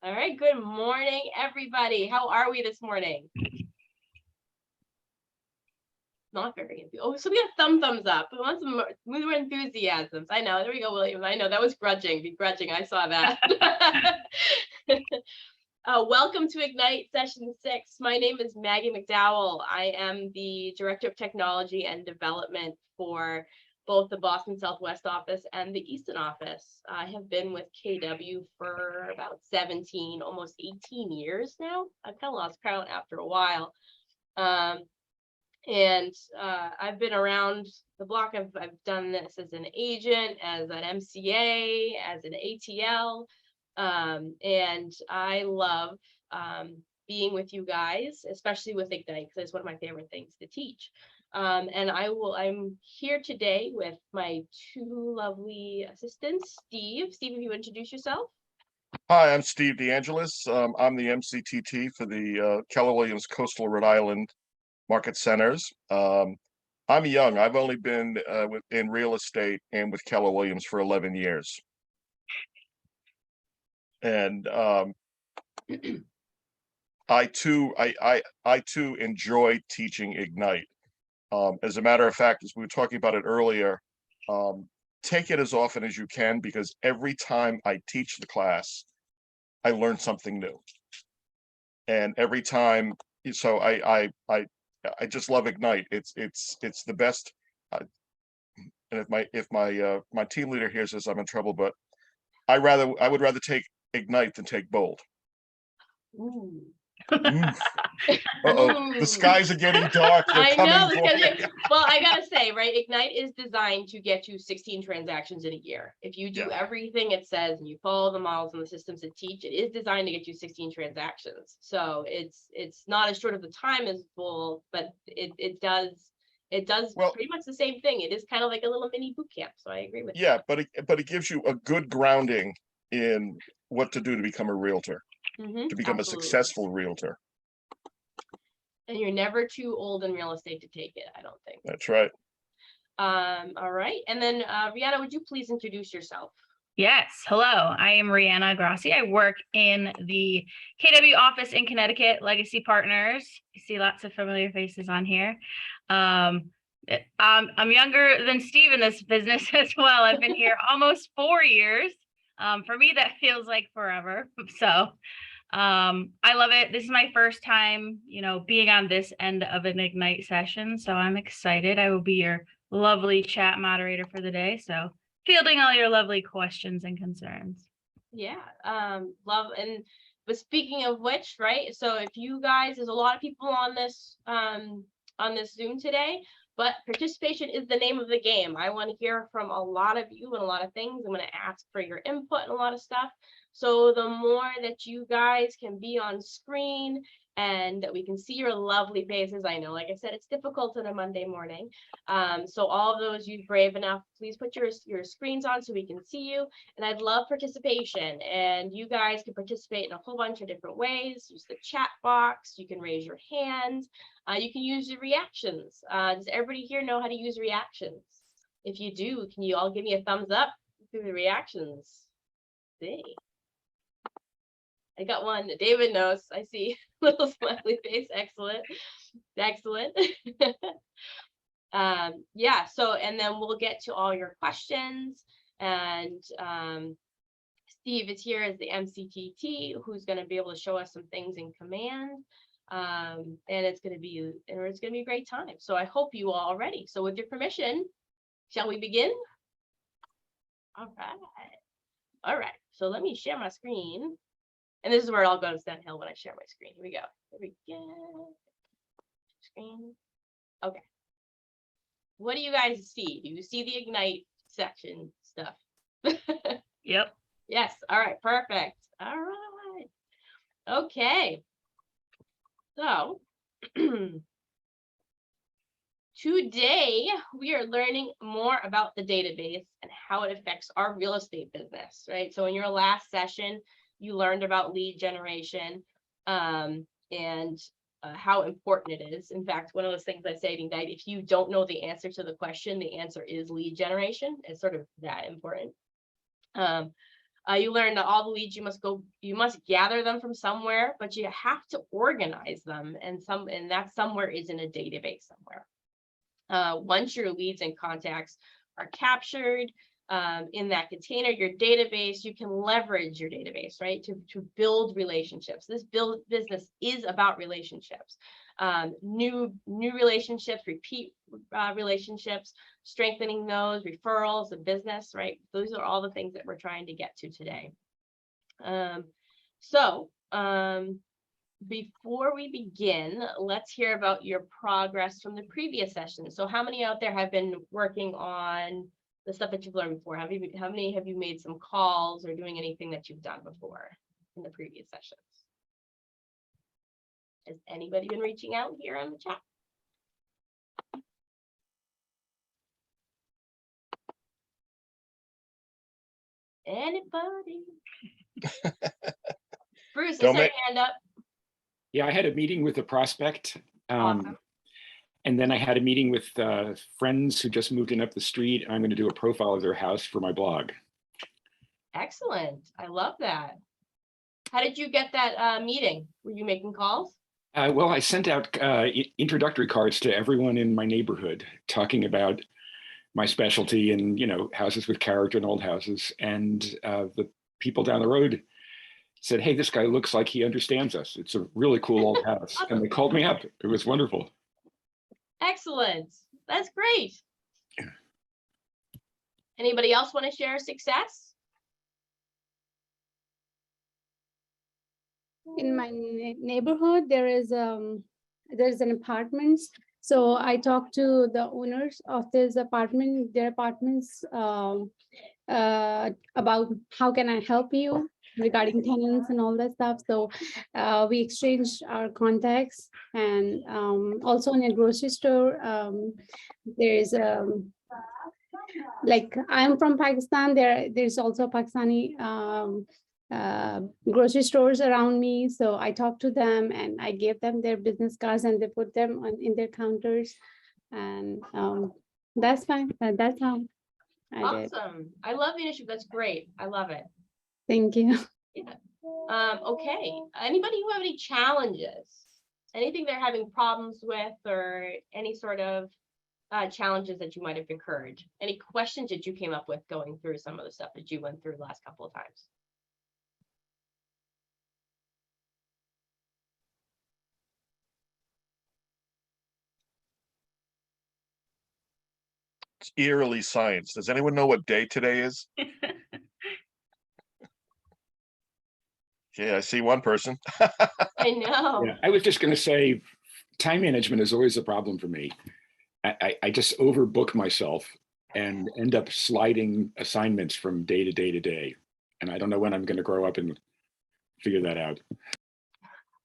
All right, good morning, everybody. How are we this morning? Not very enthusiastic. Oh, so we got thumbs up. We want some more enthusiasms. I know. There we go, William. I know that was begrudging. I saw that. Welcome to Ignite Session 6. My name is Maggie McDowell. I am the Director of Technology and Development for both the Boston Southwest office and the Easton office. I have been with KW for about 17, almost 18 years now. I've kind of lost count after a while. I've been around the block. I've done this as an agent, as an MCA, as an ATL. And I love being with you guys, especially with Ignite, because it's one of my favorite things to teach. I'm here today with my two lovely assistants, Steve. Steve, if you introduce yourself. Hi, I'm Steve DeAngelis. I'm the MCTT for the Keller Williams Coastal Rhode Island Market Centers. I'm young. I've only been in real estate and with Keller Williams for 11 years. And I too enjoy teaching Ignite. As a matter of fact, as we were talking about it earlier, take it as often as you can, because every time I teach the class, I learn something new. And every time, so I just love Ignite. It's the best. And if my team leader hears this, I'm in trouble. But I would rather take Ignite than take Bold. Ooh. The skies are getting dark. I know. Well, I gotta say, right? Ignite is designed to get you 16 transactions in a year. If you do everything it says and you follow the models and the systems it teach, it is designed to get you 16 transactions. So it's not as short of the time as Bold, but it does pretty much the same thing. It is kind of like a little mini boot camp. So I agree with you. Yeah, but it gives you a good grounding in what to do to become a realtor. To become a successful realtor. And you're never too old in real estate to take it, I don't think. That's right. All right. And then Rihanna, would you please introduce yourself? Yes. Hello, I am Rihanna Grassi. I work in the KW office in Connecticut, Legacy Partners. You see lots of familiar faces on here. I'm younger than Steve in this business as well. I've been here almost 4 years. For me, that feels like forever. So I love it. This is my first time, being on this end of an Ignite session. So I'm excited. I will be your lovely chat moderator for the day. So fielding all your lovely questions and concerns. Yeah, love. But speaking of which, right? So if you guys, there's a lot of people on this Zoom today. But participation is the name of the game. I want to hear from a lot of you and a lot of things. I'm going to ask for your input and a lot of stuff. So the more that you guys can be on screen and that we can see your lovely faces. I know, like I said, it's difficult on a Monday morning. So all of those, you brave enough, please put your screens on so we can see you. And I'd love participation. And you guys can participate in a whole bunch of different ways. Use the chat box. You can raise your hand. You can use your reactions. Does everybody here know how to use reactions? If you do, can you all give me a thumbs up through the reactions? See. I got one. David knows. I see little smiley face. Excellent. Yeah. So, and then we'll get to all your questions. And Steve is here as the MCTT, who's going to be able to show us some things in command. And it's going to be a great time. So I hope you all are ready. So with your permission, shall we begin? All right. So let me share my screen. And this is where it all goes downhill when I share my screen. Here we go. Here we go. Screen. Okay. What do you guys see? Do you see the Ignite section stuff? Yep. Yes. All right. Perfect. All right. Okay. So today we are learning more about the database and how it affects our real estate business, right? So in your last session, you learned about lead generation and how important it is. In fact, one of those things I say at Ignite, if you don't know the answer to the question, the answer is lead generation. It's sort of that important. You learn that all the leads you must gather them from somewhere, but you have to organize them, and that somewhere is in a database somewhere. Once your leads and contacts are captured in that container, your database, you can leverage your database, right, to build relationships. This business is about relationships, new relationships, repeat relationships, strengthening those, referrals, the business, right? Those are all the things that we're trying to get to today. Before we begin, let's hear about your progress from the previous session. So how many out there have been working on the stuff that you've learned before? How many have you made some calls or doing anything that you've done before in the previous sessions? Has anybody been reaching out here on the chat? Anybody? Bruce, I saw your hand up. Yeah, I had a meeting with a prospect. Awesome. And then I had a meeting with friends who just moved in up the street. I'm going to do a profile of their house for my blog. Excellent. I love that. How did you get that meeting? Were you making calls? Well, I sent out introductory cards to everyone in my neighborhood talking about my specialty and, you know, houses with character and old houses. And the people down the road said, hey, this guy looks like he understands us. It's a really cool old house. And they called me up. It was wonderful. Excellent. That's great. Anybody else want to share success? In my neighborhood, there's an apartment. So I talked to the owners of this apartment, their apartments, about how can I help you regarding tenants and all that stuff. So we exchanged our contacts, and also in a grocery store, there's like I'm from Pakistan. There's also Pakistani grocery stores around me, so I talked to them and I gave them their business cards and they put them in their counters, and that's fine. That's how I did. Awesome. I love the initiative. That's great. I love it. Thank you. Yeah. Okay. Anybody who have any challenges? Anything they're having problems with, or any sort of challenges that you might have incurred? Any questions that you came up with going through some of the stuff that you went through the last couple of times? It's eerily science. Does anyone know what day today is? Yeah, I see one person. I know. Yeah, I was just going to say, time management is always a problem for me. I just overbook myself and end up sliding assignments from day to day to day. And I don't know when I'm going to grow up and figure that out.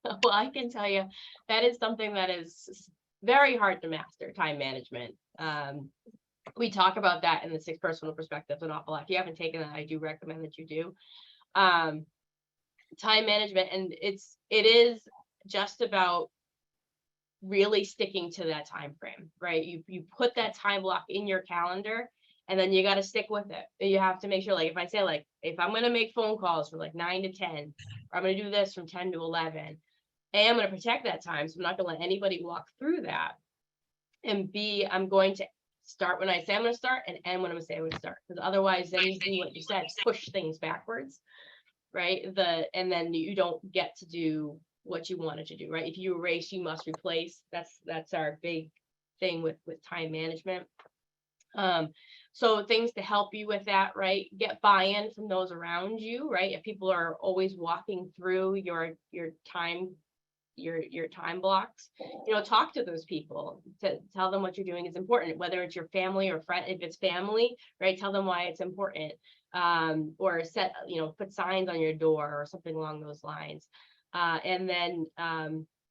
Well, I can tell you that is something that is very hard to master, time management. We talk about that in the 6 Personal Perspectives an awful lot. If you haven't taken that, I do recommend that you do. Time management, and it is just about really sticking to that time frame, right? You put that time block in your calendar, and then you got to stick with it. You have to make sure, like if I say, like, if I'm going to make phone calls from like 9 to 10, or I'm going to do this from 10 to 11, A, I'm going to protect that time, so I'm not going to let anybody walk through that. And B, I'm going to start when I say I'm going to start and end when I'm going to say I'm going to start. Because otherwise, then you do what you said, push things backwards, right? And then you don't get to do what you wanted to do, right? If you erase, you must replace. That's our big thing with time management. So things to help you with that, right? Get buy-in from those around you, right? If people are always walking through your time blocks, talk to those people, to tell them what you're doing is important, whether it's your family or friend. If it's family, right, tell them why it's important, or set, put signs on your door or something along those lines. And then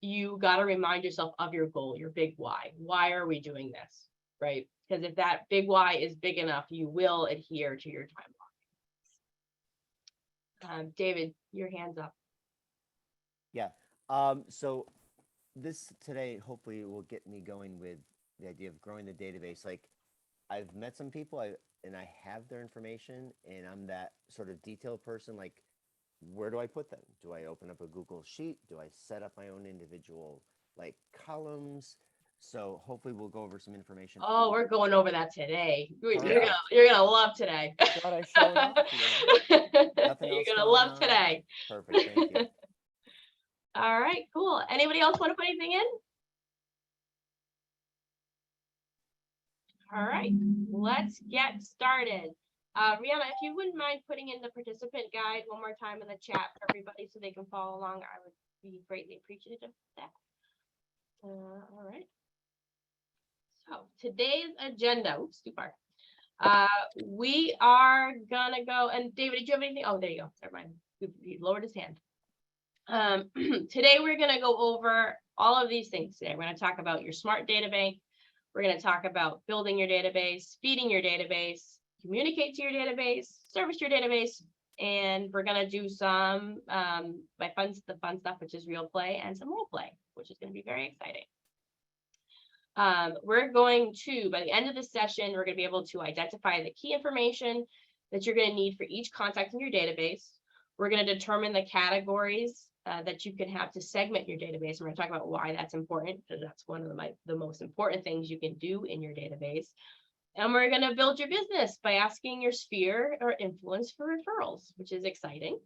you got to remind yourself of your goal, your big why. Why are we doing this, right? Because if that big why is big enough, you will adhere to your time block. David, your hand's up. Yeah. So this today hopefully will get me going with the idea of growing the database. Like, I've met some people, and I have their information, and I'm that sort of detailed person. Like, where do I put them? Do I open up a Google Sheet? Do I set up my own individual like columns? So hopefully we'll go over some information. Oh, we're going over that today. Perfect. You're gonna love today. Glad I showed up, you know. Nothing You're else gonna going love on. today. Perfect, thank you. All right, cool. Anybody else want to put anything in? All right, let's get started. Rihanna, if you wouldn't mind putting in the participant guide one more time in the chat for everybody so they can follow along, I would be greatly appreciative of that. All right. So today's agenda, oops, too far. We are gonna go, and David, did you have anything? Oh, there you go, never mind. He lowered his hand. Today we're gonna go over all of these things today. We're gonna talk about your smart data bank. We're gonna talk about building your database, feeding your database, communicate to your database, service your database, and we're gonna do some the fun stuff, which is real play, and some role play, which is gonna be very exciting. We're going to, by the end of the session, we're gonna be able to identify the key information that you're gonna need for each contact in your database. We're gonna determine the categories that you can have to segment your database. We're gonna talk about why that's important, because that's one of the most important things you can do in your database. And we're gonna build your business by asking your sphere or influence for referrals, which is exciting.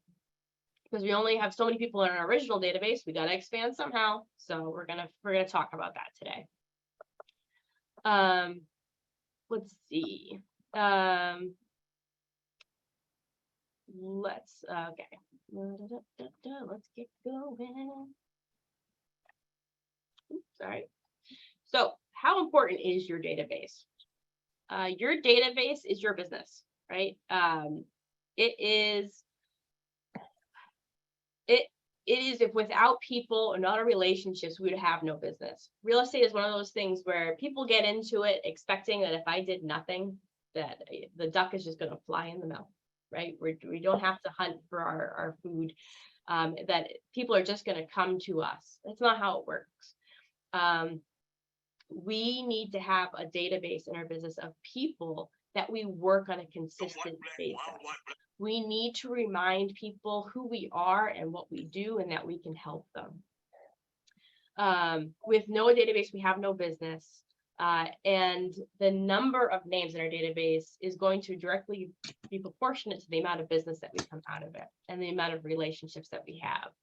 Because we only have so many people in our original database, we gotta expand somehow. So we're gonna talk about that today. Let's see. Let's okay. Let's get going. Oops, sorry. So how important is your database? Your database is your business, right? It is if without people and other relationships, we would have no business. Real estate is one of those things where people get into it expecting that if I did nothing, that the duck is just going to fly in the mouth, right? We don't have to hunt for our food, that people are just going to come to us. That's not how it works. We need to have a database in our business of people that we work on a consistent basis. We need to remind people who we are and what we do and that we can help them. With no database, we have no business. And the number of names in our database is going to directly be proportionate to the amount of business that we come out of it and the amount of relationships that we have.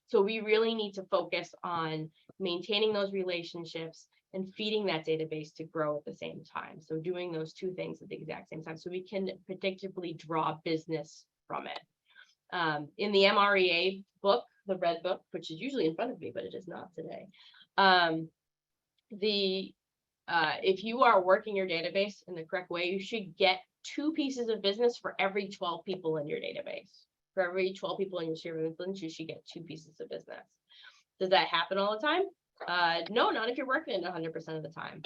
So we really need to focus on maintaining those relationships and feeding that database to grow at the same time. So doing those two things at the exact same time so we can predictably draw business from it. In the MREA book, the red book, which is usually in front of me, but it is not today. If you are working your database in the correct way, you should get 2 pieces of business for every 12 people in your database. For every 12 people in your sphere of influence, you should get 2 pieces of business. Does that happen all the time? No, not if you're working it 100% of the time.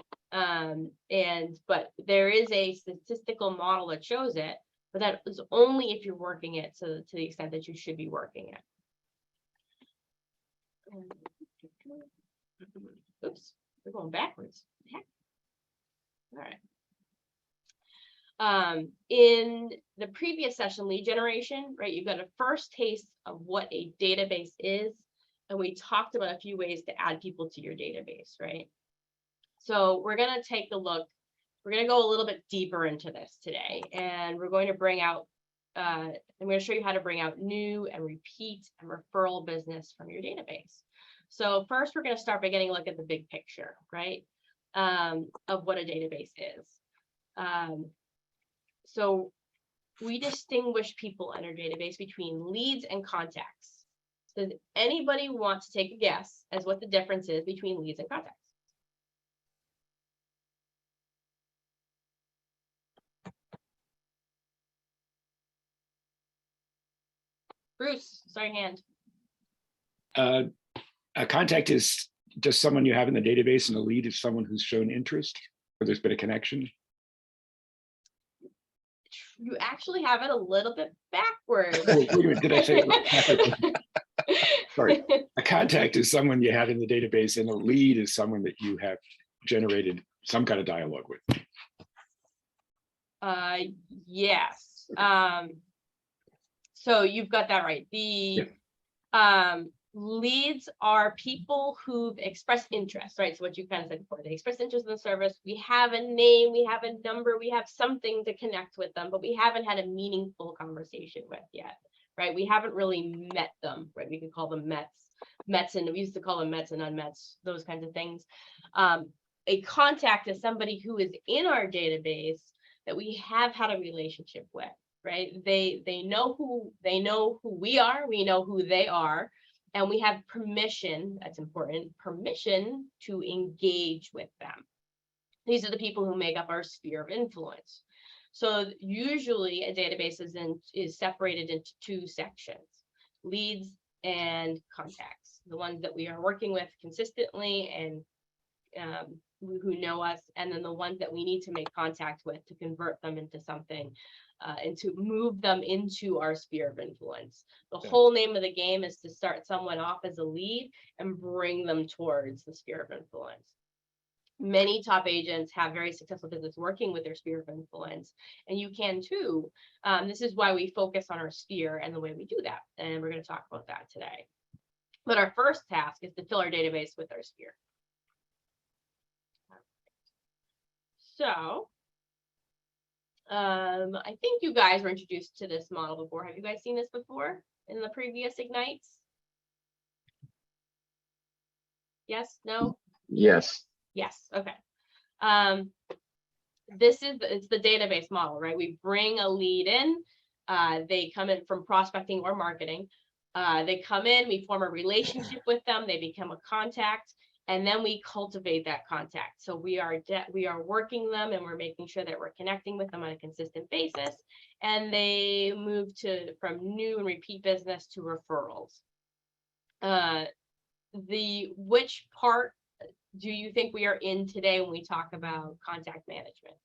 But there is a statistical model that shows it, but that is only if you're working it to the extent that you should be working it. Oops, we're going backwards. Heck. All right. In the previous session, lead generation, right? You've got a first taste of what a database is. And we talked about a few ways to add people to your database, right? So we're going to take a look. We're going to go a little bit deeper into this today. And we're going to bring out, I'm going to show you how to bring out new and repeat and referral business from your database. So first, we're going to start by getting a look at the big picture, right? Of what a database is. So we distinguish people in our database between leads and contacts. Does anybody want to take a guess as what the difference is between leads and contacts? Bruce, sorry, hand. A contact is just someone you have in the database, and a lead is someone who's shown interest, or there's been a connection. You actually have it a little bit backwards. Oh, wait a minute, did I say it? Sorry. A contact is someone you have in the database, and a lead is someone that you have generated some kind of dialogue with. Yes. So you've got that right. Leads are people who've expressed interest, right? So what you kind of said before, they express interest in the service. We have a name, we have a number, we have something to connect with them, but we haven't had a meaningful conversation with yet, right? We haven't really met them, right? We could call them Mets, and we used to call them Mets and unmets, those kinds of things. A contact is somebody who is in our database that we have had a relationship with, right? They know who we are, we know who they are, and we have permission, that's important, permission to engage with them. These are the people who make up our sphere of influence. So usually a database is separated into two sections, leads and contacts, the ones that we are working with consistently and who know us, and then the ones that we need to make contact with to convert them into something and to move them into our sphere of influence. The whole name of the game is to start someone off as a lead and bring them towards the sphere of influence. Many top agents have very successful business working with their sphere of influence, and you can too. This is why we focus on our sphere and the way we do that, and we're going to talk about that today. But our first task is to fill our database with our sphere. So, I think you guys were introduced to this model before. Have you guys seen this before in the previous Ignites? Yes, no? Yes. Yes, okay. It's the database model, right? We bring a lead in, they come in from prospecting or marketing. They come in, we form a relationship with them, they become a contact, and then we cultivate that contact. So we are working them, and we're making sure that we're connecting with them on a consistent basis, and they move from new and repeat business to referrals. Which part do you think we are in today when we talk about contact management?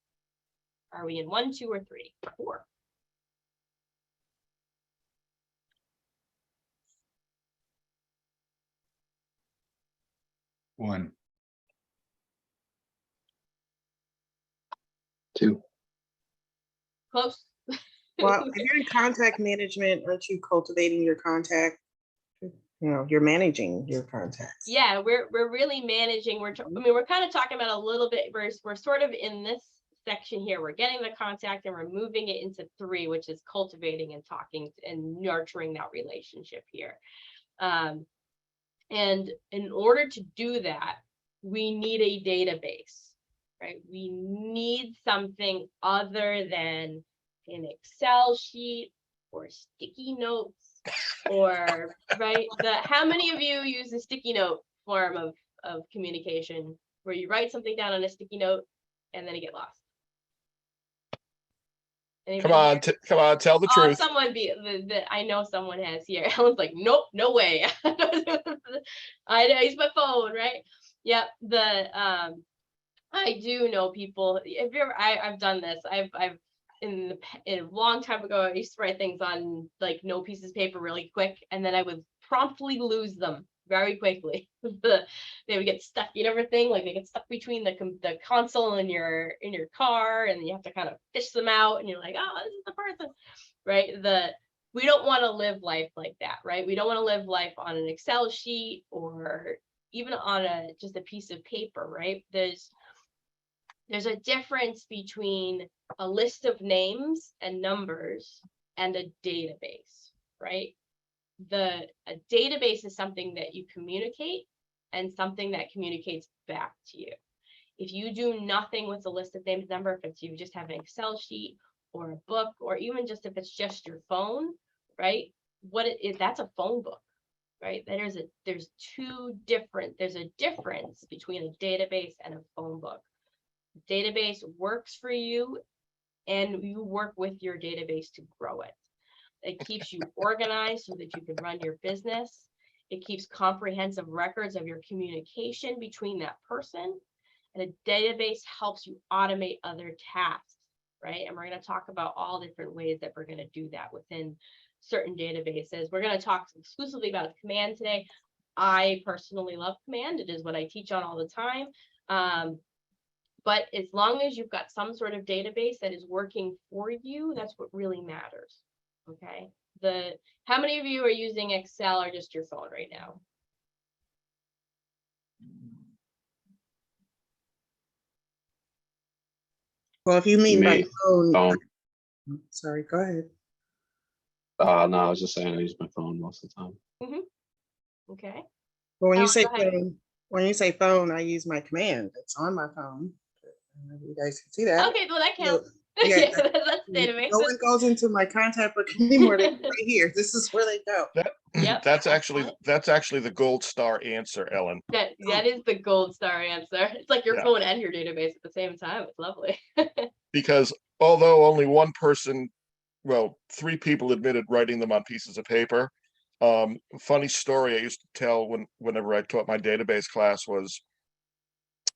Are we in 1, 2, or 3, 4? One. Two. Close. Well, if you're in contact management, aren't you cultivating your contact? You're managing your contacts. Yeah, we're really managing. We're kind of talking about a little bit. We're sort of in this section here. We're getting the contact and we're moving it into 3, which is cultivating and talking and nurturing that relationship here. And in order to do that, we need a database, right? We need something other than an Excel sheet or sticky notes or right. How many of you use the sticky note form of communication where you write something down on a sticky note and then it get lost? Anybody here? Come on, tell the truth. Someone I know someone has here. Ellen's like, nope, no way. I know, use my phone, right? Yep. I do know people. If you're, I've done this. I've in a long time ago, I used to write things on like no pieces of paper really quick, and then I would promptly lose them very quickly. They would get stuck. You never think like they get stuck between the console and your car, and you have to kind of fish them out, and you're like, oh, this is the person, right? We don't want to live life like that, right? We don't want to live life on an Excel sheet or even on just a piece of paper, right? There's a difference between a list of names and numbers and a database, right? A database is something that you communicate and something that communicates back to you. If you do nothing with a list of names, number, if you just have an Excel sheet or a book, or even just if it's just your phone, right? That's a phone book, right? There's a difference between a database and a phone book. Database works for you and you work with your database to grow it. It keeps you organized so that you can run your business. It keeps comprehensive records of your communication between that person. And a database helps you automate other tasks, right? And we're going to talk about all different ways that we're going to do that within certain databases. We're going to talk exclusively about Command today. I personally love Command. It is what I teach on all the time. But as long as you've got some sort of database that is working for you, that's what really matters. Okay. How many of you are using Excel or just your phone right now? Well, if you mean by Me. phone, sorry, go ahead. No, I was just saying I use my phone most of the time. Okay. But when you Ellen, say go ahead. phone, I use my command. It's on my phone. I don't know if you guys can see that. Okay, well that So, counts. yeah, Yeah, that's database. no one goes into my contact book anymore. They're right here. This is where they go. Yep. That's actually the gold star answer, Ellen. That is the gold star answer. It's like your Yeah. phone and your database at the same time. It's lovely. Because although only one person, well, 3 people admitted writing them on pieces of paper. Funny story I used to tell whenever I taught my database class was,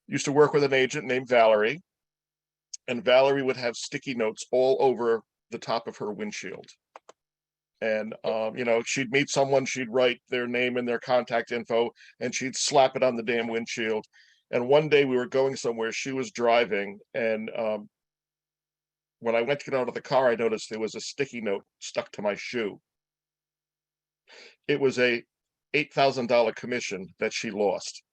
used to work with an agent named Valerie, and Valerie would have sticky notes all over the top of her windshield. And she'd meet someone, she'd write their name and their contact info, and she'd slap it on the damn windshield. And one day we were going somewhere, she was driving, and when I went to get out of the car, I noticed there was a sticky note stuck to my shoe. It was a $8,000 commission that she lost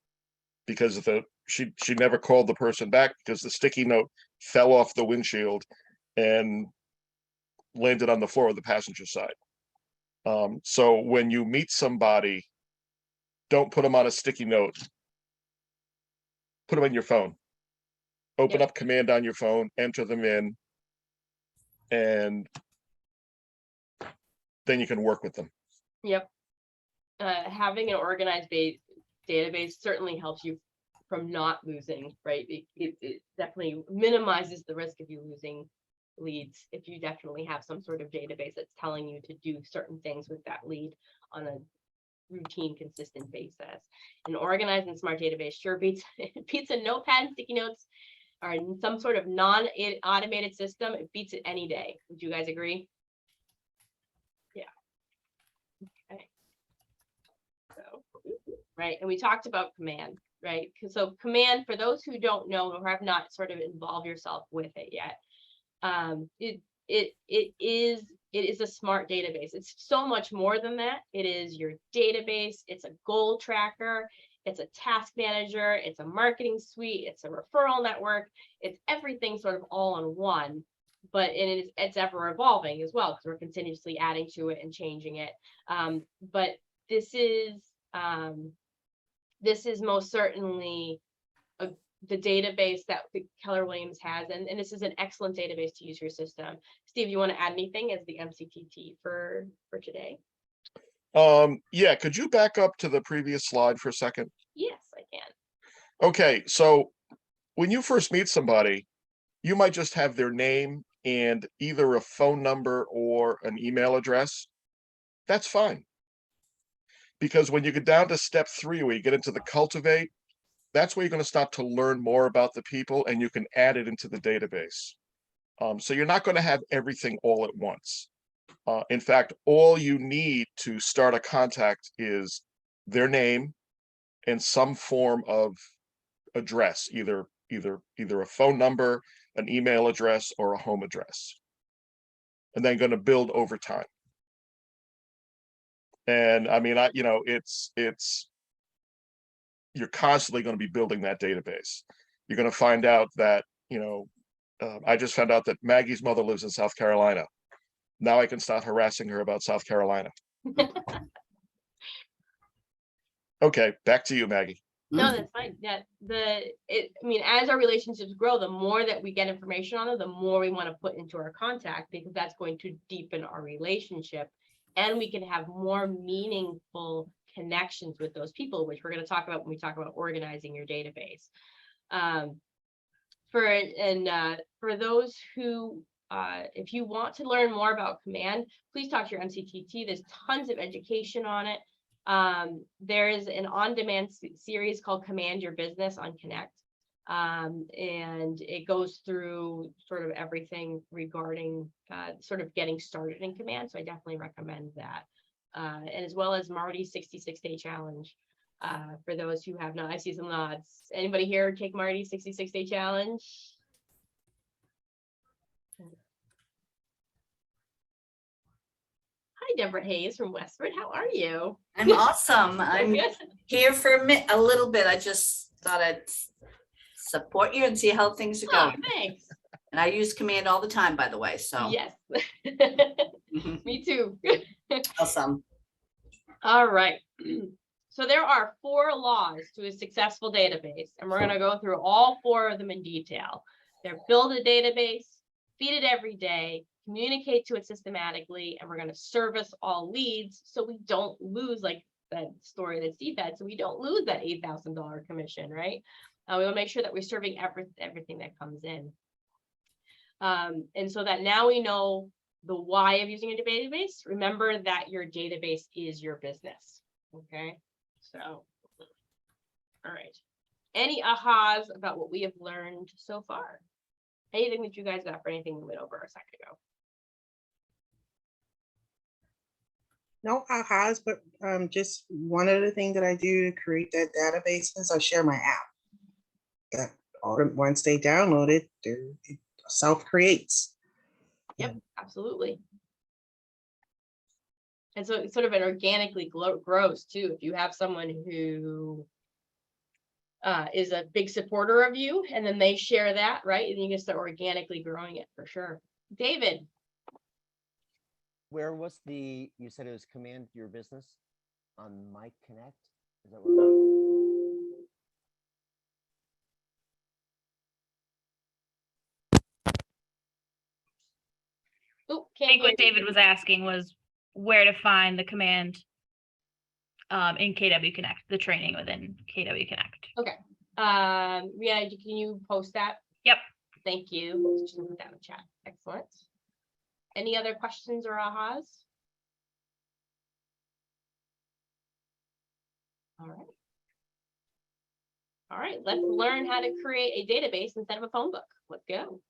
because she never called the person back because the sticky note fell off the windshield and landed on the floor of the passenger side. So when you meet somebody, don't put them on a sticky note. Put them in your phone. Open Yep. up command on your phone, enter them in, and then you can work with them. Yep. Having an organized database certainly helps you from not losing, right? It definitely minimizes the risk of you losing leads if you definitely have some sort of database that's telling you to do certain things with that lead on a routine, consistent basis. An organized and smart database sure beats a notepad and sticky notes or in some sort of non-automated system. It beats it any day. Would you guys agree? Yeah. Okay. So, right, and we talked about command, right? So command, for those who don't know or have not sort of involved yourself with it yet, it is a smart database. It's so much more than that. It is your database. It's a goal tracker. It's a task manager. It's a marketing suite. It's a referral network. It's everything sort of all in one. But it's ever evolving as well because we're continuously adding to it and changing it. But this is most certainly the database that Keller Williams has, and this is an excellent database to use your system. Steve, you want to add anything as the MCTT for today? Yeah, could you back up to the previous slide for a second? Yes, I can. Okay, so when you first meet somebody, you might just have their name and either a phone number or an email address. That's fine. Because when you get down to step 3, where you get into the cultivate, that's where you're going to start to learn more about the people and you can add it into the database. So you're not going to have everything all at once. In fact, all you need to start a contact is their name and some form of address, either a phone number, an email address, or a home address. And then going to build over time. And I mean, you're constantly going to be building that database. You're going to find out that, I just found out that Maggie's mother lives in South Carolina. Now I can start harassing her about South Carolina. Okay, back to you, Maggie. No, that's fine. Yeah, as our relationships grow, the more that we get information on it, the more we want to put into our contact because that's going to deepen our relationship, and we can have more meaningful connections with those people, which we're going to talk about when we talk about organizing your database. For those who, if you want to learn more about command, please talk to your MCTT. There's tons of education on it. There is an on-demand series called Command Your Business on Connect. And it goes through sort of everything regarding sort of getting started in command. So I definitely recommend that. And as well as Marty's 66-day challenge. For those who have not, I see some nods. Anybody here take Marty's 66-day challenge? Hi, Deborah Hayes from Westford. How are you? I'm awesome. I'm Good. here for a little bit. I just thought I'd support you and see how things are Oh, going. thanks. And I use command all the time, by the way, so. Yes. Mhm. Me too. Awesome. All right. So there are 4 laws to a successful database, and we're going to go through all 4 of them in detail. They're build a database, feed it every day, communicate to it systematically, and we're going to service all leads so we don't lose, like that story that Steve had, so we don't lose that $8,000 commission, right? We want to make sure that we're serving everything that comes in. And so that now we know the why of using a database. Remember that your database is your business. Okay, so, all right. Any ahas about what we have learned so far? Anything that you guys got for anything we went over a second ago? No ahas, but just one other thing that I do to create that database is I share my app. That once they download it, it self-creates. Yep, absolutely. And so it's sort of an organically grows too. If you have someone who is a big supporter of you, and then they share that, right? And you can start organically growing it for sure. David. Where was you said it was Command Your Business on My Connect? Is that where? Oh, I think what David was asking was where to find the command in KW Connect, the training within KW Connect. Okay. Yeah, can you post that? Yep. Thank you. Just put that in the chat. Excellent. Any other questions or ahas? All right. All right, let's learn how to create a database instead of a phone book. Let's go.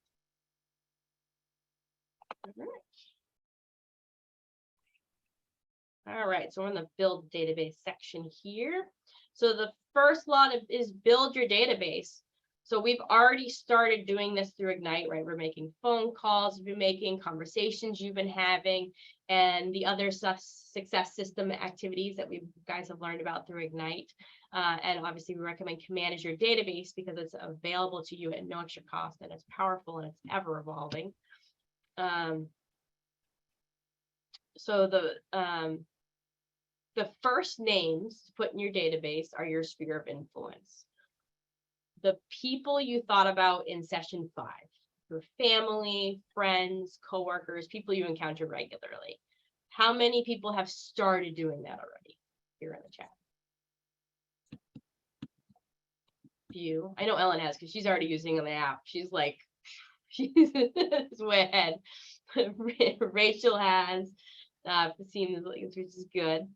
All right, so we're in the build database section here. So the first law is build your database. So we've already started doing this through Ignite, right? We're making phone calls, we've been making conversations you've been having, and the other success system activities that we guys have learned about through Ignite. And obviously we recommend Command as your database because it's available to you at no extra cost, and it's powerful and it's ever evolving. So the first names to put in your database are your sphere of influence. The people you thought about in session 5, your family, friends, coworkers, people you encounter regularly. How many people have started doing that already? Here in the chat. Few. I know Ellen has because she's already using the app. She's like, she's way ahead. Rachel has, it seems like, which is good.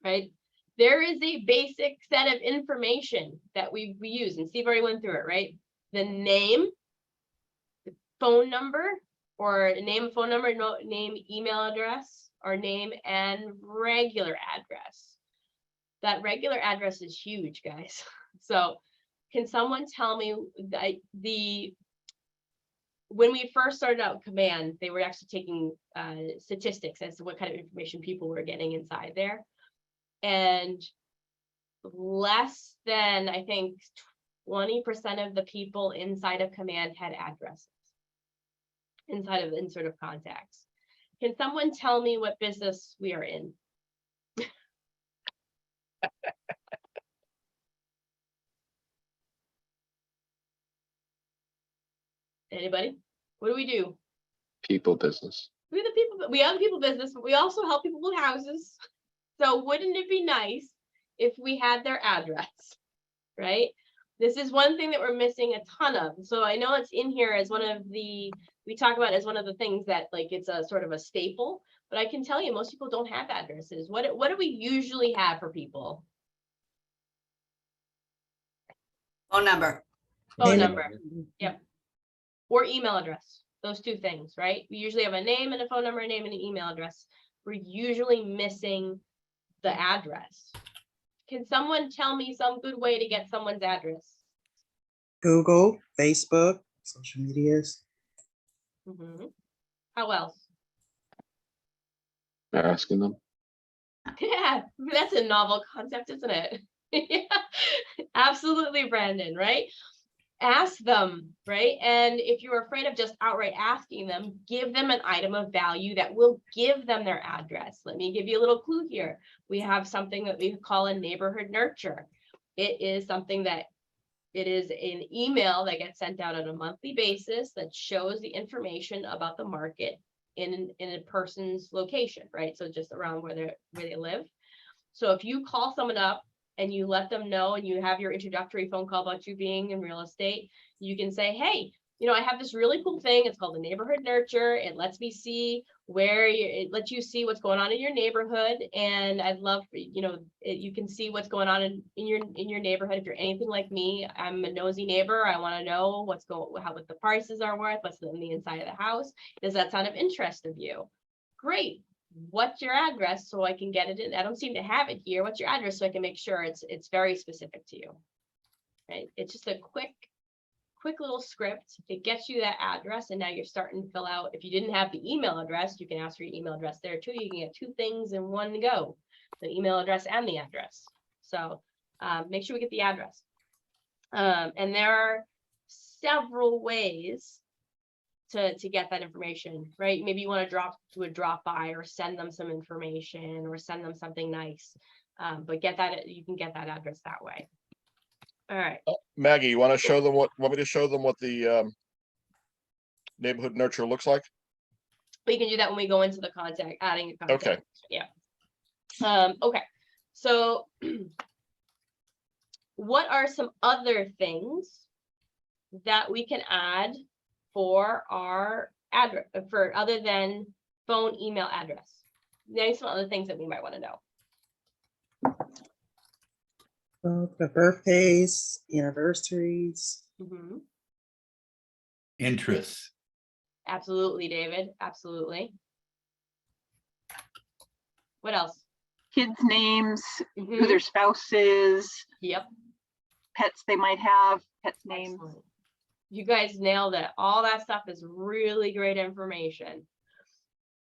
Right? There is a basic set of information that we use, and Steve already went through it, right? The name, the phone number, or name, phone number, name, email address, or name and regular address. That regular address is huge, guys. So can someone tell me when we first started out Command, they were actually taking statistics as to what kind of information people were getting inside there. And less than, I think, 20% of the people inside of Command had addresses inside of insert of contacts. Can someone tell me what business we are in? Anybody? What do we do? People business. We are the people business, but we also help people with houses. So wouldn't it be nice if we had their address, right? This is one thing that we're missing a ton of. So I know it's in here as one of the, we talk about as one of the things that like it's a sort of a staple, but I can tell you most people don't have addresses. What do we usually have for people? Phone number. Phone number. Yep. Or email address. Those two things, right? We usually have a name and a phone number, a name and an email address. We're usually missing the address. Can someone tell me some good way to get someone's address? Google, Facebook, social medias. Mhm. How else? Asking them. Yeah, that's a novel concept, isn't it? Yeah, absolutely, Brandon, right? Ask them, right? And if you're afraid of just outright asking them, give them an item of value that will give them their address. Let me give you a little clue here. We have something that we call a neighborhood nurture. It is something that it is an email that gets sent out on a monthly basis that shows the information about the market in a person's location, right? So just around where they live. So if you call someone up and you let them know and you have your introductory phone call about you being in real estate, you can say, hey, you know, I have this really cool thing. It's called the neighborhood nurture. It lets me see it lets you see what's going on in your neighborhood. And I'd love, you know, you can see what's going on in your neighborhood. If you're anything like me, I'm a nosy neighbor. I want to know what the prices are worth, what's in the inside of the house. Does that sound of interest of you? Great. What's your address so I can get it in? I don't seem to have it here. What's your address so I can make sure it's very specific to you? Right? It's just a quick little script. It gets you that address, and now you're starting to fill out. If you didn't have the email address, you can ask for your email address there too. You can get two things in one go, the email address and the address. So make sure we get the address. And there are several ways to get that information, right? Maybe you want to do a drop by or send them some information or send them something nice. But you can get that address that way. All right. Maggie, you want to show them want me to show them what the neighborhood nurture looks like? We can do that when we go into the contact, adding a contact. Okay. Yeah. Okay. So what are some other things that we can add for our address, for other than phone, email, address? There's some other things that we might want to know. The birthdays, anniversaries. Mhm. Interests. Absolutely, David. Absolutely. What else? Kids' names, who Mhm. their spouse is, Yep. pets they might have, pets' names. Excellent. You guys nailed it. All that stuff is really great information.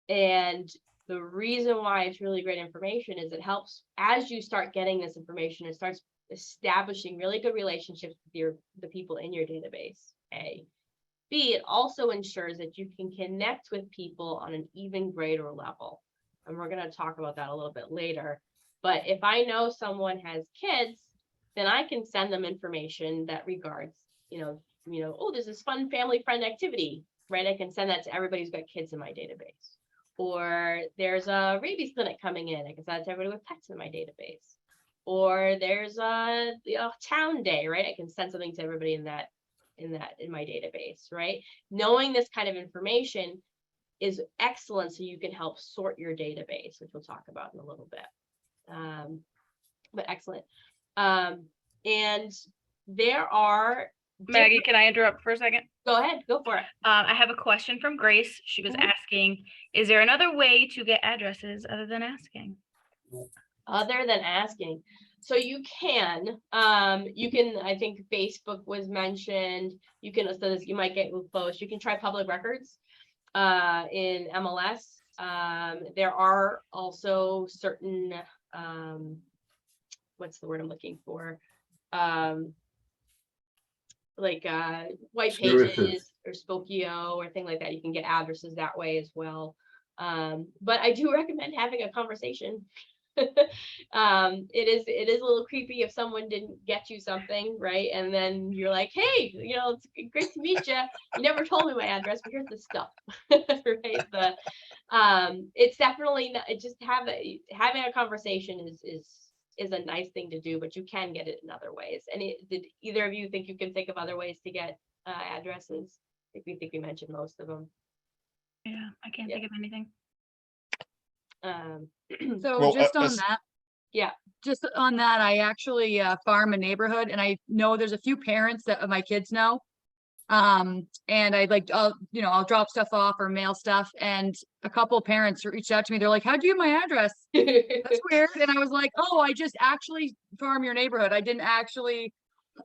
And the reason why it's really great information is it helps as you start getting this information, it starts establishing really good relationships with the people in your database. A. B, it also ensures that you can connect with people on an even greater level. And we're going to talk about that a little bit later. But if I know someone has kids, then I can send them information that regards, oh, there's this fun family friend activity, right? I can send that to everybody who's got kids in my database. Or there's a rabies clinic coming in. I can send it to everybody with pets in my database. Or there's a town day, right? I can send something to everybody in my database, right? Knowing this kind of information is excellent, so you can help sort your database, which we'll talk about in a little bit. But excellent. And there are Maggie, can I interrupt for a second? Go ahead, go for it. I have a question from Grace. She was asking, is there another way to get addresses other than asking? Other than asking. So you can, I think Facebook was mentioned. You might get close. You can try public records in MLS. There are also certain, what's the word I'm looking for? Like White Pages or Spokeo or thing like that. You can get addresses that way as well. But I do recommend having a conversation. It is a little creepy if someone didn't get you something, right? And then you're like, hey, it's great to meet you. You never told me my address, but here's the stuff, right? It's definitely not, just having a conversation is a nice thing to do, but you can get it in other ways. And did either of you think you can think of other ways to get addresses? I think we mentioned most of them. Yeah, I can't think of anything. So Well, just on as- that. Yeah. Just on that, I actually farm a neighborhood, and I know there's a few parents that my kids know. And I'd like, I'll drop stuff off or mail stuff. And a couple of parents reached out to me. They're like, how'd you get my address? That's weird. And I was like, oh, I just actually farm your neighborhood. I didn't actually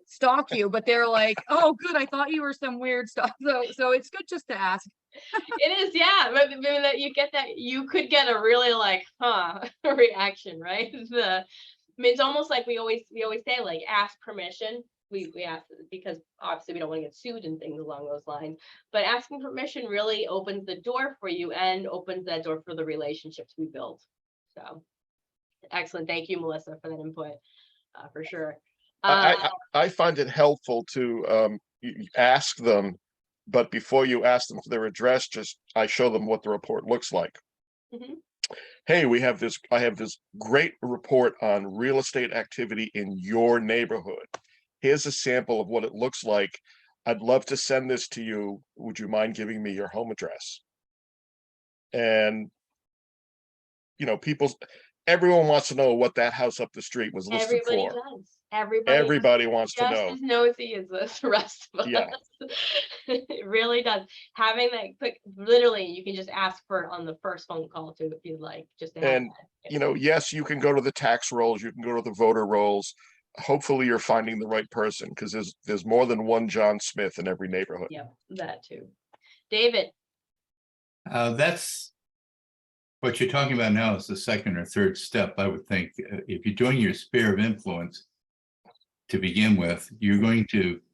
stalk you, but they're like, oh, good. I thought you were some weird stuff. So it's good just to ask. It is, yeah. But maybe that you get that, you could get a really like, reaction, right? I mean, it's almost like we always say, like, ask permission. We ask because obviously we don't want to get sued and things along those lines. But asking permission really opens the door for you and opens that door for the relationships we build. So excellent. Thank you, Melissa, for that input, for sure. I find it helpful to you ask them, but before you ask them for their address, I show them what the report looks like. Mhm. Hey, I have this great report on real estate activity in your neighborhood. Here's a sample of what it looks like. I'd love to send this to you. Would you mind giving me your home address? And everyone wants to know what that house up the street was listed Everybody for. does. Everybody Everybody wants to just know. as nosy as the rest of us. Yeah. It really does. Having that quick, literally, you can just ask for it on the first phone call too, if you'd like, just to have And that. yes, you can go to the tax rolls, you can go to the voter rolls. Hopefully you're finding the right person, because there's more than one John Smith in every neighborhood. Yep, that too. David, That's what you're talking about now is the second or third step, I would think. If you're doing your sphere of influence to begin with,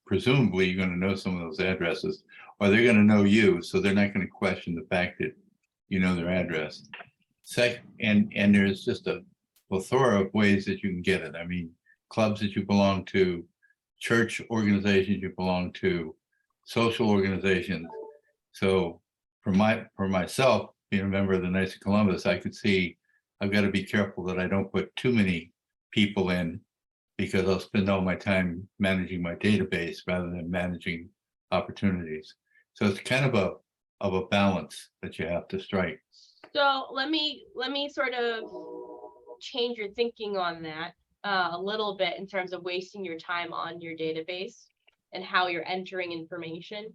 presumably you're going to know some of those addresses, or they're going to know you, so they're not going to question the fact that you know their address. And there's just a plethora of ways that you can get it. I mean, clubs that you belong to, church organizations you belong to, social organizations. So for myself, being a member of the Knights of Columbus, I could see I've got to be careful that I don't put too many people in, because I'll spend all my time managing my database rather than managing opportunities. So it's kind of a balance that you have to strike. so let me sort of change your thinking on that a little bit in terms of wasting your time on your database and how you're entering information.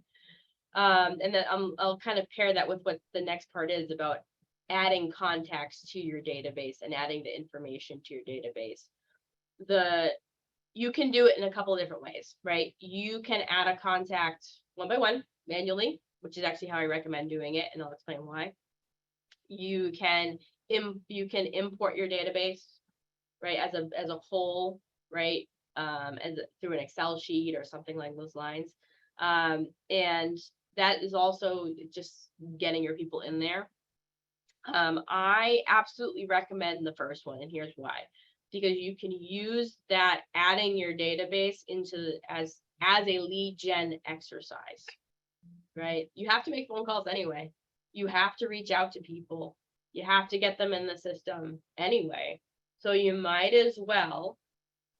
And then I'll kind of pair that with what the next part is about adding contacts to your database and adding the information to your database. You can do it in a couple of different ways, right? You can add a contact one by one manually, which is actually how I recommend doing it, and I'll explain why. You can import your database, right, as a whole, right, through an Excel sheet or something like those lines. And that is also just getting your people in there. I absolutely recommend the first one, and here's why. Because you can use that adding your database into as a lead gen exercise, right? You have to make phone calls anyway. You have to reach out to people. You have to get them in the system anyway. So you might as well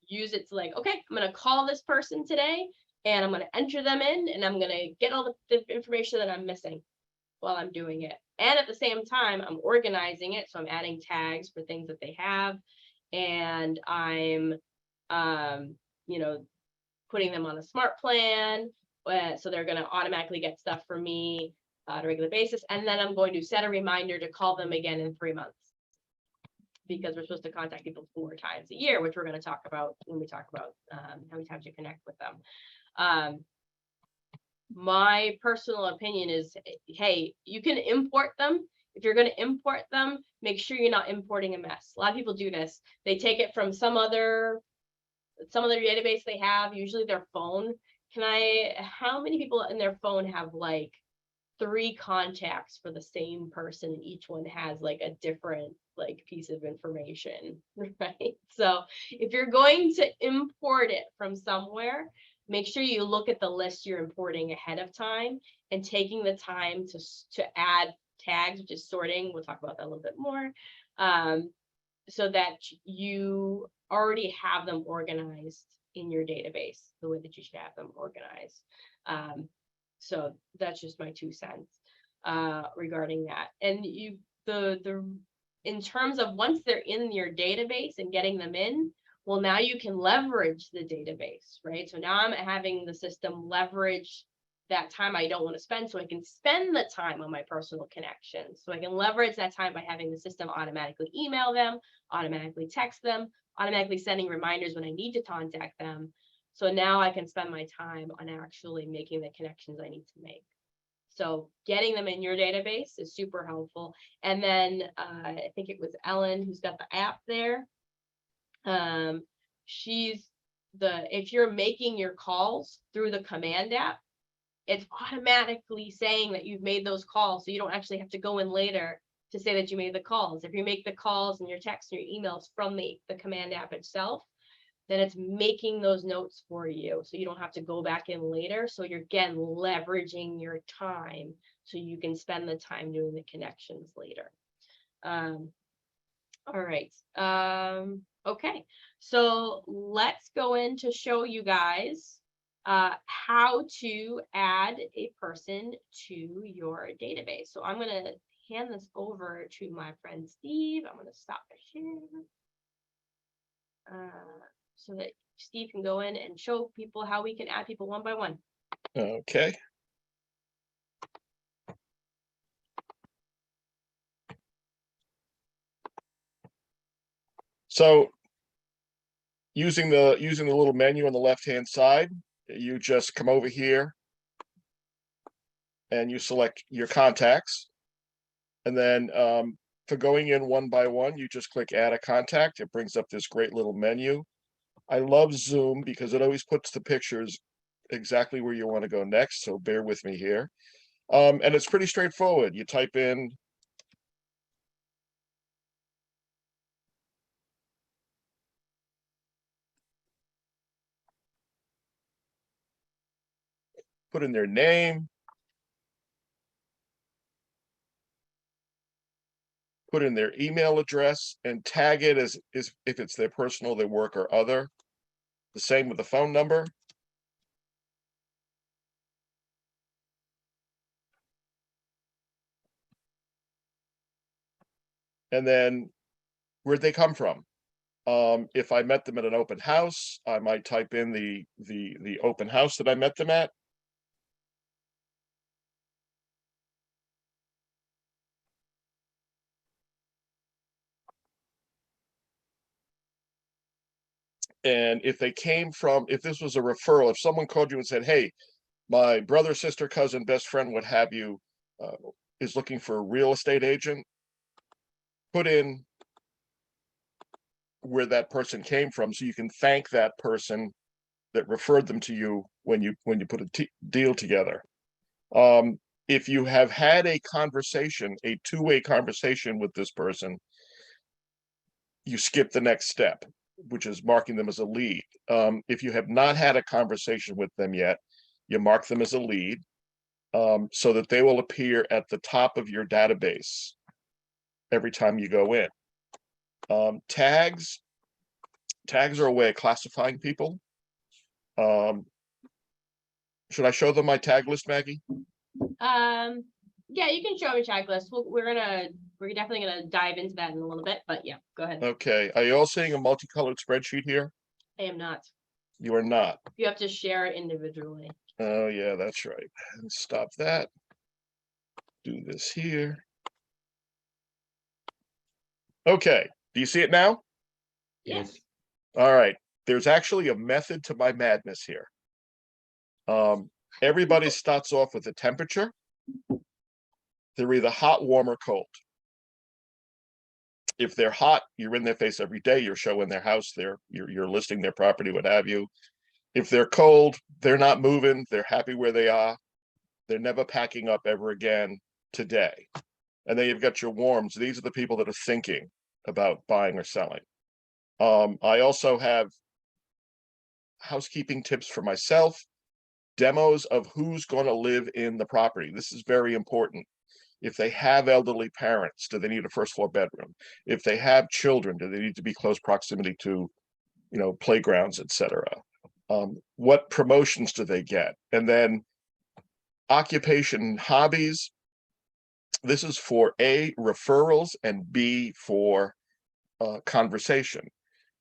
use it to like, okay, I'm going to call this person today and I'm going to enter them in and I'm going to get all the information that I'm missing while I'm doing it. And at the same time, I'm organizing it. So I'm adding tags for things that they have. And I'm, putting them on a smart plan. So they're going to automatically get stuff from me on a regular basis. And then I'm going to set a reminder to call them again in 3 months, because we're supposed to contact people 4 times a year, which we're going to talk about when we talk about how many times you connect with them. My personal opinion is, hey, you can import them. If you're going to import them, make sure you're not importing a mess. A lot of people do this. They take it from some other database they have, usually their phone. How many people in their phone have like 3 contacts for the same person? Each one has like a different like piece of information, right? So if you're going to import it from somewhere, make sure you look at the list you're importing ahead of time and taking the time to add tags, which is sorting. We'll talk about that a little bit more, so that you already have them organized in your database the way that you should have them organized. So that's just my 2 cents regarding that. And in terms of once they're in your database and getting them in, well, now you can leverage the database, right? So now I'm having the system leverage that time I don't want to spend, so I can spend the time on my personal connections. So I can leverage that time by having the system automatically email them, automatically text them, automatically sending reminders when I need to contact them. So now I can spend my time on actually making the connections I need to make. So getting them in your database is super helpful. And then I think it was Ellen who's got the app there. If you're making your calls through the command app, it's automatically saying that you've made those calls. So you don't actually have to go in later to say that you made the calls. If you make the calls and your texts and your emails from the command app itself, then it's making those notes for you. So you don't have to go back in later. So you're again leveraging your time so you can spend the time doing the connections later. All right. Okay. So let's go in to show you guys how to add a person to your database. So I'm going to hand this over to my friend Steve. I'm going to stop the share so that Steve can go in and show people how we can add people one by one. Okay. So using the little menu on the left-hand side, you just come over here and you select your contacts. And then for going in one by one, you just click add a contact. It brings up this great little menu. I love Zoom because it always puts the pictures exactly where you want to go next. So bear with me here. And it's pretty straightforward. You type in put in their name, put in their email address, and tag it as if it's their personal, their work, or other. The same with the phone number. And then where'd they come from? If I met them at an open house, I might type in the open house that I met them at. And if they came from, if this was a referral, if someone called you and said, hey, my brother, sister, cousin, best friend, what have you, is looking for a real estate agent, put in where that person came from so you can thank that person that referred them to you when you put a deal together. If you have had a conversation, a two-way conversation with this person, you skip the next step, which is marking them as a lead. If you have not had a conversation with them yet, you mark them as a lead so that they will appear at the top of your database every time you go in. Tags are a way of classifying people. Should I show them my tag list, Maggie? Yeah, you can show me tag list. We're definitely gonna dive into that in a little bit, but yeah, go ahead. Okay, are you all seeing a multicolored spreadsheet here? I am not. You are not. You have to share it individually. Oh yeah, that's right. Stop that. Do this here. Okay, do you see it now? Yes. All right, there's actually a method to my madness here. Everybody starts off with a temperature. They're either hot, warm, or cold. If they're hot, you're in their face every day. You're showing their house. You're listing their property, what have you. If they're cold, they're not moving. They're happy where they are. They're never packing up ever again today. And then you've got your warms. These are the people that are thinking about buying or selling. I also have housekeeping tips for myself, demos of who's going to live in the property. This is very important. If they have elderly parents, do they need a first floor bedroom? If they have children, do they need to be close proximity to, playgrounds, etc.? What promotions do they get? And then occupation, hobbies. This is for A, referrals, and B, for conversation.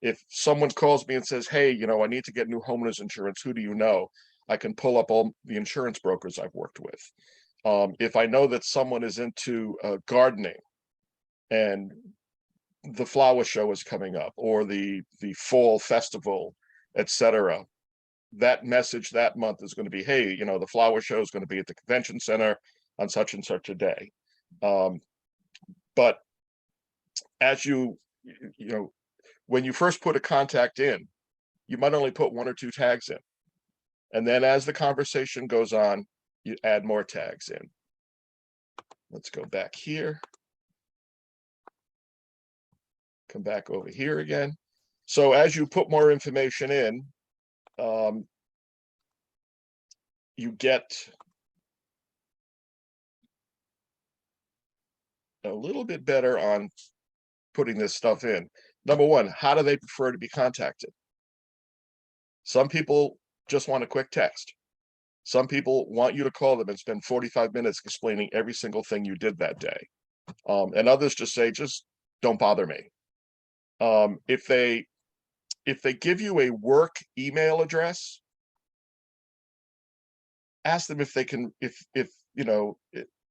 If someone calls me and says, hey, I need to get new homeowners insurance, who do you know? I can pull up all the insurance brokers I've worked with. If I know that someone is into gardening and the flower show is coming up, or the fall festival, etc., that message that month is going to be, hey, you know, the flower show is going to be at the convention center on such and such a day. But as you know, when you first put a contact in, you might only put 1 or 2 tags in. And then as the conversation goes on, you add more tags in. Let's go back here. Come back over here again. So as you put more information in, you get a little bit better on putting this stuff in. Number one, how do they prefer to be contacted? Some people just want a quick text. Some people want you to call them and spend 45 minutes explaining every single thing you did that day. And others just say, just don't bother me. If they give you a work email address, ask them if they can,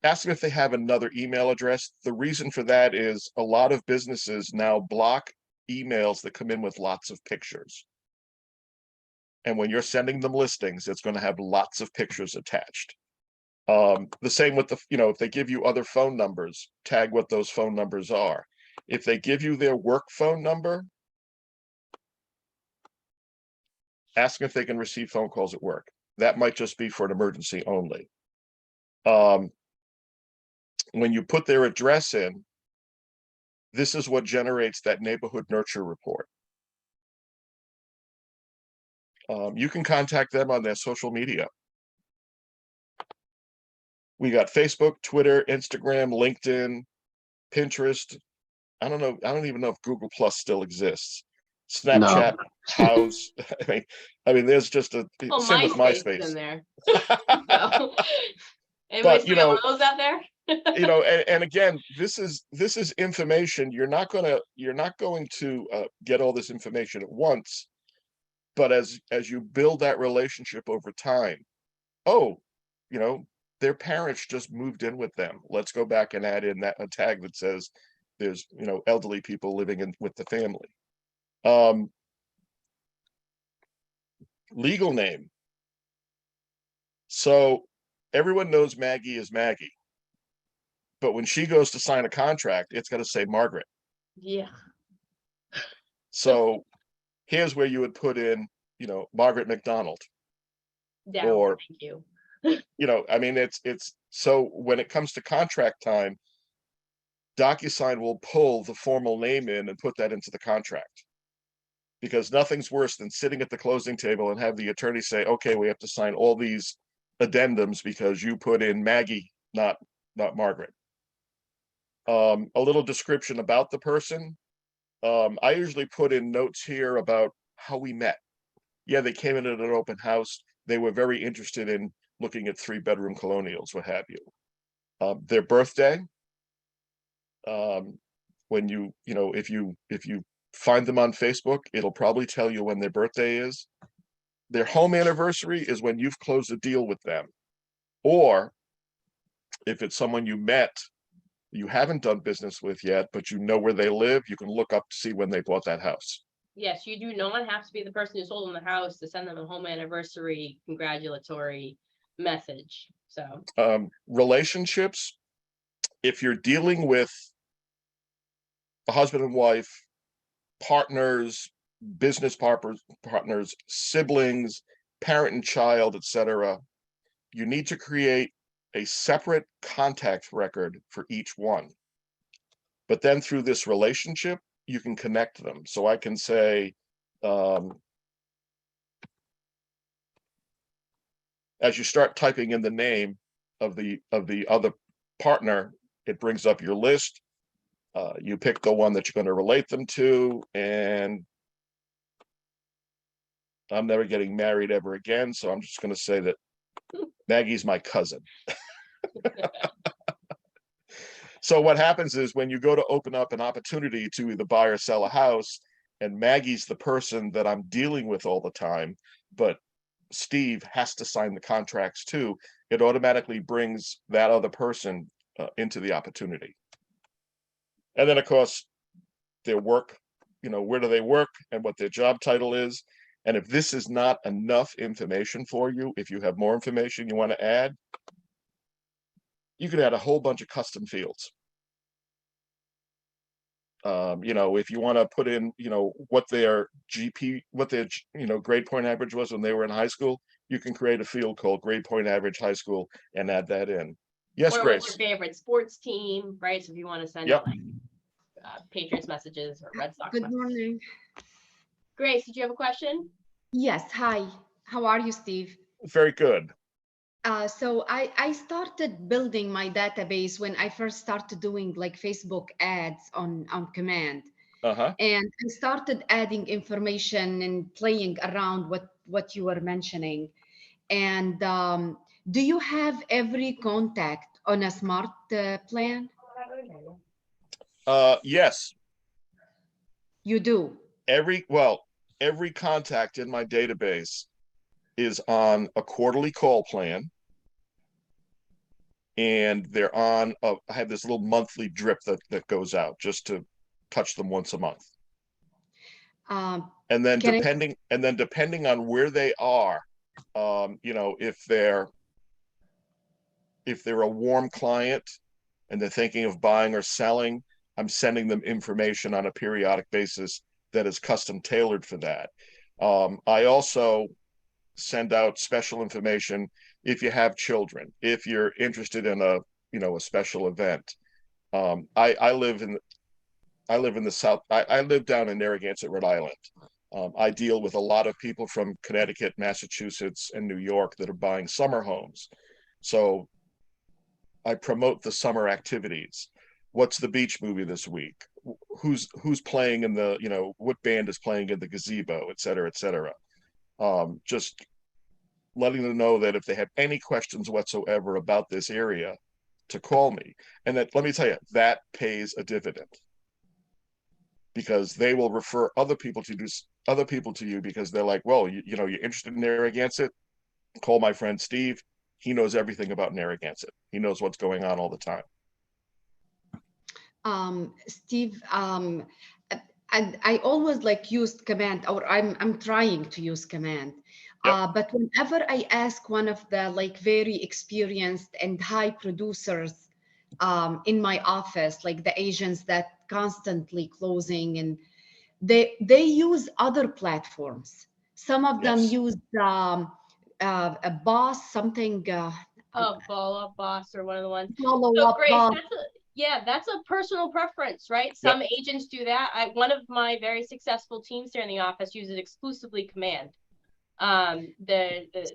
ask them if they have another email address. The reason for that is a lot of businesses now block emails that come in with lots of pictures. And when you're sending them listings, it's going to have lots of pictures attached. The same with if they give you other phone numbers, tag what those phone numbers are. If they give you their work phone number, ask them if they can receive phone calls at work. That might just be for an emergency only. When you put their address in, this is what generates that neighborhood nurture report. You can contact them on their social media. We got Facebook, Twitter, Instagram, LinkedIn, Pinterest. I don't know. I don't even know if Google Plus still exists. Snapchat, House. I mean, there's just a same with MySpace is in MySpace. there. So, anybody see one of those out there? And again, this is information. You're not going to get all this information at once, but as you build that relationship over time, their parents just moved in with them. Let's go back and add in a tag that says there's elderly people living in with the family. Legal name. So everyone knows Maggie is Maggie, but when she goes to sign a contract, it's got to say Margaret. Yeah. So here's where you would put in, Margaret McDonald. Yeah. Or, thank you. I mean, it's so when it comes to contract time, DocuSign will pull the formal name in and put that into the contract. Because nothing's worse than sitting at the closing table and have the attorney say, okay, we have to sign all these addendums because you put in Maggie, not Margaret. A little description about the person. I usually put in notes here about how we met. Yeah, they came in at an open house. They were very interested in looking at 3-bedroom colonials, what have you. Their birthday. When if you find them on Facebook, it'll probably tell you when their birthday is. Their home anniversary is when you've closed a deal with them. Or if it's someone you met, you haven't done business with yet, but you know where they live, you can look up to see when they bought that house. Yes, you do not have to be the person who sold them the house to send them a home anniversary congratulatory message. So relationships, if you're dealing with a husband and wife, partners, business partners, siblings, parent and child, etc., you need to create a separate contact record for each one. But then through this relationship, you can connect them. So I can say, as you start typing in the name of the other partner, it brings up your list. You pick the one that you're going to relate them to, and I'm never getting married ever again, so I'm just going to say that Maggie's my cousin. So what happens is when you go to open up an opportunity to either buy or sell a house, and Maggie's the person that I'm dealing with all the time, but Steve has to sign the contracts too, it automatically brings that other person into the opportunity. And then, of course, their work, where do they work and what their job title is. And if this is not enough information for you, if you have more information you want to add, you could add a whole bunch of custom fields. If you want to put in, what their GP, what their, grade point average was when they were in high school, you can create a field called grade point average high school and add that in. Yes, Or Grace. what's your favorite sports team, right? So if you want to send Yep. out like Patriots messages or Red Sox Good messages. morning. Grace, did you have a question? Yes, hi. How are you, Steve? Very good. So I started building my database when I first started doing like Facebook ads on command. Uh-huh. And I started adding information and playing around what you were mentioning. And do you have every contact on a smart plan? Yes. You do? Every contact in my database is on a quarterly call plan. And they're on, I have this little monthly drip that goes out just to touch them once a month. And then depending on where they are, if they're a warm client and they're thinking of buying or selling, I'm sending them information on a periodic basis that is custom tailored for that. I also send out special information if you have children, if you're interested in a special event. I live in the South. I live down in Narragansett, Rhode Island. I deal with a lot of people from Connecticut, Massachusetts, and New York that are buying summer homes. So I promote the summer activities. What's the beach movie this week? Who's playing in the, what band is playing in the gazebo, et cetera, et cetera. Just letting them know that if they have any questions whatsoever about this area, to call me. And that, let me tell you, that pays a dividend, because they will refer other people to you because they're like, well, you're interested in Narragansett, call my friend Steve. He knows everything about Narragansett. He knows what's going on all the time. Steve, I always used command, or I'm trying to use command. Yep. But whenever I ask one of the very experienced and high producers in my office, like the agents that constantly closing, and they use other platforms. Some of them use a boss, something. Follow Up Boss or one of the ones. Follow so Up Grace, Boss. that's a personal preference, right? Some agents do that. One of my very successful teams here in the office uses exclusively command. Some use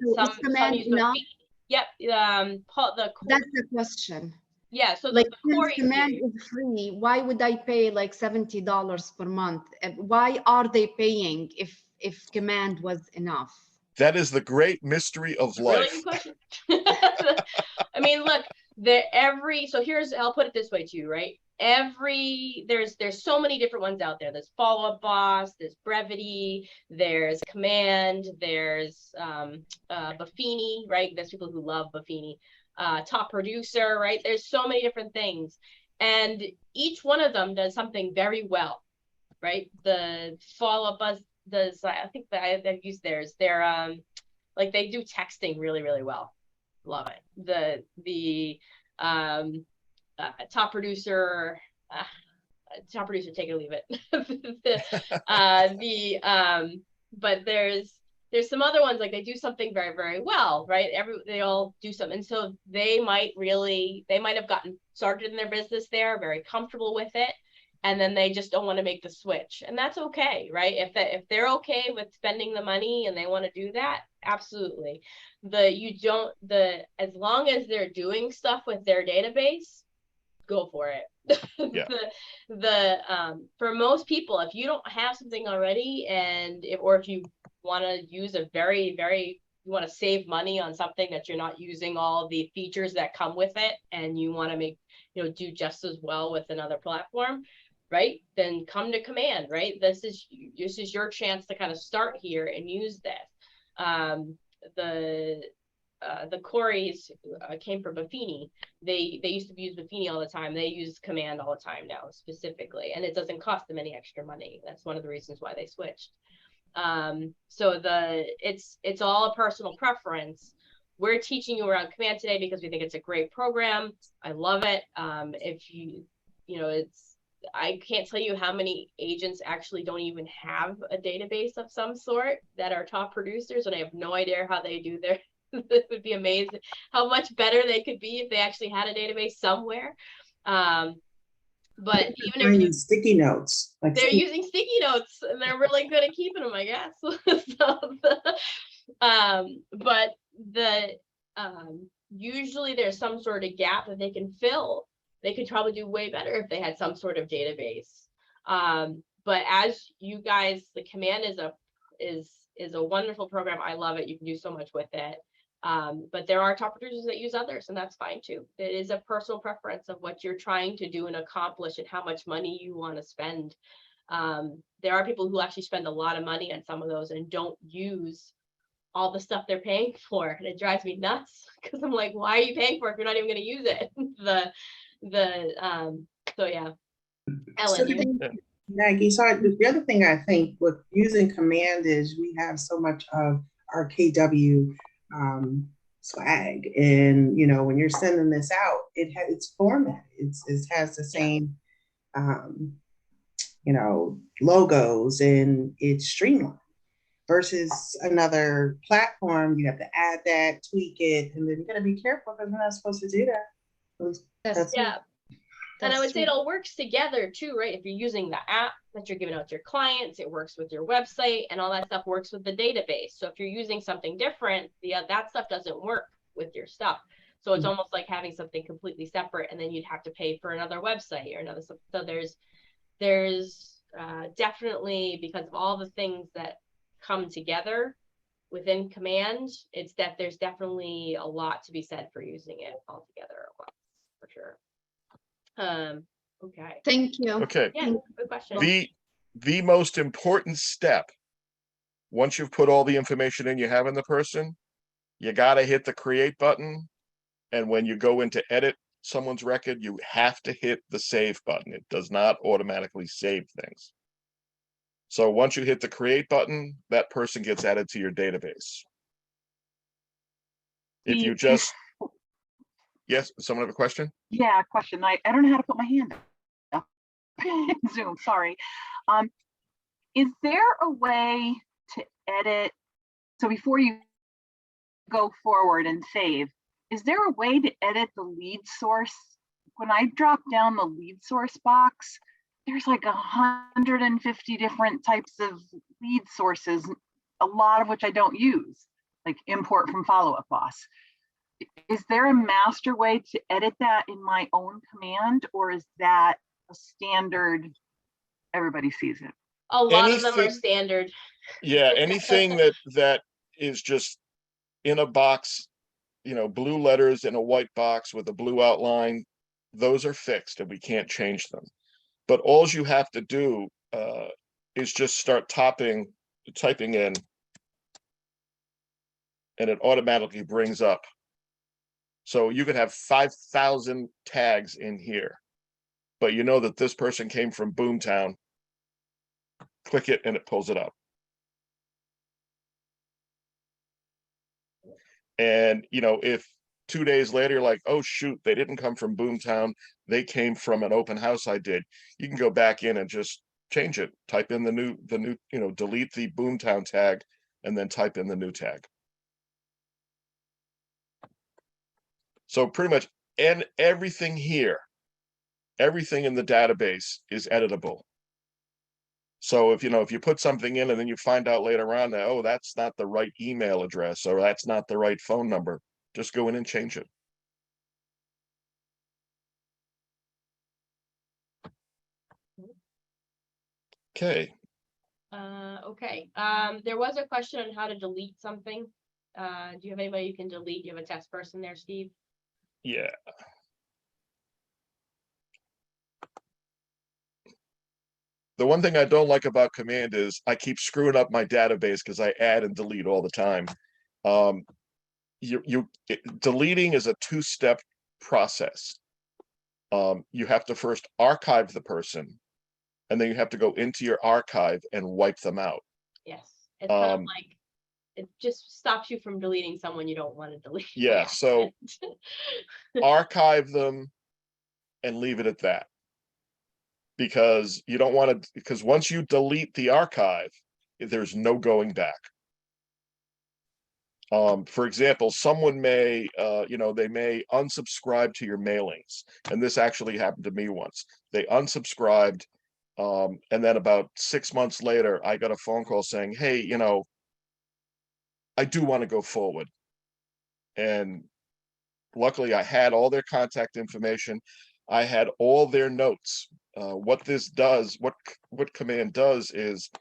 enough? Yep. That's the question. Yeah. So the core command is free. Why would I pay $70 per month? And why are they paying if command was enough? That is the great mystery of life. Really good question. I mean, look, I'll put it this way to you, right? There's so many different ones out there. There's Follow Up Boss, there's Brevity, there's Command, there's Buffini, right? There's people who love Buffini. Top Producer, right? There's so many different things. And each one of them does something very well, right? The Follow Up Boss does, I think that I've used theirs. They're they do texting really, really well. Love it. The Top Producer, take it or leave it. But there's some other ones, they do something very, very well, right? They all do something. And so they might have gotten started in their business there, very comfortable with it. And then they just don't want to make the switch. And that's okay, right? If they're okay with spending the money and they want to do that, absolutely. As long as they're doing stuff with their database, go for it. For most people, if you don't have something already, or if you want to use you want to save money on something that you're not using all the features that come with it, and you want to do just as well with another platform, right? Then come to Command, right? This is your chance to kind of start here and use this. the Corys came from Buffini. They used to use Buffini all the time. They use Command all the time now, specifically, and it doesn't cost them any extra money. That's one of the reasons why they switched. So it's all a personal preference. We're teaching you around Command today because we think it's a great program. I love it. If you know, I can't tell you how many agents actually don't even have a database of some sort that are top producers, and I have no idea how they do their. It would be amazing how much better they could be if they actually had a database somewhere. But even if you sticky notes, like they're using sticky notes, and they're really good at keeping them, I guess. But usually there's some sort of gap that they can fill. They could probably do way better if they had some sort of database. But as you guys, the Command is a wonderful program. I love it. You can do so much with it. But there are top producers that use others, and that's fine too. It is a personal preference of what you're trying to do and accomplish and how much money you want to spend. There are people who actually spend a lot of money on some of those and don't use all the stuff they're paying for, and it drives me nuts because I'm like, why are you paying for it if you're not even going to use it? So yeah. Ellen, Maggie, so the other thing I think with using Command is we have so much of our KW swag, and you know, when you're sending this out, it's formatted. It has the same you know, logos, and it's streamlined. Versus another platform, you have to add that, tweak it, and then you gotta be careful because we're not supposed to do that. yeah. And I would say it all works together too, right? If you're using the app that you're giving out to your clients, it works with your website, and all that stuff works with the database. So if you're using something different, that stuff doesn't work with your stuff. So it's almost like having something completely separate, and then you'd have to pay for another website or another. So there's definitely, because of all the things that come together within Command, it's that there's definitely a lot to be said for using it all together at once, for sure. Okay. Thank you. Okay. Yeah, good question. The most important step, once you've put all the information in you have in the person, you got to hit the create button. And when you go into edit someone's record, you have to hit the save button. It does not automatically save things. So once you hit the create button, that person gets added to your database. If you just, yes, someone have a question? Yeah, question. I don't know how to put my hand up in Zoom, sorry. Is there a way to edit? So before you go forward and save, is there a way to edit the lead source? When I drop down the lead source box, there's like 150 different types of lead sources, a lot of which I don't use, like import from Follow Up Boss. Is there a master way to edit that in my own Command, or is that a standard, everybody sees it? A lot of them are standard. Yeah, anything that is just in a box, you know, blue letters in a white box with a blue outline, those are fixed and we can't change them. But all you have to do is just start typing in, and it automatically brings up. So you could have 5,000 tags in here, but you know that this person came from Boomtown. Click it and it pulls it up. And, you know, if 2 days later, you're like, oh, shoot, they didn't come from Boomtown, they came from an open house I did, you can go back in and just change it. Type in the new, you know, delete the Boomtown tag and then type in the new tag. So pretty much, and everything here, everything in the database is editable. So if you put something in and then you find out later on that, oh, that's not the right email address or that's not the right phone number, just go in and change it. Okay. Okay. There was a question on how to delete something. Do you have anybody you can delete? You have a test person there, Steve? Yeah. The one thing I don't like about Command is I keep screwing up my database because I add and delete all the time. Deleting is a two-step process. You have to first archive the person, and then you have to go into your archive and wipe them out. Yes, it's kind of Um, like, it just stops you from deleting someone you don't want to delete. by Yeah, so accident. archive them and leave it at that. Because you don't want to, because once you delete the archive, there's no going back. For example, someone may, they may unsubscribe to your mailings, and this actually happened to me once. They unsubscribed, and then about 6 months later, I got a phone call saying, hey, I do want to go forward. And luckily, I had all their contact information. I had all their notes. What this does, what command does is,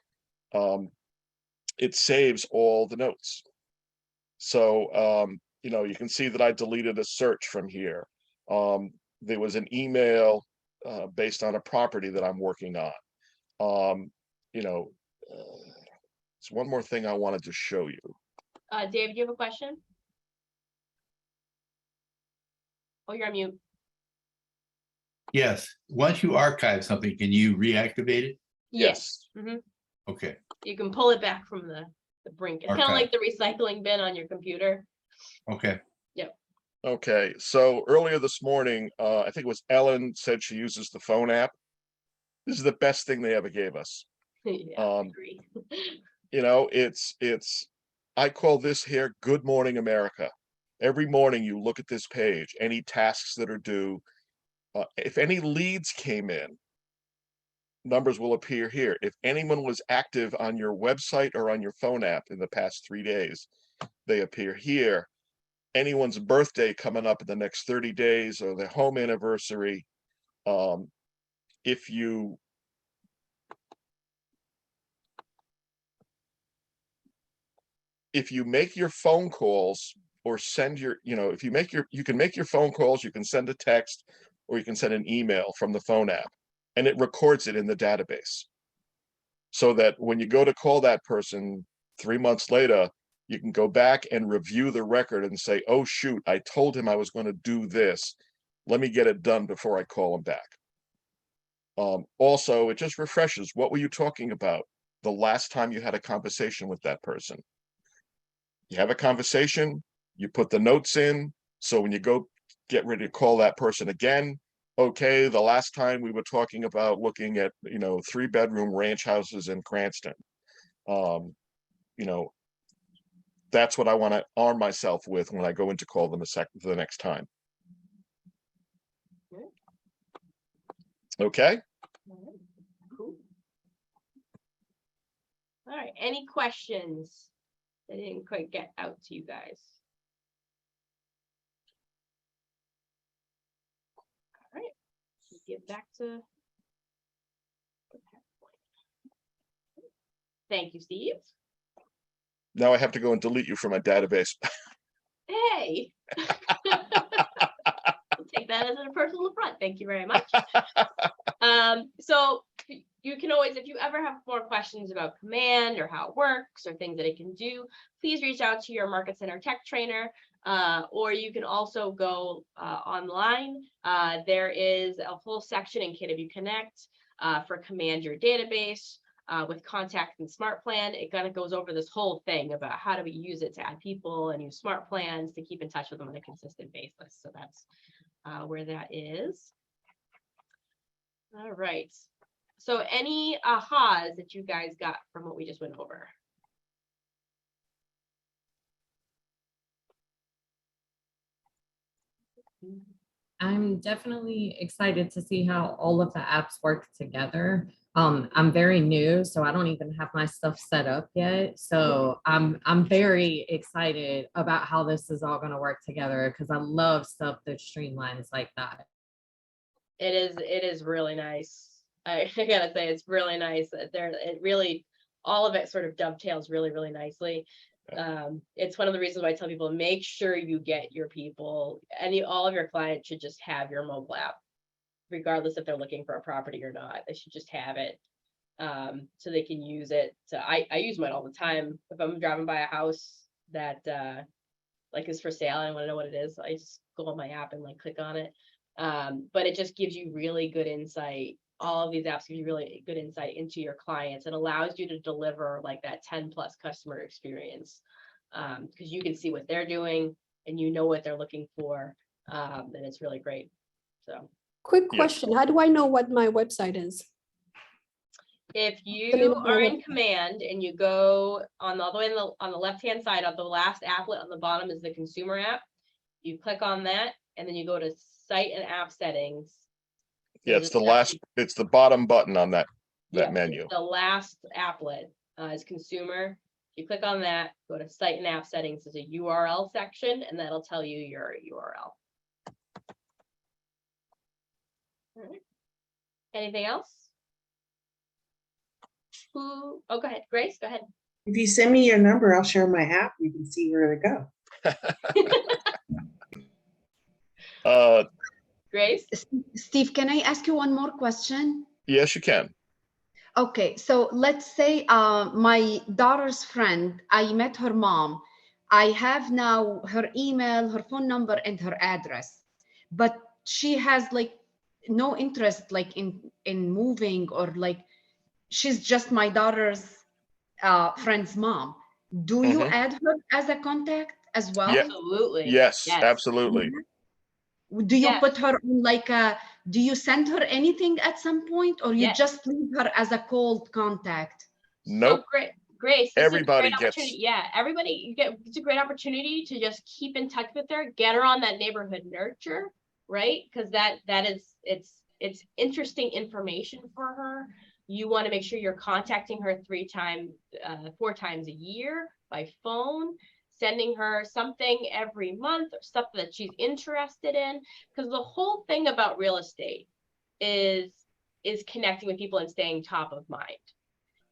it saves all the notes. So, you can see that I deleted a search from here. There was an email based on a property that I'm working on. It's one more thing I wanted to show you. David, do you have a question? Oh, you're on mute. Yes, once you archive something, can you reactivate it? Yes. Mhm. Okay, You can pull it back from the brink. It's kind of Archive. like the recycling bin on your computer. okay. Okay, so earlier this morning, I think it was Ellen said she uses the phone app. This is the best thing they ever gave us. Yeah, I Um, agree. I call this here Good Morning America. Every morning you look at this page, any tasks that are due. If any leads came in, numbers will appear here. If anyone was active on your website or on your phone app in the past 3 days, they appear here. Anyone's birthday coming up in the next 30 days or their home anniversary. If you make your phone calls or send your, if you can make your phone calls, you can send a text, or you can send an email from the phone app, and it records it in the database. So that when you go to call that person 3 months later, you can go back and review the record and say, oh, shoot, I told him I was going to do this. Let me get it done before I call him back. Also, it just refreshes. What were you talking about the last time you had a conversation with that person? You have a conversation, you put the notes in. So when you go get ready to call that person again, okay, the last time we were talking about looking at, 3-bedroom ranch houses in Cranston. That's what I want to arm myself with when I go in to call them the next time. Okay. Cool. All right, any questions that didn't quite get out to you guys? All right, let's get back to. Thank you, Steve. Now I have to go and delete you from my database. Hey. I'll take that as a personal affront. Thank you very much. So you can always, if you ever have more questions about command or how it works or things that it can do, please reach out to your Market Center tech trainer, or you can also go online. There is a whole section in KW Connect for Command Your Database. With Contact and Smart Plan, it kind of goes over this whole thing about how do we use it to add people and use smart plans to keep in touch with them on a consistent basis. So that's where that is. All right. So any ahas that you guys got from what we just went over? I'm definitely excited to see how all of the apps work together. I'm very new, so I don't even have my stuff set up yet. So I'm very excited about how this is all going to work together because I love stuff that streamlines like that. It is really nice. I gotta say, it's really nice. It really, all of it sort of dovetails really nicely. It's one of the reasons why I tell people, make sure you get your people, all of your clients should just have your mobile app, regardless if they're looking for a property or not. They should just have it, so they can use it. I use mine all the time. If I'm driving by a house like is for sale. I want to know what it is. I just go on my app and like click on it. But it just gives you really good insight. All of these apps give you really good insight into your clients and allows you to deliver like that 10+ customer experience. Because you can see what they're doing and you know what they're looking for. And it's really great. So Quick Yeah. question, how do I know what my website is? if name you of my are in website. Command and you go on all the way on the left-hand side of the last applet on the bottom is the consumer app. You click on that and then you go to site and app settings. Yeah, it's it's the bottom button on that Yeah, menu. the last applet is consumer. You click on that, go to site and app settings, there's a URL section, and that'll tell you your URL. All right. Anything else? Oh, go ahead, Grace, go ahead. If you send me your number, I'll share my app. You can see where to go. Grace? Steve, can I ask you one more question? Yes, you can. Okay, so let's say my daughter's friend, I met her mom. I have now her email, her phone number, and her address, but she has like no interest like in moving, or like she's just my daughter's friend's mom. Do you add her as a contact as well? Yeah. Absolutely. Yes, absolutely. Do you put her on like a, do you send her anything at some point, or you just leave her as a cold contact? Nope. So great, Grace. Everybody gets. Yeah, everybody it's a great opportunity to just keep in touch with her, get her on that neighborhood nurture, right? Because that is it's interesting information for her. You want to make sure you're contacting her 4 times a year by phone, sending her something every month or stuff that she's interested in. Because the whole thing about real estate is connecting with people and staying top of mind.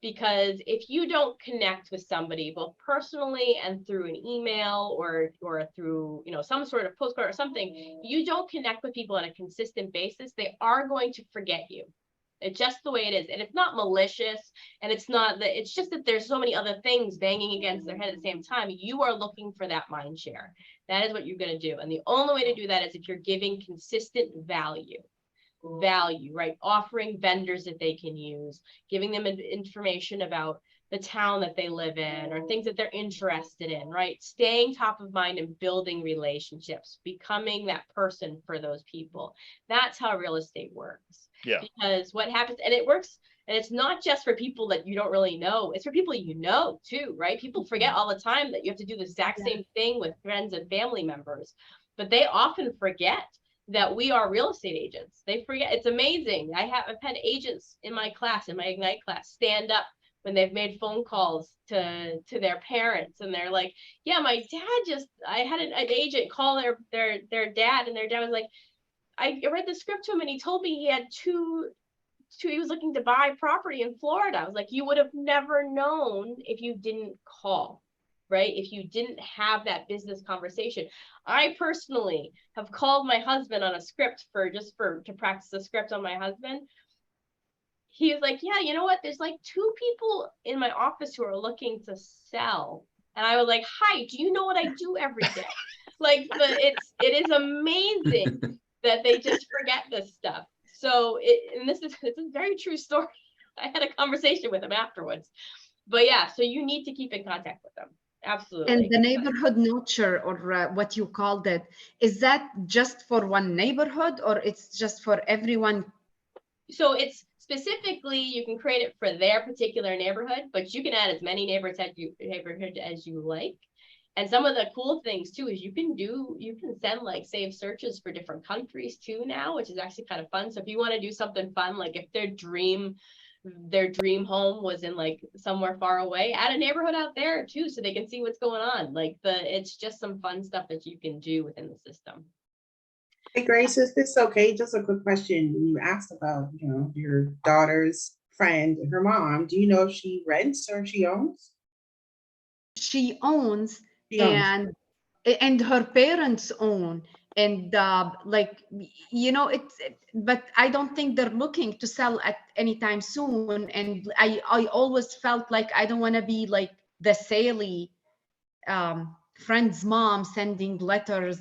Because if you don't connect with somebody both personally and through an email or through some sort of postcard or something, you don't connect with people on a consistent basis, they are going to forget you. It's just the way it is. And it's not malicious, and it's just that there's so many other things banging against their head at the same time. You are looking for that mind share. That is what you're going to do. And the only way to do that is if you're giving consistent value, right? Offering vendors that they can use, giving them information about the town that they live in or things that they're interested in, right? Staying top of mind and building relationships, becoming that person for those people. That's how real estate works. Yeah. Because what happens, and it works, and it's not just for people that you don't really know, it's for people you know too, right? People forget all the time that you have to do the exact same thing with friends and family members, but they often forget that we are real estate agents. They forget. It's amazing. I've had agents in my class, in my Ignite class, stand up when they've made phone calls to their parents, and they're like, yeah, my dad I had an agent call their dad, and their dad was like, I read the script to him and he told me he had he was looking to buy property in Florida. I was like, you would have never known if you didn't call, right? If you didn't have that business conversation. I personally have called my husband on a script to practice a script on my husband. He was like, yeah, you know what? There's like 2 people in my office who are looking to sell. And I was like, hi, do you know what I do every day? Like it is amazing that they just forget this stuff. So it's a very true story. I had a conversation with him afterwards. But yeah, so you need to keep in contact with them. Absolutely. And the neighborhood nurture, or what you called it, is that just for one neighborhood, or it's just for everyone? So it's specifically, you can create it for their particular neighborhood, but you can add as many neighborhoods as you like. And some of the cool things too is you can send like save searches for different countries too now, which is actually kind of fun. So if you want to do something fun, like if their dream home was in like somewhere far away, add a neighborhood out there too, so they can see what's going on. Like it's just some fun stuff that you can do within the system. Hey Grace, is this okay? Just a quick question. You asked about, your daughter's friend and her mom. Do you know if she rents or she owns? She owns. And her parents own, and but I don't think they're looking to sell at any time soon. And I always felt like I don't want to be like the saley friend's mom sending letters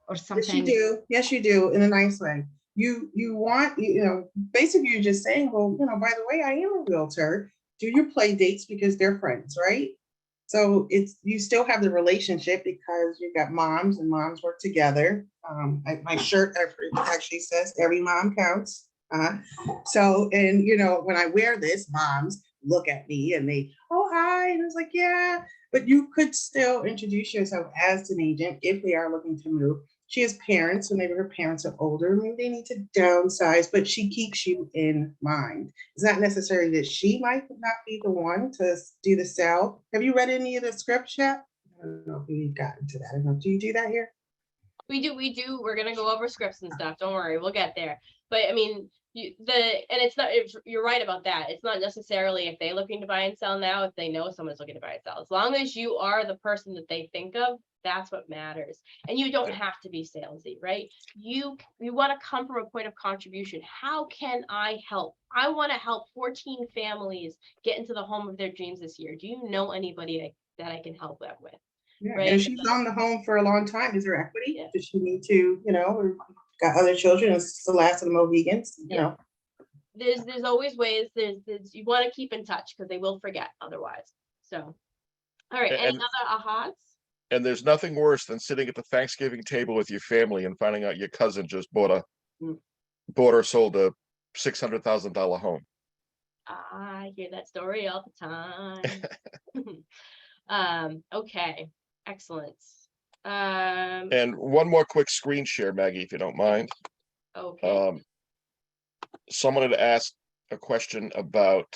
or Yes, you something. do. Yes, you do, in a nice way. You want, basically you're just saying, well, by the way, I am a realtor. Do your play dates because they're friends, right? So you still have the relationship because you've got moms and moms work together. My shirt actually says every mom counts. So, and when I wear this, moms look at me and they, oh, hi. And it's like, yeah, but you could still introduce yourself as an agent if they are looking to move. She has parents, and maybe her parents are older, maybe they need to downsize, but she keeps you in mind. It's not necessarily that she might not be the one to do the sell. Have you read any of the scripts yet? I don't know if we've gotten to that. I don't know. Do you do that here? We do. We're gonna go over scripts and stuff. Don't worry, we'll get there. But I mean, it's not. You're right about that. It's not necessarily if they're looking to buy and sell now. If they know someone's looking to buy and sell, as long as you are the person that they think of, that's what matters. And you don't have to be salesy, right? You want to come from a point of contribution. How can I help? I want to help 14 families get into the home of their dreams this year. Do you know anybody that I can help that with? Yeah, Right. and if she's on the home for a long time, is there equity? Yeah. Does she need to, got other children? It's the last of the Mohegans, There's always ways. There's you want to keep in touch because they will forget otherwise. So, all right. Any And- other ahas? And there's nothing worse than sitting at the Thanksgiving table with your family and finding out your cousin just bought or sold a $600,000 home. I hear that story all the time. Okay, excellent. And one more quick screen share, Maggie, if you don't mind. Okay. Someone had asked a question about,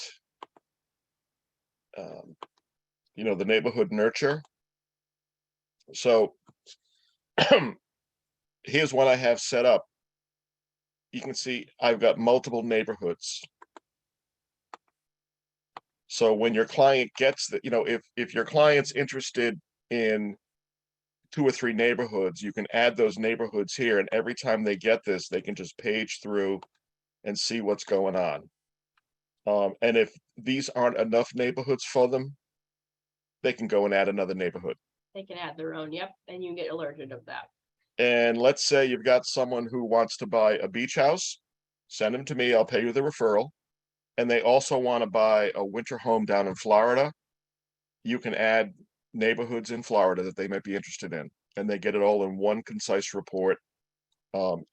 the neighborhood nurture. So here's what I have set up. You can see I've got multiple neighborhoods. So when your client gets that, if your client's interested in 2 or 3 neighborhoods, you can add those neighborhoods here. And every time they get this, they can just page through and see what's going on. And if these aren't enough neighborhoods for them, they can go and add another neighborhood. They can add their own, yep, and you get alerted of that. And let's say you've got someone who wants to buy a beach house, send them to me, I'll pay you the referral. And they also want to buy a winter home down in Florida. You can add neighborhoods in Florida that they might be interested in, and they get it all in one concise report.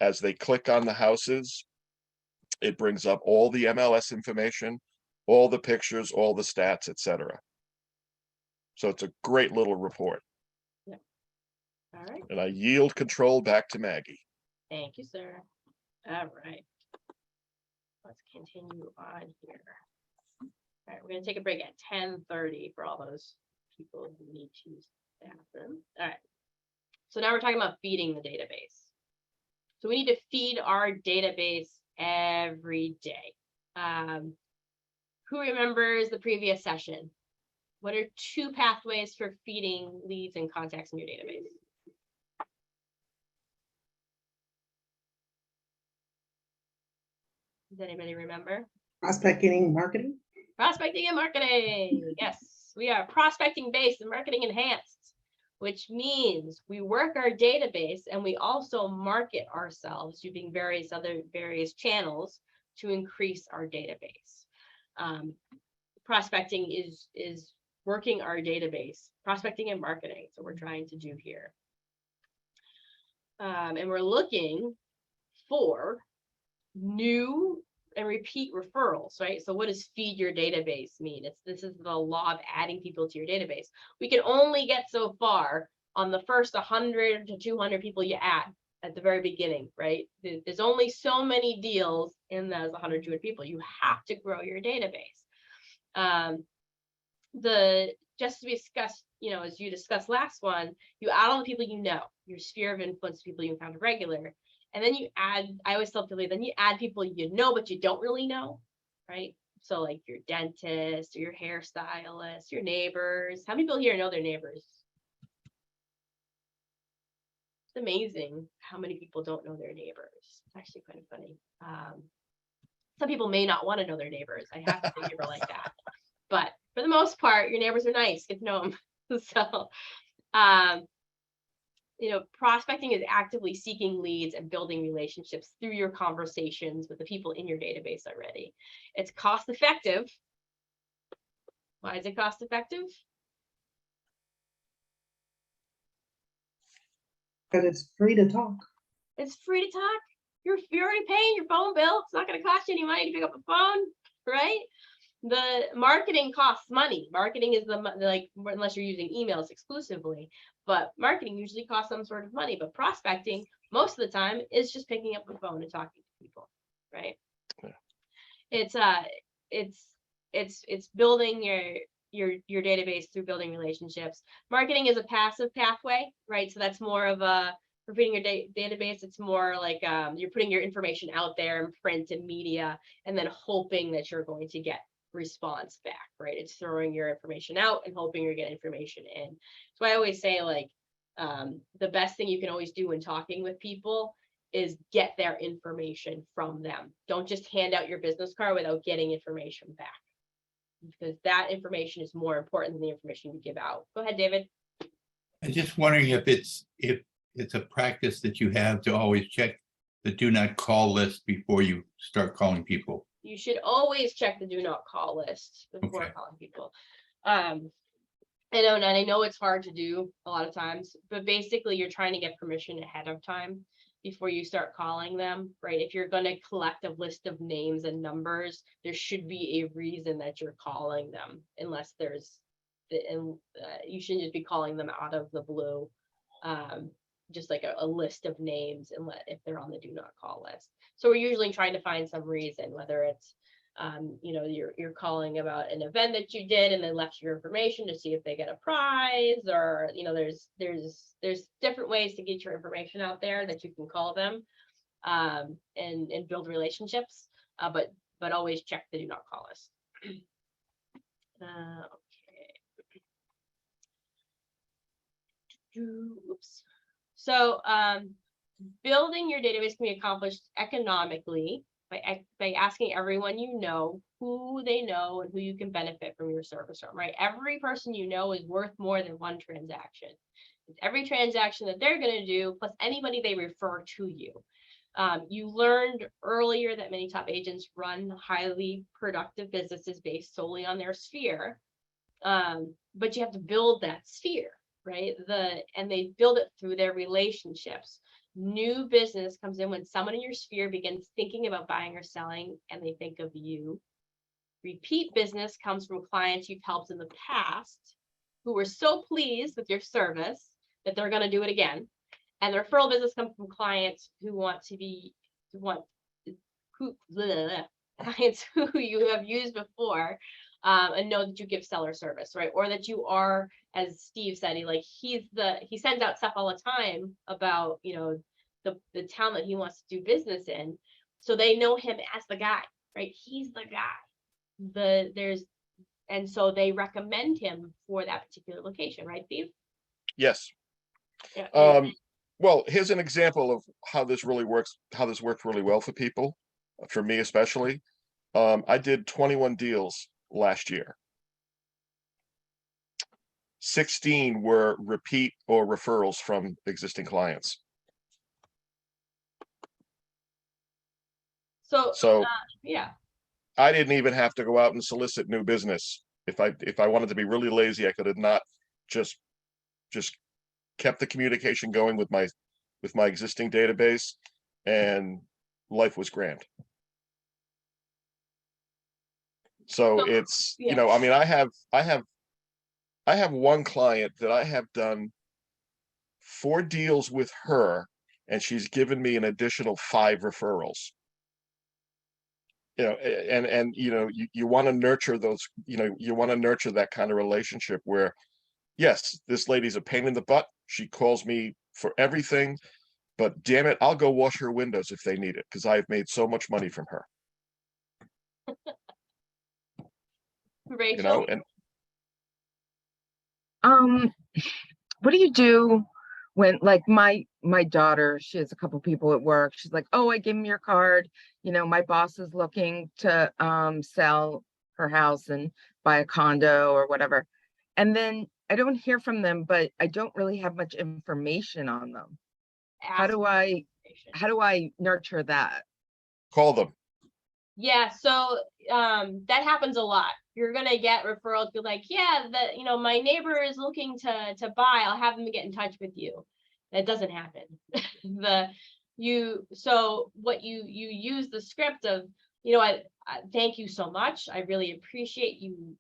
As they click on the houses, it brings up all the MLS information, all the pictures, all the stats, etc. So it's a great little report. All right. And I yield control back to Maggie. Thank you, sir. All right. Let's continue on here. All right, we're gonna take a break at 10:30 for all those people who need to use the bathroom. All right. So now we're talking about feeding the database. So we need to feed our database every day. Who remembers the previous session? What are 2 pathways for feeding leads and contacts in your database? Does anybody remember? Prospecting, marketing. Prospecting and marketing. Yes, we are prospecting based and marketing enhanced, which means we work our database and we also market ourselves using various channels to increase our database. Prospecting is working our database, prospecting and marketing. So we're trying to do here. And we're looking for new and repeat referrals, right? So what does feed your database mean? This is the law of adding people to your database. We can only get so far on the first 100 to 200 people you add at the very beginning, right? There's only so many deals in those 100, 200 people. You have to grow your database. Just to discuss, as you discussed last one, you add all the people you know, your sphere of influence, people you encounter regular. And then you add, I always tell people, then you add people you know, but you don't really know, right? So like your dentist or your hairstylist, your neighbors. How many people here know their neighbors? It's amazing how many people don't know their neighbors. It's actually kind of funny. Some people may not want to know their neighbors. I have a neighbor like that. But for the most part, your neighbors are nice. Get to know them. So You know, prospecting is actively seeking leads and building relationships through your conversations with the people in your database already. It's cost effective. Why is it cost effective? Because it's free to talk. It's free to talk. You're already paying your phone bill. It's not going to cost you any money to pick up a phone, right? The marketing costs money. Marketing is like, unless you're using emails exclusively, but marketing usually costs some sort of money. But prospecting, most of the time, is just picking up the phone and talking to people, right? Yeah. It's building your database through building relationships. Marketing is a passive pathway, right? So that's more of a, for feeding your database, it's more like you're putting your information out there in print and media, and then hoping that you're going to get response back, right? It's throwing your information out and hoping you're getting information in. So I always say, like, the best thing you can always do when talking with people is get their information from them. Don't just hand out your business card without getting information back, because that information is more important than the information you give out. Go ahead, David. I'm just wondering if it's a practice that you have to always check the do not call list before you start calling people. You should always check the do not call list before calling people. I know it's hard to do a lot of times, but basically you're trying to get permission ahead of time before you start calling them, right? If you're going to collect a list of names and numbers, there should be a reason that you're calling them, unless there's, you shouldn't just be calling them out of the blue. Just like a list of names, and if they're on the do not call list. So we're usually trying to find some reason, whether it's you know, you're calling about an event that you did and they left your information to see if they get a prize, or you know, there's different ways to get your information out there that you can call them and build relationships, but always check the do not call list. Okay. Oops. So building your database can be accomplished economically by asking everyone you know who they know and who you can benefit from your service from, right? Every person you know is worth more than one transaction. It's every transaction that they're going to do, plus anybody they refer to you. You learned earlier that many top agents run highly productive businesses based solely on their sphere, but you have to build that sphere. Right? And they build it through their relationships. New business comes in when someone in your sphere begins thinking about buying or selling and they think of you. Repeat business comes from clients you've helped in the past who were so pleased with your service that they're going to do it again. And the referral business comes from clients who clients who you have used before and know that you give stellar service, right? Or that you are, as Steve said, he sends out stuff all the time about, you know, the town that he wants to do business in. So they know him as the guy, right? He's the guy. And so they recommend him for that particular location, right, Steve? Yes. Yeah. Well, here's an example of how this really works, how this worked really well for people, for me especially. I did 21 deals last year. 16 were repeat or referrals from existing clients. So yeah, I didn't even have to go out and solicit new business. If I wanted to be really lazy, I could have not just kept the communication going with my existing database, and life was grand. So it's, you know, I mean, I have one client that I have done 4 deals with her, and she's given me an additional 5 referrals. You know, and you know, you want to nurture those, you know, you want to nurture that kind of relationship where, yes, this lady's a pain in the butt. She calls me for everything, but damn it, I'll go wash her windows if they need it, because I've made so much money from her. Rachel? You know, and what do you do when, like, my daughter, she has a couple people at work, she's like, oh, I gave him your card, you know, my boss is looking to sell her house and buy a condo or whatever, and then I don't hear from them, but I don't really have much information on them. How Ask do for I, information. how do I nurture that? Call them. Yeah, so that happens a lot. You're gonna get referrals, be like, yeah, my neighbor is looking to buy, I'll have them get in touch with you. That doesn't happen. So what you use the script of, I thank you so much. I really appreciate you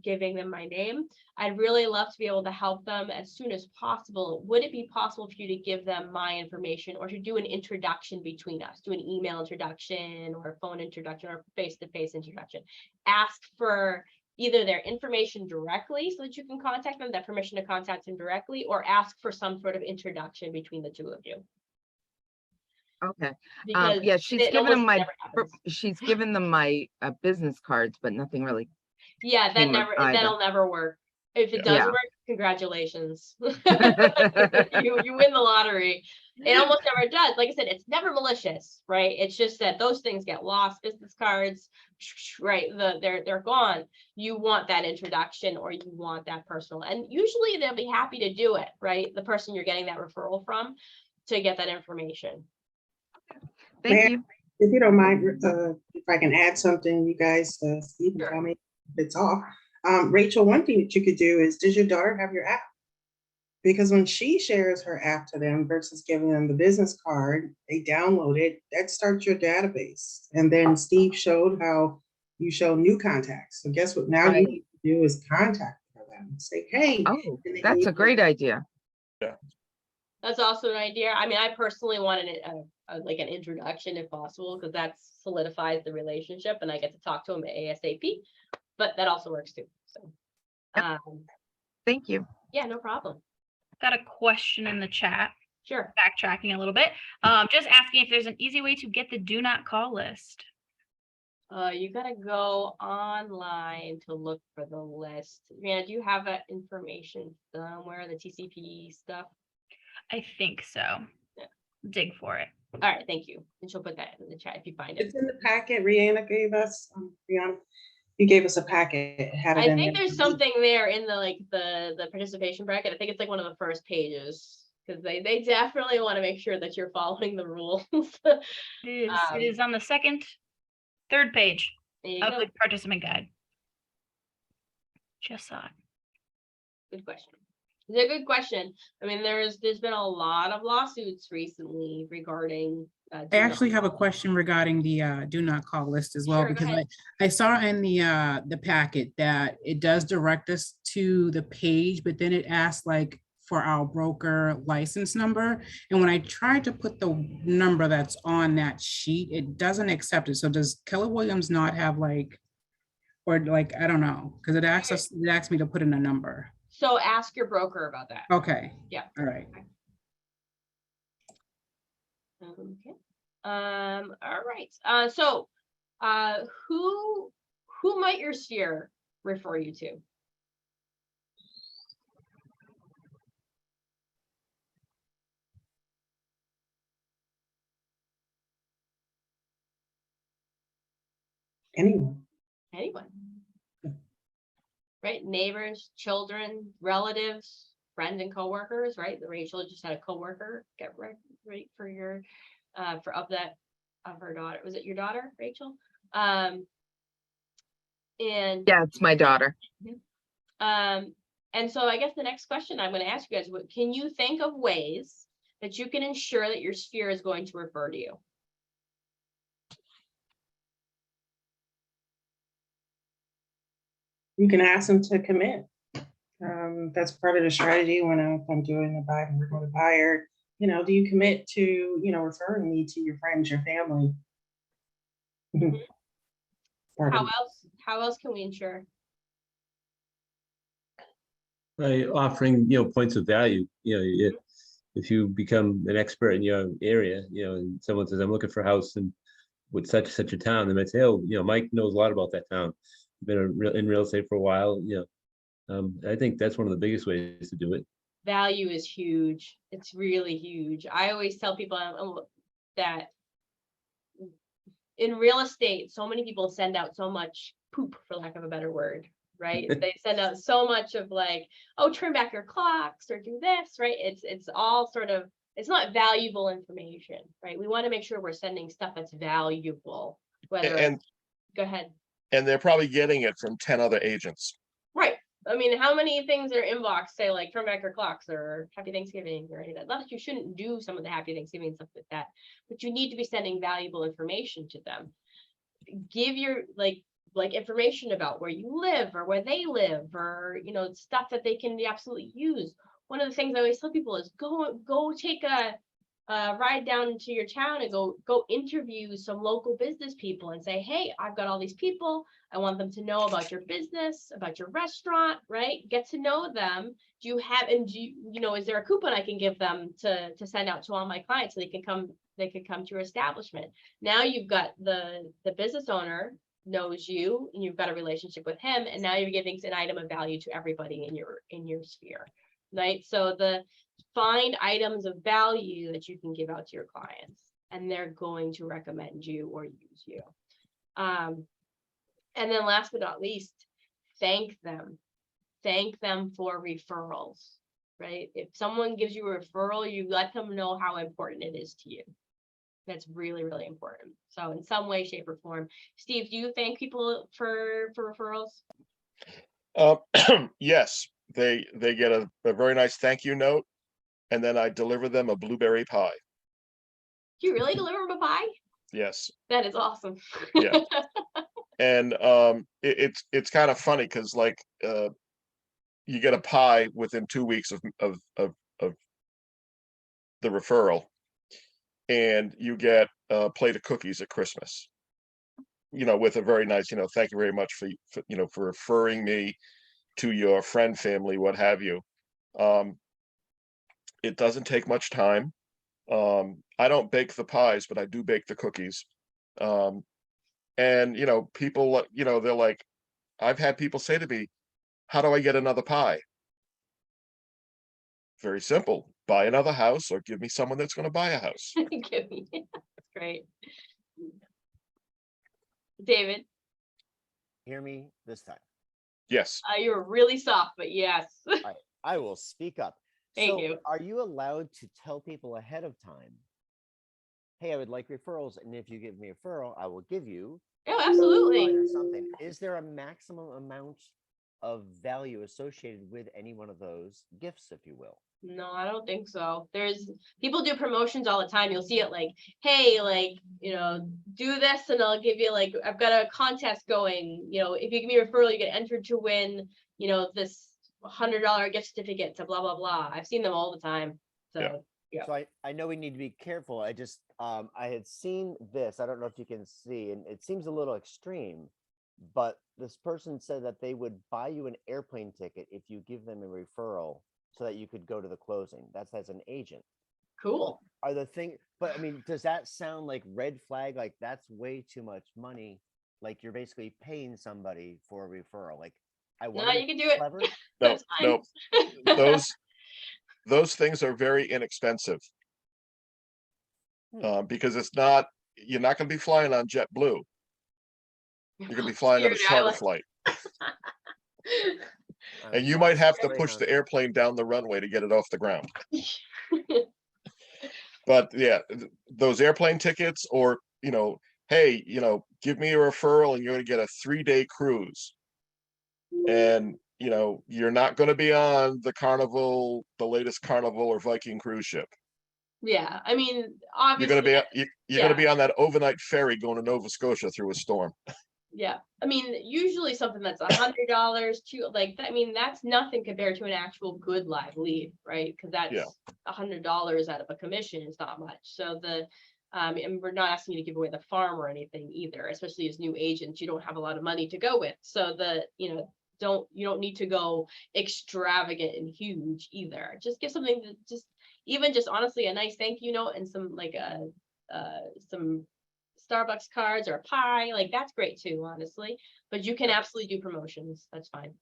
giving them my name. I'd really love to be able to help them as soon as possible. Would it be possible for you to give them my information or to do an introduction between us, do an email introduction or a phone introduction or face-to-face introduction? Ask for either their information directly so that you can contact them, that permission to contact them directly, or ask for some sort of introduction between the two of you. Okay. Because Yeah, she's it given them almost my, never happens. she's given them my business cards, but nothing really. Yeah, that came of never, either. that'll never work. If it does Yeah. work, congratulations. You win the lottery. It almost never does. Like I said, it's never malicious, right? It's just that those things get lost, business cards, right? They're gone. You want that introduction or you want that personal, and usually they'll be happy to do it, right? The person you're getting that referral from to get that information. Thank you. If you don't mind, if I can add something, you guys, Steve, Sure. tell me if it's off. Rachel, one thing that you could do is, does your daughter have your app? Because when she shares her app to them versus giving them the business card, they download it, that starts your database. And then Steve showed how you show new contacts. So guess what now you need to do is contact them, say, hey. Oh, that's a great idea. That's also an idea. I mean, I personally wanted it like an introduction if possible, because that solidifies the relationship and I get to talk to them ASAP, but that also works too. So, Thank you. Yeah, no problem. Got a question in the chat. Sure. Backtracking a little bit. Just asking if there's an easy way to get the do not call list. You gotta go online to look for the list. Man, do you have that information somewhere, the TCP stuff? I think so. Yeah. Dig for it. All right, thank you. And she'll put that in the chat if you find it. It's in the packet Rihanna gave us. Rihanna, you gave us a packet. It had it I in think there. there's something there in the participation bracket. I think it's like one of the first pages, because they definitely want to make sure that you're following the rules. It is on the third page There you of go. the participant guide. Just saw it. Good question. It's a good question. I mean, there's been a lot of lawsuits recently regarding. I actually have a question regarding the do not call list as well, Sure, go because ahead. I saw in the packet that it does direct us to the page, but then it asks like for our broker license number. And when I tried to put the number that's on that sheet, it doesn't accept it. So does Keller Williams not have like, or like, I don't know, because it asks me to put in a number. So ask your broker about that. Okay. Yeah. All right. Okay. All right. So who might your sphere refer you to? Anyone. Anyone. Right? Neighbors, children, relatives, friends and coworkers, right? Rachel just had a coworker get ready for your of her daughter. Was it your daughter, Rachel? And Yeah, it's my daughter. and so I guess the next question I'm going to ask you guys, can you think of ways that you can ensure that your sphere is going to refer to you? You can ask them to commit. That's part of the strategy when I'm doing a buy and we're going to buyer. You know, do you commit to, referring me to your friends, your family? How else can we ensure? By offering, points of value. If you become an expert in your area, and someone says, I'm looking for a house with such a town, they might say, oh, Mike knows a lot about that town. Been in real estate for a while. I think that's one of the biggest ways to do it. Value is huge. It's really huge. I always tell people that in real estate, so many people send out so much poop, for lack of a better word, right? They send out so much of like, oh, turn back your clocks or do this, right? It's all sort of, it's not valuable information, right? We want to make sure we're sending stuff that's valuable, whether And it's, go ahead. and they're probably getting it from 10 other agents. Right. I mean, how many things are inbox say like turn back your clocks or happy Thanksgiving or any of that? Not that you shouldn't do some of the happy Thanksgiving and stuff like that, but you need to be sending valuable information to them. Give your like information about where you live or where they live or, you know, stuff that they can absolutely use. One of the things I always tell people is go take a ride down into your town and go interview some local business people and say, hey, I've got all these people. I want them to know about your business, about your restaurant, right? Get to know them. Do you have, and do you know, is there a coupon I can give them to send out to all my clients so they can come to your establishment? Now you've got the business owner knows you and you've got a relationship with him, and now you're giving an item of value to everybody in your sphere, right? So find items of value that you can give out to your clients, and they're going to recommend you or use you. And then last but not least, thank them. Thank them for referrals, right? If someone gives you a referral, you let them know how important it is to you. That's really, really important. So in some way, shape, or form. Steve, do you thank people for referrals? Yes, they get a very nice thank you note, and then I deliver them a blueberry pie. Do you really deliver them a pie? Yes. That is awesome. Yeah. And it's kind of funny because like you get a pie within 2 weeks of the referral, and you get a plate of cookies at Christmas, you know, with a very nice, you know, thank you very much for you know, for referring me to your friend, family, what have you. It doesn't take much time. I don't bake the pies, but I do bake the cookies. And you know, people, you know, they're like, I've had people say to me, how do I get another pie? Very simple. Buy another house or give me someone that's going to buy a house. Give me. That's great. David. Hear me this time. Yes. You were really soft, but yes. I will speak up. Thank So you. are you allowed to tell people ahead of time, hey, I would like referrals, and if you give me a referral, I will give you Oh, absolutely. or something. Is there a maximum amount of value associated with any one of those gifts, if you will? No, I don't think so. There's people do promotions all the time. You'll see it like, hey, like, you know, do this and I'll give you like, I've got a contest going, you know, if you give me a referral, you get entered to win, you know, this $100 gift certificate to blah, blah, blah. I've seen them all the time. So, yeah. So I know we need to be careful. I just, I had seen this, I don't know if you can see, and it seems a little extreme, but this person said that they would buy you an airplane ticket if you give them a referral so that you could go to the closing. That's as an agent. Cool. Are the thing, but I mean, does that sound like red flag? Like that's way too much money. Like you're basically paying somebody for a referral. Like I want No, you can do it. clever. No, those things are very inexpensive. Because it's not, you're not going to be flying on JetBlue. You're going to be flying on a charter flight. And you might have to push the airplane down the runway to get it off the ground. But yeah, those airplane tickets, or, you know, hey, you know, give me a referral and you're going to get a 3-day cruise. And, you know, you're not going to be on the Carnival, the latest Carnival or Viking cruise ship. Yeah, I mean, You're obviously. going to be, you're going to be on that overnight ferry going to Nova Scotia through a storm. Yeah, I mean, usually something that's $100 to like, I mean, that's nothing compared to an actual good live lead, right? Because that's $100 out of a commission is not much. So and we're not asking you to give away the farm or anything either, especially as new agents, you don't have a lot of money to go with. So you know, you don't need to go extravagant and huge either. Just give something that just honestly a nice thank you note and some like some Starbucks cards or a pie, like that's great too, honestly. But you can absolutely do promotions. That's fine.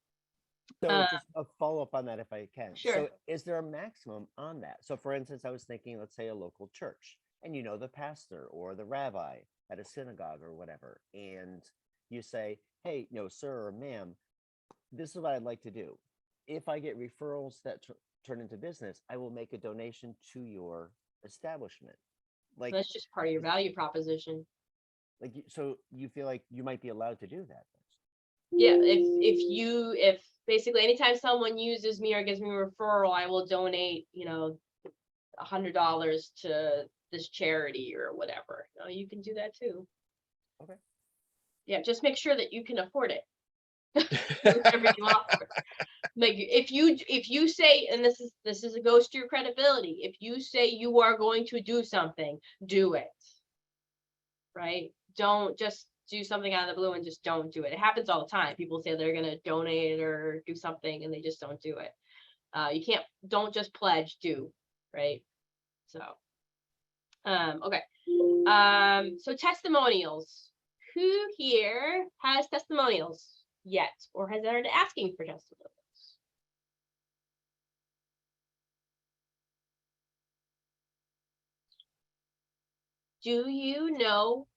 So just a follow up on that, if I can. Sure. So is there a maximum on that? So for instance, I was thinking, let's say a local church, and you know the pastor or the rabbi at a synagogue or whatever, and you say, hey, you know, sir or ma'am, this is what I'd like to do. If I get referrals that turn into business, I will make a donation to your establishment. Like, That's just part of your value proposition. like, so you feel like you might be allowed to do that? Yeah, if basically anytime someone uses me or gives me a referral, I will donate, you know, $100 to this charity or whatever. You know, you can do that too. Okay. Yeah, just make sure that you can afford it. Whatever you offer. Like if you say, and this is a goes to your credibility, if you say you are going to do something, do it. Right? Don't just do something out of the blue and just don't do it. It happens all the time. People say they're gonna donate or do something and they just don't do it. You can't, don't just pledge, do, right? So okay. So testimonials. Who here has testimonials yet or has started asking for testimonials? Do you know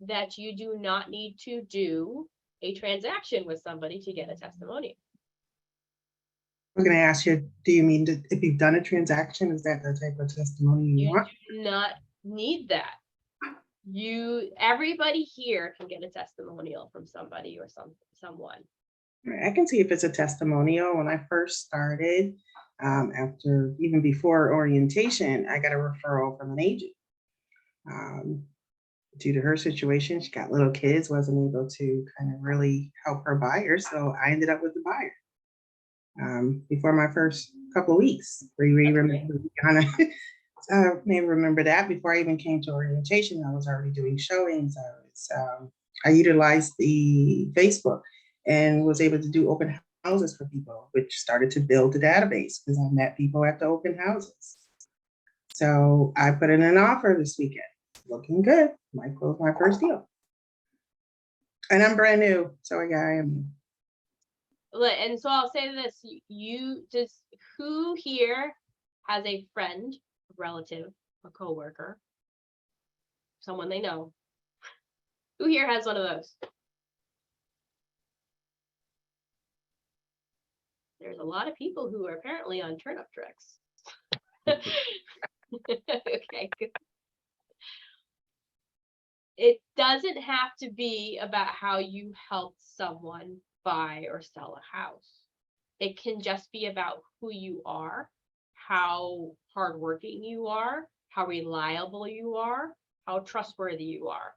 that you do not need to do a transaction with somebody to get a testimonial? I'm going to ask you, do you mean if you've done a transaction, is that the type of testimony you want? Do not need that. Everybody here can get a testimonial from somebody or someone. I can see if it's a testimonial. When I first started, even before orientation, I got a referral from an agent. Due to her situation, she got little kids, wasn't able to kind of really help her buyer, so I ended up with the buyer. Before my first couple of weeks, may remember that before I even came to orientation, I was already doing showings. I utilized the Facebook and was able to do open houses for people, which started to build the database because I met people at the open houses. So I put in an offer this weekend, looking good. Might close my first deal. And I'm brand new, so I am. And so I'll say this, who here has a friend, a relative, a coworker, someone they know? Who here has one of those? There's a lot of people who are apparently on turnip trucks. Okay, good. It doesn't have to be about how you help someone buy or sell a house. It can just be about who you are, how hardworking you are, how reliable you are, how trustworthy you are.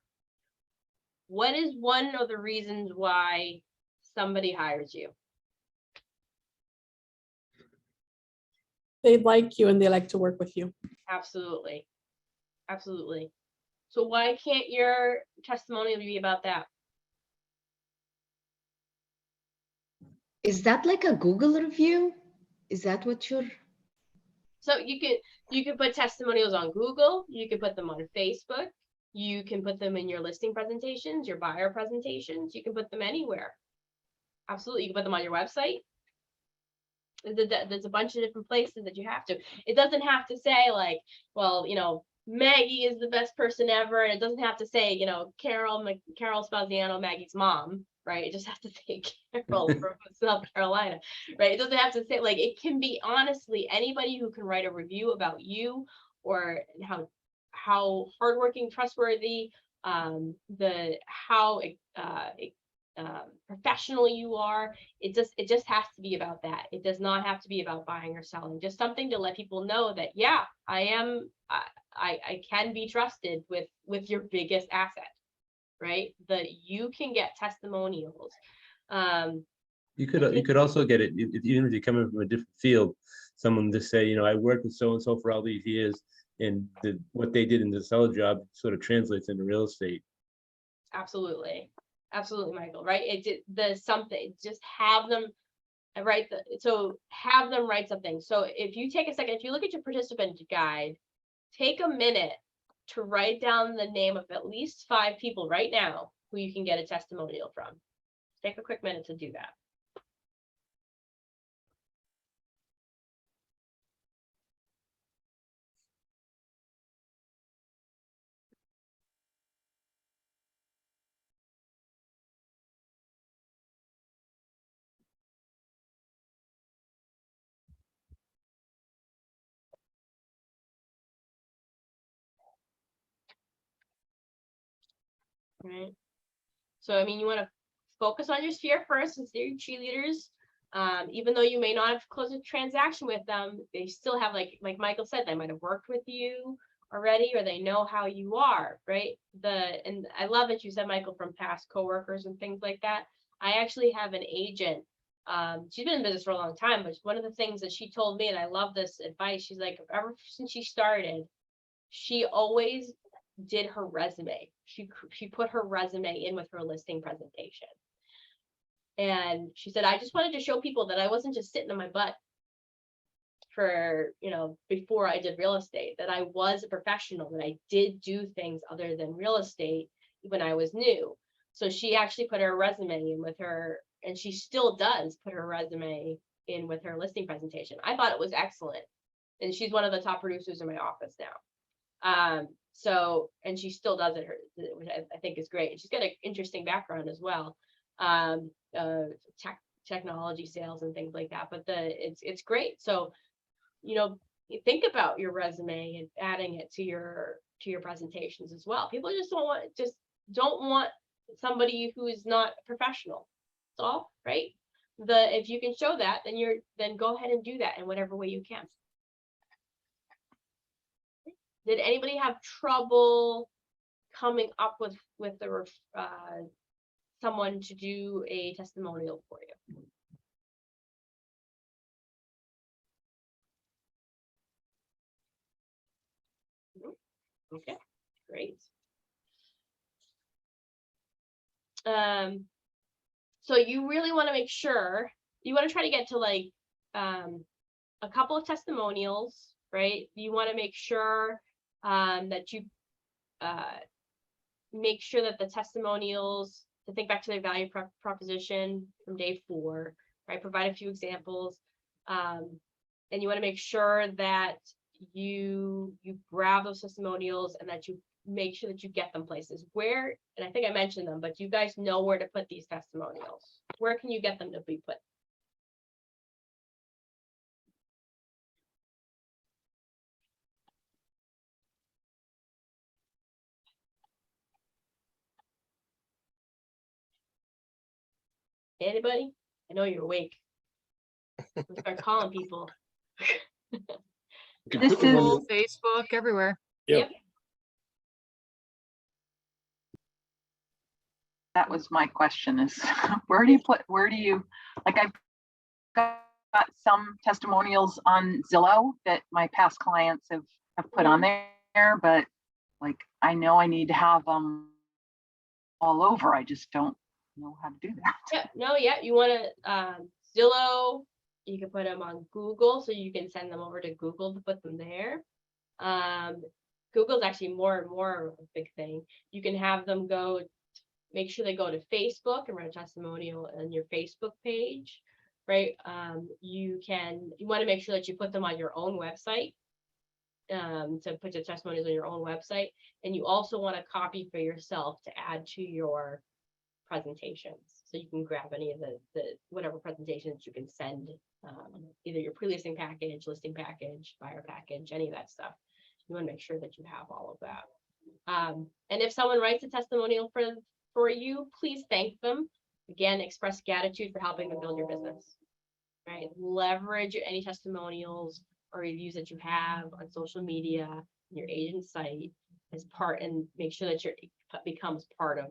What is one of the reasons why somebody hires you? They like you and they like to work with you. Absolutely. Absolutely. So why can't your testimonial be about that? Is that like a Google review? Is that what you're? So you can put testimonials on Google, you can put them on Facebook, you can put them in your listing presentations, your buyer presentations, you can put them anywhere. Absolutely, you can put them on your website. There's a bunch of different places that you have to. It doesn't have to say like, well, you know, Maggie is the best person ever. And it doesn't have to say, you know, Carol Spaziano, Maggie's mom, right? It just has to say Carol from South Carolina, right? It doesn't have to say, like, it can be honestly anybody who can write a review about you or how hardworking, trustworthy, how professional you are. It just has to be about that. It does not have to be about buying or selling. Just something to let people know that, yeah, I can be trusted with your biggest asset, right? That you can get testimonials. You could also get it even if you're coming from a different field. Someone just say, you know, I worked with so and so for all these years, and what they did in the seller job sort of translates into real estate. Absolutely, Michael. Right? Just have them write have them write something. So if you take a second, if you look at your participant guide, take a minute to write down the name of at least 5 people right now who you can get a testimonial from. Take a quick minute to do that. right? So, I mean, you want to focus on your sphere first since they're your cheerleaders. Even though you may not have closed a transaction with them, they still have, like Michael said, they might have worked with you already, or they know how you are, right? And I love that you said, Michael, from past coworkers and things like that. I actually have an agent. She's been in business for a long time, but one of the things that she told me, and I love this advice, she's like, ever since she started, she always did her resume. She put her resume in with her listing presentation. And she said, I just wanted to show people that I wasn't just sitting on my butt for, before I did real estate, that I was a professional, that I did do things other than real estate when I was new. So she actually put her resume in with her, and she still does put her resume in with her listing presentation. I thought it was excellent. And she's one of the top producers in my office now. So, and she still does it, which I think is great. And she's got an interesting background as well. Technology sales and things like that, but it's great. So, you think about your resume and adding it to your presentations as well. People just don't want somebody who is not professional. That's all, right? If you can show that, then go ahead and do that in whatever way you can. Did anybody have trouble coming up with the someone to do a testimonial for you? Okay, great. So you really want to make sure you want to try to get to like a couple of testimonials, right? You want to make sure that you make sure that the testimonials, to think back to their value proposition from day 4, right? Provide a few examples. And you want to make sure that you grab those testimonials and that you make sure that you get them places where, and I think I mentioned them, but you guys know where to put these testimonials. Where can you get them to be put? Anybody? I know you're awake. We'll start calling people. This is Google, Facebook, everywhere. Yep. That was my question is where do you, like I've got some testimonials on Zillow that my past clients have put on there, but like, I know I need to have them all over. I just don't know how to do that. Yeah, you want to Zillow, you can put them on Google, so you can send them over to Google to put them there. Google's actually more and more of a big thing. You can have them make sure they go to Facebook and write a testimonial on your Facebook page, right? You want to make sure that you put them on your own website, to put your testimonials on your own website. And you also want a copy for yourself to add to your presentations. So you can grab any of the whatever presentations you can send, either your pre-listing package, listing package, buyer package, any of that stuff. You want to make sure that you have all of that. And if someone writes a testimonial for you, please thank them. Again, express gratitude for helping them build your business, right? Leverage any testimonials or reviews that you have on social media, your agent's site as part, and make sure that it becomes part of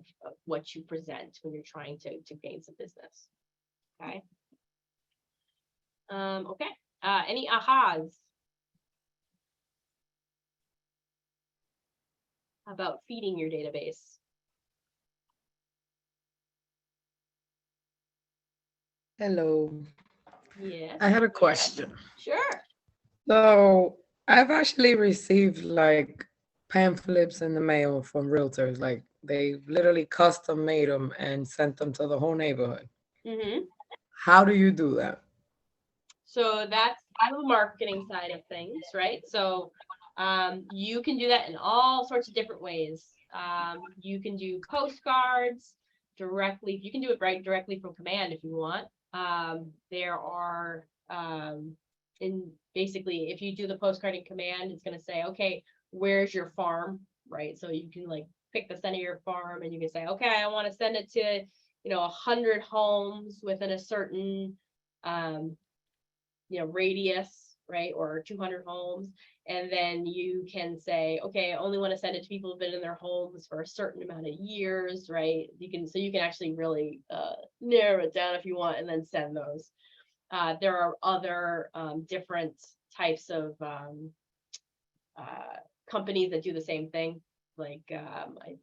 what you present when you're trying to gain some business. Okay. Okay. Any ahas about feeding your database? Hello. Yes. I had a question. Sure. So I've actually received like pamphlets in the mail from realtors, like they literally custom made them and sent them to the whole neighborhood. Mm-hmm. How do you do that? So that's the marketing side of things, right? So you can do that in all sorts of different ways. You can do postcards directly. You can do it directly from Command if you want. There are basically, if you do the postcard in Command, it's going to say, okay, where's your farm, right? So you can like pick the center of your farm and you can say, okay, I want to send it to, 100 homes within a certain, radius, right? Or 200 homes. And then you can say, okay, I only want to send it to people who've been in their homes for a certain amount of years, right? You can actually really narrow it down if you want, and then send those. There are other different types of companies that do the same thing. Like it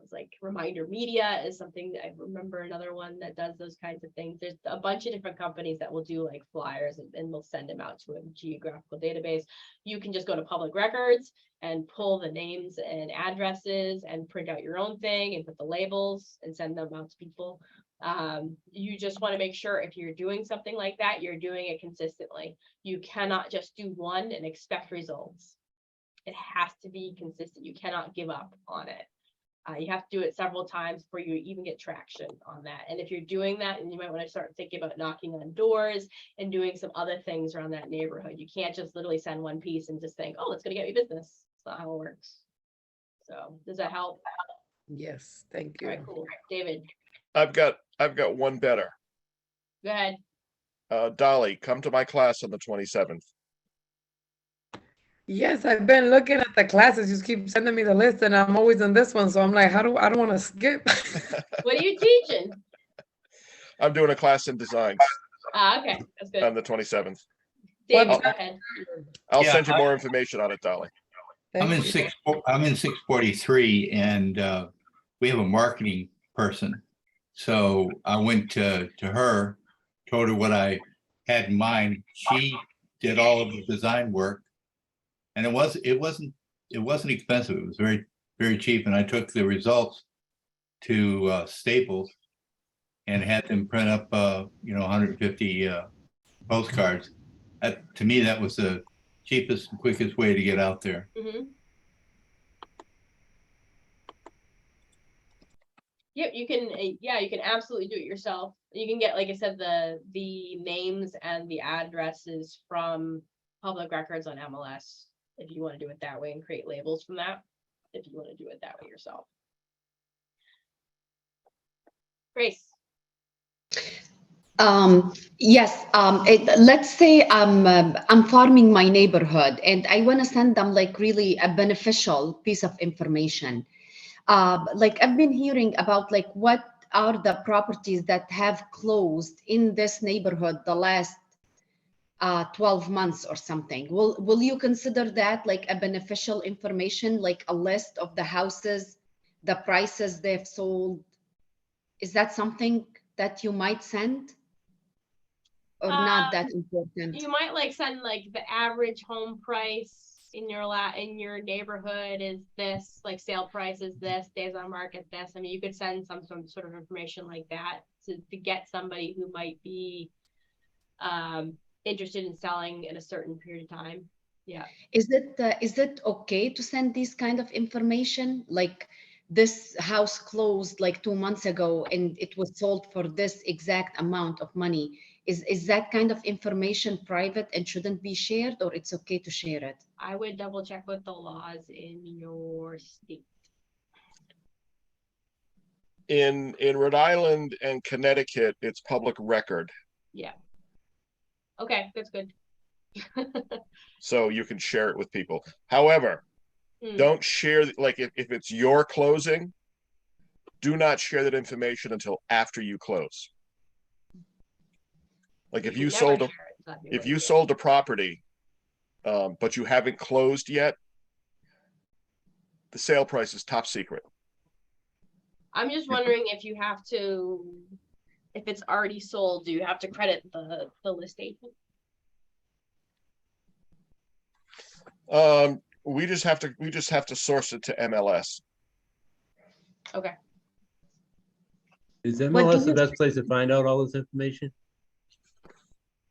was like Reminder Media is something that I remember, another one that does those kinds of things. There's a bunch of different companies that will do like flyers and they'll send them out to a geographical database. You can just go to public records and pull the names and addresses and print out your own thing and put the labels and send them out to people. You just want to make sure if you're doing something like that, you're doing it consistently. You cannot just do one and expect results. It has to be consistent. You cannot give up on it. You have to do it several times before you even get traction on that. And if you're doing that, and you might want to start thinking about knocking on doors and doing some other things around that neighborhood. You can't just literally send one piece and just think, oh, it's going to get me business. That's not how it works. So does that help? Yes, thank All you. right, cool. David, I've got one better. go ahead. Dolly, come to my class on the 27th. Yes, I've been looking at the classes. You keep sending me the list and I'm always on this one. So I'm like, I don't want to skip. What are you teaching? I'm doing a class in design Okay, that's good. on the 27th. David, go ahead. I'll Yeah, send you more information on it, Dolly. I'm in 643 and we have a marketing person. So I went to her, told her what I had in mind. She did all of the design work. And it wasn't expensive. It was very, very cheap. And I took the results to Staples and had them print up 150 postcards. To me, that was the cheapest and quickest way to get out there. Mm-hmm. Yep, you can. Yeah, you can absolutely do it yourself. You can get, like I said, the names and the addresses from public records on MLS if you want to do it that way and create labels from that. If you want to do it that way yourself. Grace. Yes, let's say I'm farming my neighborhood and I want to send them like really a beneficial piece of information. Like I've been hearing about like what are the properties that have closed in this neighborhood the last 12 months or something. Will you consider that like a beneficial information, like a list of the houses, the prices they've sold? Is that something that you might send? Or not that important? You might like send like the average home price in your neighborhood is this, like sale price is this, days on market this. I mean, you could send some sort of information like that to get somebody who might be interested in selling in a certain period of time. Yeah. Is it okay to send this kind of information? Like this house closed like 2 months ago and it was sold for this exact amount of money. Is that kind of information private and shouldn't be shared, or it's okay to share it? I would double check with the laws in your state. In Rhode Island and Connecticut, it's public record. Yeah. Okay, that's good. So you can share it with people. However, don't share, like if it's your closing, do not share that information until after you close. Like if you sold a property, but you haven't closed yet, the sale price is top secret. I'm just wondering if you have to, if it's already sold, do you have to credit the list agent? We just have to source it to MLS. Okay. Is MLS the best place to find out all this information?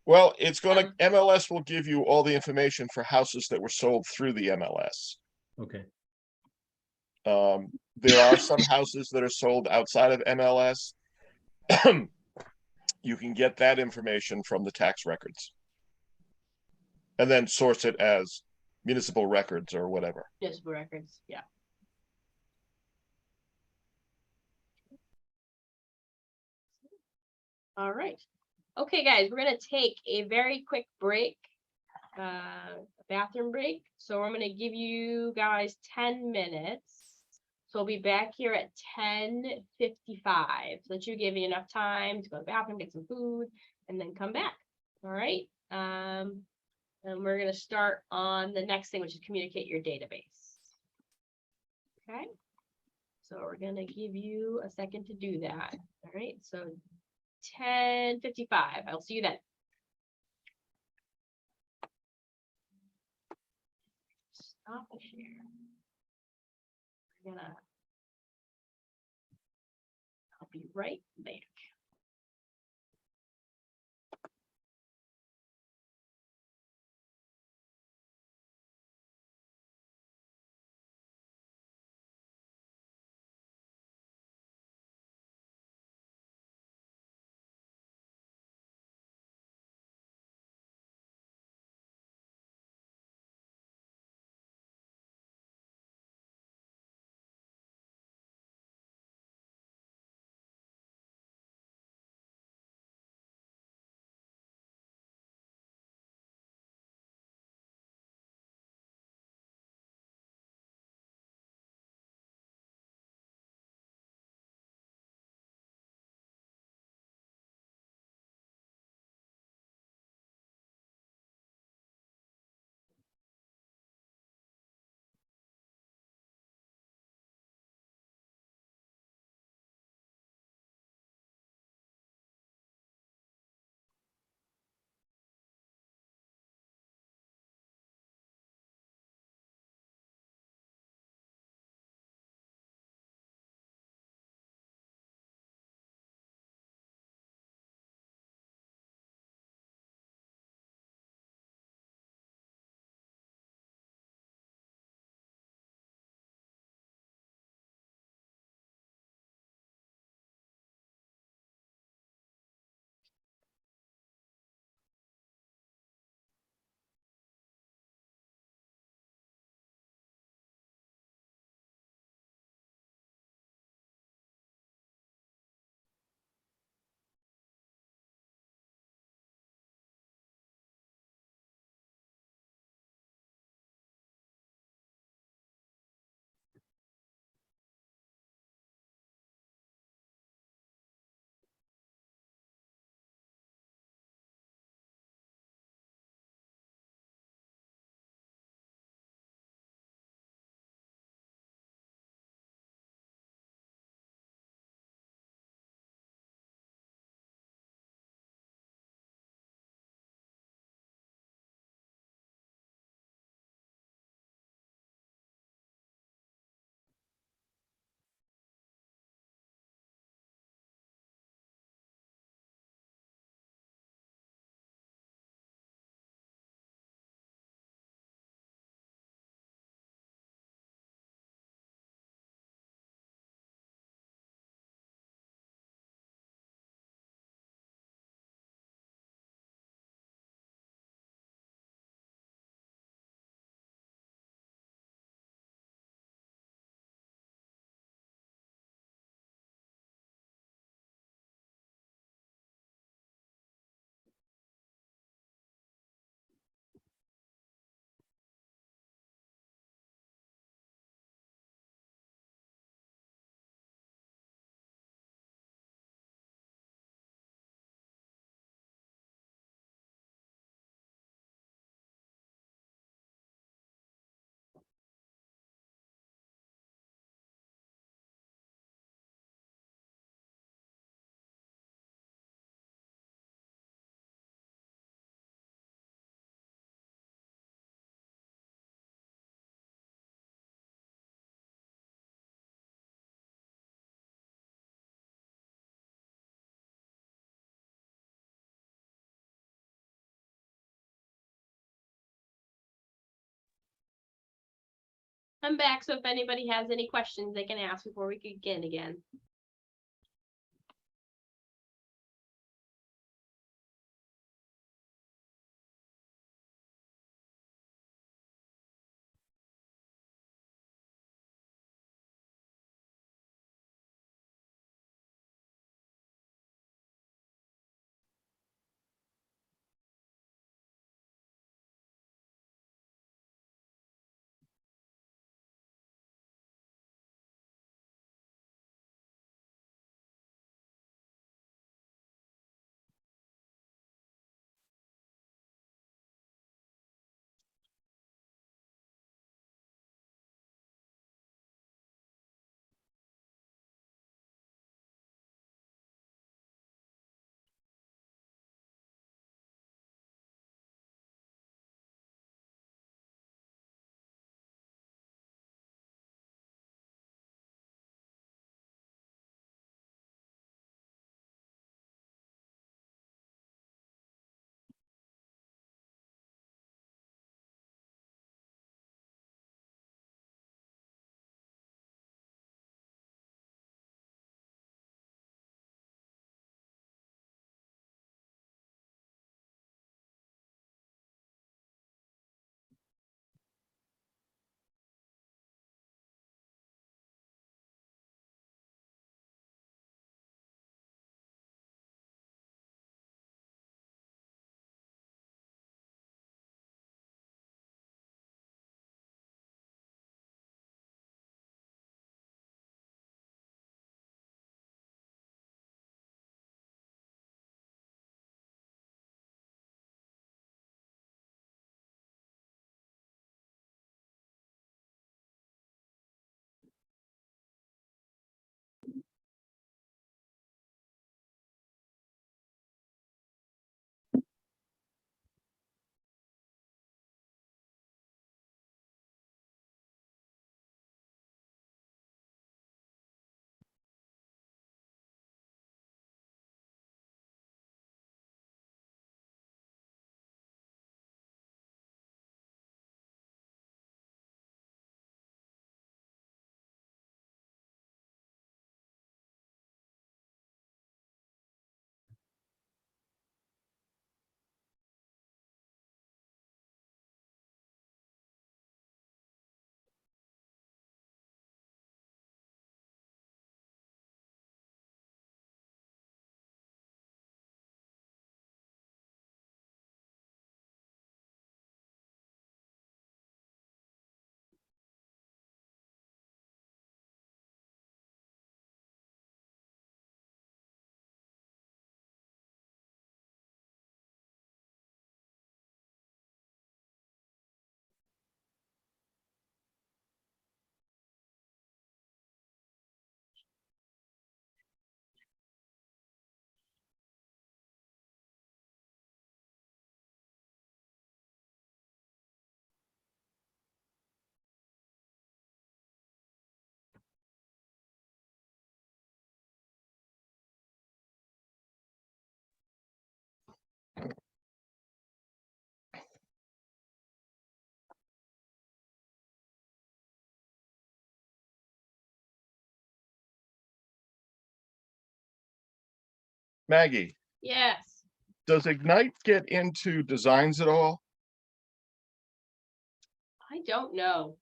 Well, MLS will give you all the information for houses that were sold through the MLS. Okay. There are some houses that are sold outside of MLS. You can get that information from the tax records and then source it as municipal records or whatever. Municipal records, yeah. All right. Okay, guys, we're gonna take a very quick break, bathroom break. So I'm gonna give you guys 10 minutes. So we'll be back here at 10:55. So that you give you enough time to go to the bathroom, get some food, and then come back. All right. And we're gonna start on the next thing, which is communicate your database. Okay. So we're gonna give you a second to do that. All right. So 10:55. I'll see you then. Stop the share. We're gonna. I'll be right back. I'm back, so if anybody has any questions, they can ask before we begin again. Maggie, Yes. does Ignite get into designs at all? I don't know.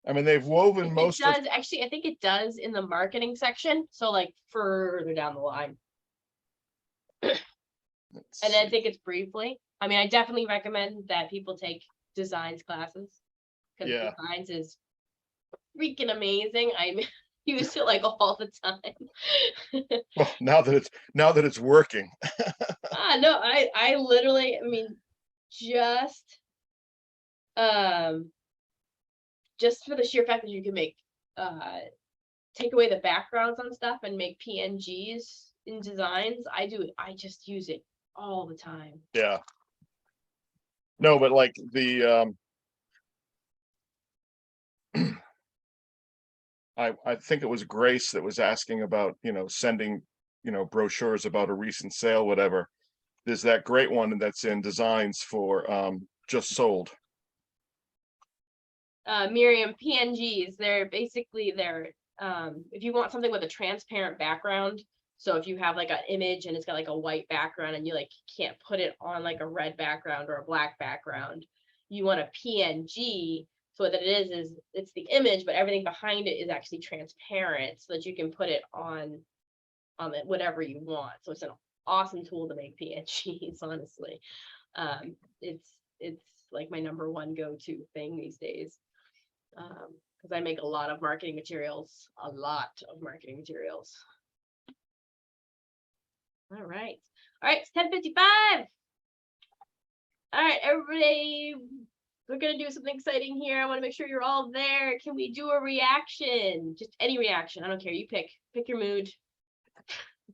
I mean, they've woven It most of, does, actually, I think it does in the marketing section, so like further down the line. And I think it's briefly. I mean, I definitely recommend that people take designs classes. Because Yeah. designs is freaking amazing. I use it like all the time. well, now that it's working. No, I literally, I mean, just for the sheer fact that you can make take away the backgrounds on stuff and make PNGs in designs, I just use it all the time. Yeah. No, but like the I think it was Grace that was asking about, sending, brochures about a recent sale, whatever. There's that great one that's in designs for Just Sold. Miriam, PNGs, they're if you want something with a transparent background, so if you have like an image and it's got like a white background and you like can't put it on like a red background or a black background, you want a PNG, so what that is it's the image, but everything behind it is actually transparent so that you can put it on it whatever you want. So it's an awesome tool to make PNGs, honestly. It's like my number one go-to thing these days. Because I make a lot of marketing materials. All right. It's 10:55. All right, everybody, we're gonna do something exciting here. I want to make sure you're all there. Can we do a reaction? Just any reaction. I don't care. You pick your mood.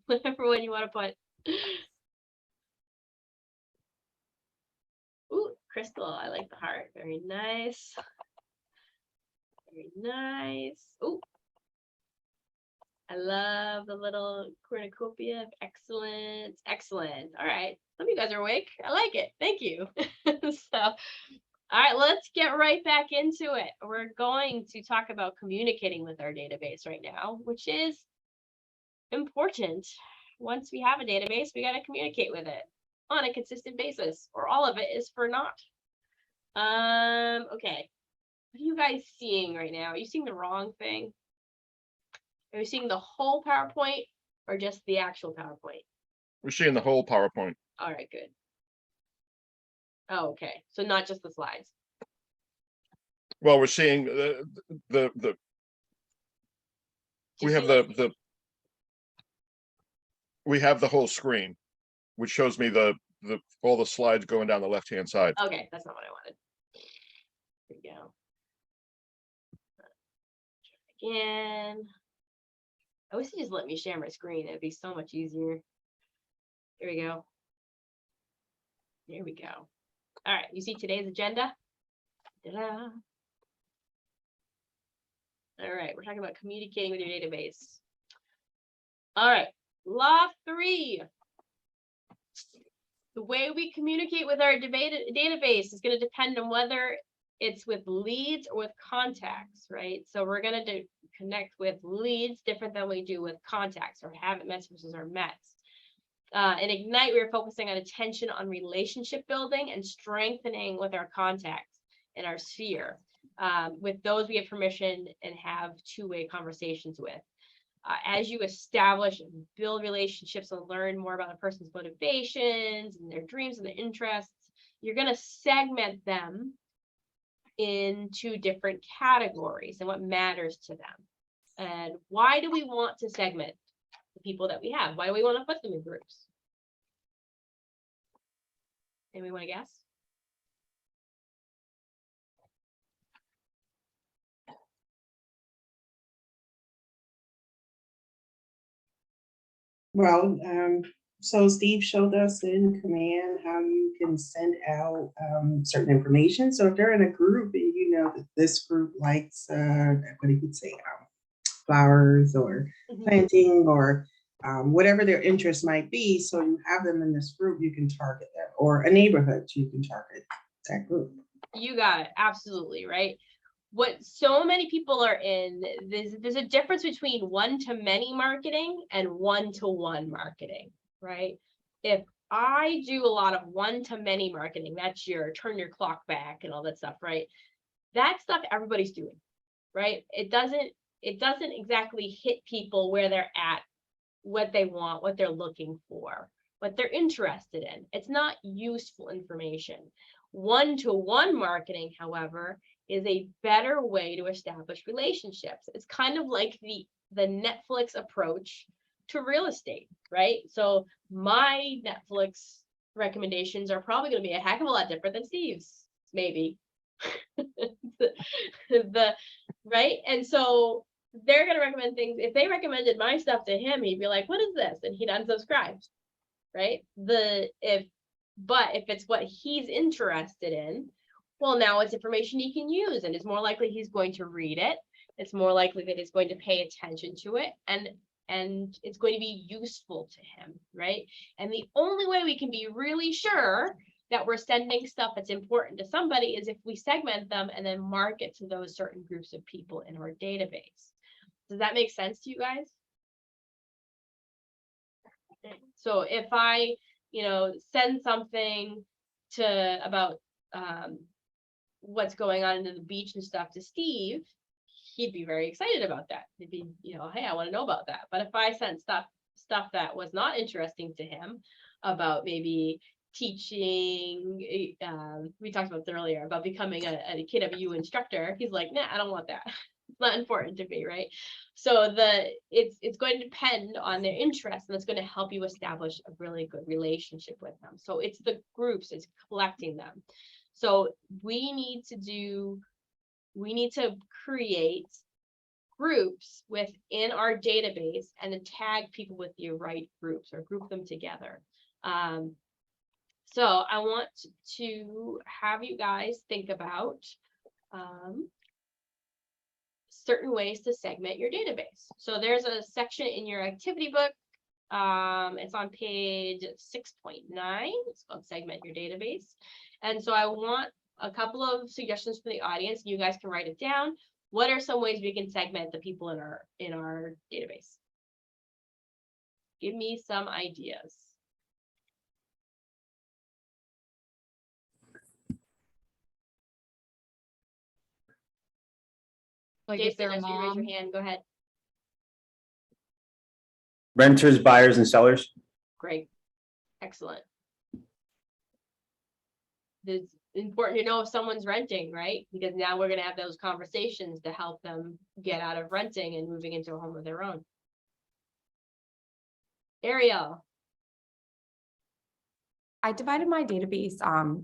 Whatever one you want to put. Ooh, Crystal, I like the heart. Very nice. Very nice. Ooh. I love the little cornucopia. Excellent. Excellent. All right. Some of you guys are awake. I like it. Thank you. So, all right, let's get right back into it. We're going to talk about communicating with our database right now, which is important. Once we have a database, we got to communicate with it on a consistent basis, or all of it is for naught. Okay. What are you guys seeing right now? Are you seeing the wrong thing? Are you seeing the whole PowerPoint or just the actual PowerPoint? We're seeing the whole PowerPoint. All right, good. Oh, okay. So not just the slides. Well, we're seeing we have the whole screen, which shows me all the slides going down the left-hand side. Okay, that's not what I wanted. Here we go. Try again. I wish you just let me share my screen. It'd be so much easier. Here we go. There we go. All right, you see today's agenda? Ta-da. All right, we're talking about communicating with your database. All right, law 3. The way we communicate with our database is going to depend on whether it's with leads or with contacts, right? So we're going to connect with leads different than we do with contacts, or haven't met versus our mets. In Ignite, we're focusing on attention on relationship building and strengthening with our contacts in our sphere. With those, we have permission and have two-way conversations with. As you establish and build relationships and learn more about a person's motivations and their dreams and their interests, you're going to segment them into different categories and what matters to them. And why do we want to segment the people that we have? Why do we want to put them in groups? Anybody want to guess? Well, so Steve showed us in Command how you can send out certain information. So if they're in a group and you know that this group likes, what did he say? flowers or Mhm. planting or whatever their interest might be. So you have them in this group, you can target them, or a neighborhood, you can target that group. You got it. Absolutely, right? What so many people are in, there's a difference between one-to-many marketing and one-to-one marketing, right? If I do a lot of one-to-many marketing, that's your turn your clock back and all that stuff, right? That stuff everybody's doing, right? It doesn't exactly hit people where they're at, what they want, what they're looking for, what they're interested in. It's not useful information. One-to-one marketing, however, is a better way to establish relationships. It's kind of like the Netflix approach to real estate, right? So my Netflix recommendations are probably going to be a heck of a lot different than Steve's, maybe. Right? And so they're going to recommend things. If they recommended my stuff to him, he'd be like, what is this? And he'd unsubscribe, right? But if it's what he's interested in, well, now it's information he can use, and it's more likely he's going to read it. It's more likely that he's going to pay attention to it, and it's going to be useful to him, right? And the only way we can be really sure that we're sending stuff that's important to somebody is if we segment them and then market to those certain groups of people in our database. Does that make sense to you guys? So if I, send something about what's going on in the beach and stuff to Steve, he'd be very excited about that. He'd be, hey, I want to know about that. But if I sent stuff that was not interesting to him about maybe teaching, we talked about this earlier, about becoming a KW instructor, he's like, nah, I don't want that. It's not important to me, right? So it's going to depend on their interest, and it's going to help you establish a really good relationship with them. So it's the groups, it's collecting them. So we need to create groups within our database and then tag people with the right groups or group them together. So I want to have you guys think about certain ways to segment your database. So there's a section in your activity book. It's on page 6.9. It's called Segment Your Database. And so I want a couple of suggestions from the audience. You guys can write it down. What are some ways we can segment the people in our database? Give me some ideas. Like Jason, if they're as you raise your mom. hand, go ahead. Renters, buyers, and sellers. Great. Excellent. It's important to know if someone's renting, right? Because now we're going to have those conversations to help them get out of renting and moving into a home of their own. Ariel. I divided my database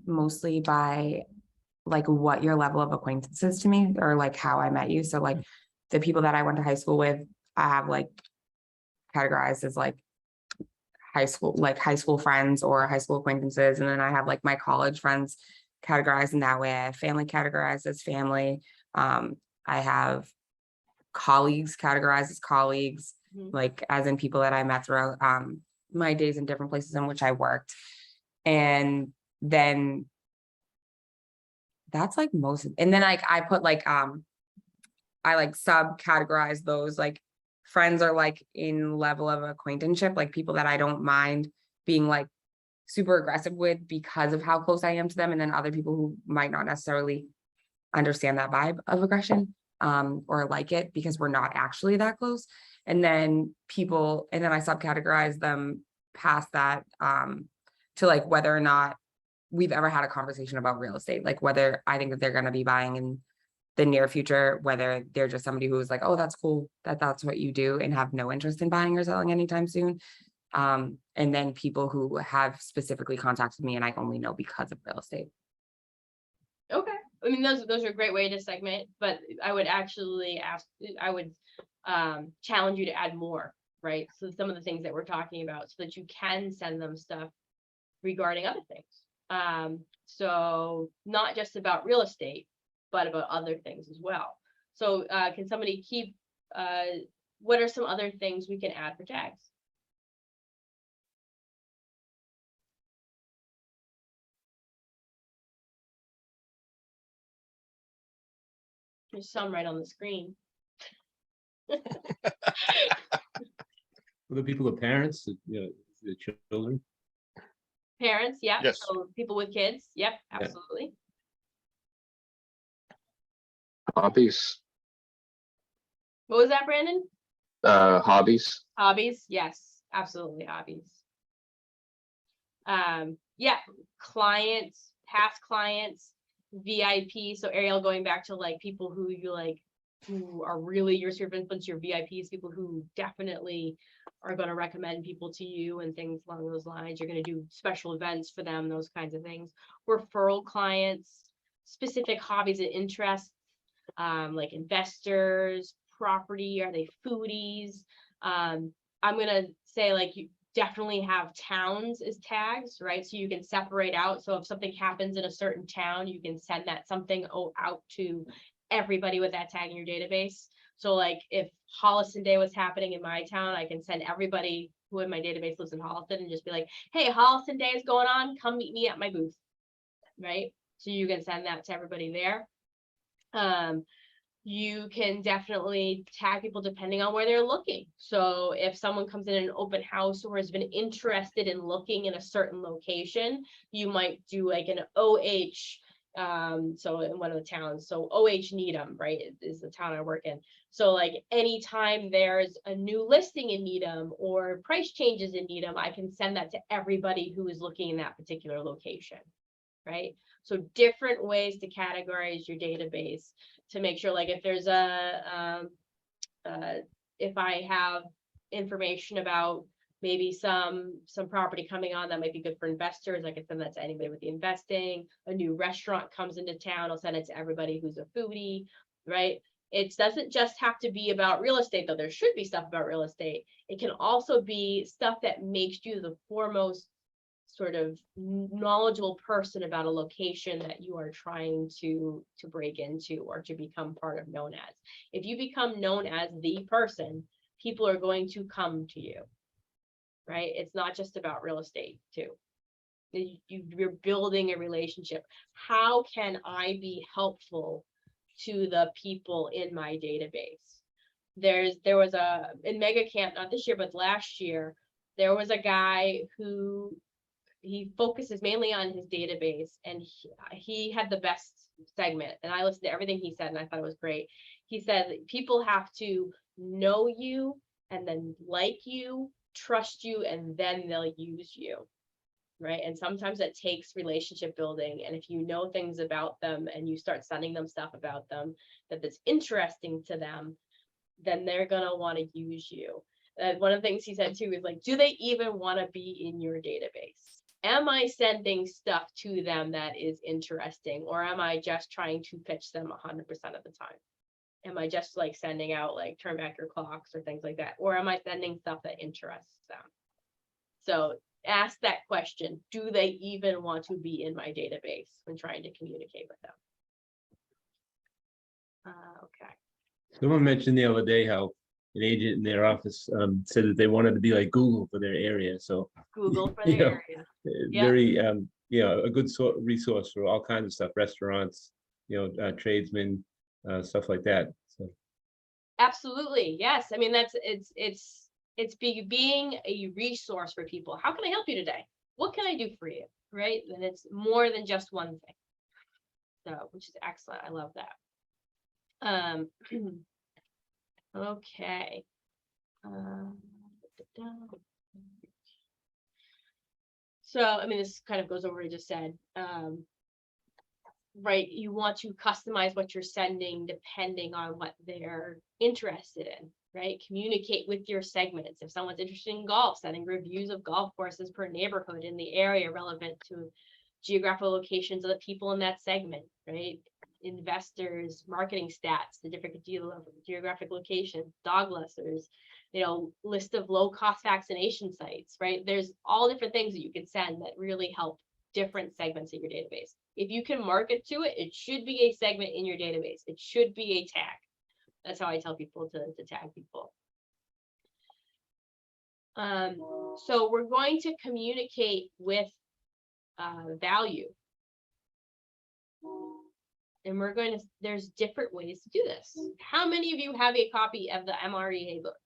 mostly by like what your level of acquaintance is to me, or like how I met you. So like the people that I went to high school with, I have like categorized as like high school friends or high school acquaintances. And then I have like my college friends categorized in that way. I have family categorized as family. I have colleagues categorized as colleagues, like as in people that I met throughout my days in different places in which I worked. And then that's like most, and then like I put like I like subcategorize those, like friends are like in level of acquaintanceship, like people that I don't mind being like super aggressive with because of how close I am to them, and then other people who might not necessarily understand that vibe of aggression or like it because we're not actually that close. And then I subcategorize them past that to like whether or not we've ever had a conversation about real estate, like whether I think that they're going to be buying in the near future, whether they're just somebody who's like, oh, that's cool, that's what you do, and have no interest in buying or selling anytime soon. And then people who have specifically contacted me and I only know because of real estate. Okay. I mean, those are a great way to segment, but I would actually challenge you to add more, right? So some of the things that we're talking about, so that you can send them stuff regarding other things. So not just about real estate, but about other things as well. So can somebody keep what are some other things we can add for tags? There's some right on the screen. The people are parents, the children. Parents, yep. Yes. So people with kids, yep, Yeah. absolutely. Hobbies. What was that, Brandon? Hobbies. Hobbies, yes, absolutely hobbies. Yeah, clients, past clients, VIP. So Ariel, going back to like people who you like, who are really your sphere of influence, your VIPs, people who definitely are going to recommend people to you and things along those lines. You're going to do special events for them, those kinds of things. Referral clients, specific hobbies and interests, like investors, property, are they foodies? I'm gonna say like you definitely have towns as tags, right? So you can separate out. So if something happens in a certain town, you can send that something out to everybody with that tag in your database. So like if Holliston Day was happening in my town, I can send everybody who in my database lives in Holliston and just be like, hey, Holliston Day is going on, come meet me at my booth, right? So you can send that to everybody there. You can definitely tag people depending on where they're looking. So if someone comes in an open house or has been interested in looking in a certain location, you might do like an OH, so in one of the towns, so OH Needham, right, is the town I work in. So like anytime there's a new listing in Needham or price changes in Needham, I can send that to everybody who is looking in that particular location, right? So different ways to categorize your database to make sure, like if there's if I have information about maybe some property coming on that might be good for investors, I can send that to anybody with the investing. A new restaurant comes into town, I'll send it to everybody who's a foodie, right? It doesn't just have to be about real estate, though. There should be stuff about real estate. It can also be stuff that makes you the foremost sort of knowledgeable person about a location that you are trying to break into or to become part of known as. If you become known as the person, people are going to come to you, right? It's not just about real estate too. You're building a relationship. How can I be helpful to the people in my database? There was in Mega Camp, not this year, but last year, there was a guy who he focuses mainly on his database, and he had the best segment, and I listened to everything he said and I thought it was great. He said people have to know you and then like you, trust you, and then they'll use you, right? And sometimes it takes relationship building, and if you know things about them and you start sending them stuff about them that's interesting to them, then they're gonna want to use you. One of the things he said too is like, do they even want to be in your database? Am I sending stuff to them that is interesting, or am I just trying to pitch them 100% of the time? Am I just like sending out like turn back your clocks or things like that? Or am I sending stuff that interests them? So ask that question. Do they even want to be in my database when trying to communicate with them? Okay. Someone mentioned the other day how an agent in their office said that they wanted to be like Google for their area. So Google for you their know, area. very a good resource for all kinds of stuff, restaurants, tradesmen, stuff like that. So Absolutely, yes. I mean, it's being a resource for people. How can I help you today? What can I do for you? Right? And it's more than just one thing. So, which is excellent. I love that. Okay. So, I mean, this kind of goes over what I just said. Right, you want to customize what you're sending depending on what they're interested in, right? Communicate with your segments. If someone's interested in golf, sending reviews of golf courses per neighborhood in the area relevant to geographical locations of the people in that segment, right? Investors, marketing stats, the different geographic locations, dog listers, list of low-cost vaccination sites, right? There's all different things that you can send that really help different segments of your database. If you can market to it, it should be a segment in your database. It should be a tag, That's how I tell people to tag people. So we're going to communicate with value. And we're going to, there's different ways to do this. How many of you have a copy of the MREA book?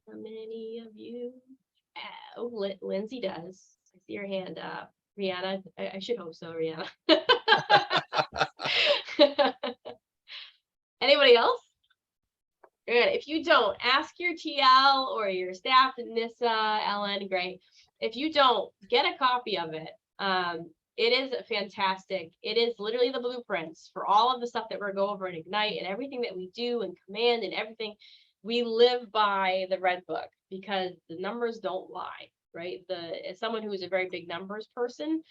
How many of you? Oh, Lindsay does. I see your hand up. Rihanna, I should hope so, Rihanna. Anybody else? Good. If you don't, ask your TL or your staff, Nissa, Ellen, great. If you don't, get a copy of it. It is fantastic. It is literally the blueprints for all of the stuff that we're going over in Ignite and everything that we do and command and everything. We live by the Red Book because the numbers don't lie, right? As someone who is a very big numbers person,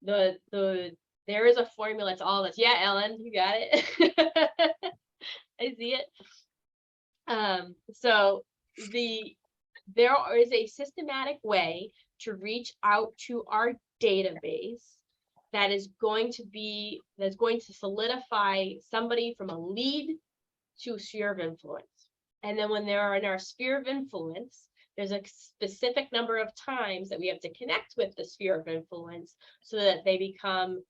there is a formula. It's all this. Yeah, Ellen, you got it. I see it. So there is a systematic way to reach out to our database that's going to solidify somebody from a lead to a sphere of influence. And then when they're in our sphere of influence, there's a specific number of times that we have to connect with the sphere of influence so that they become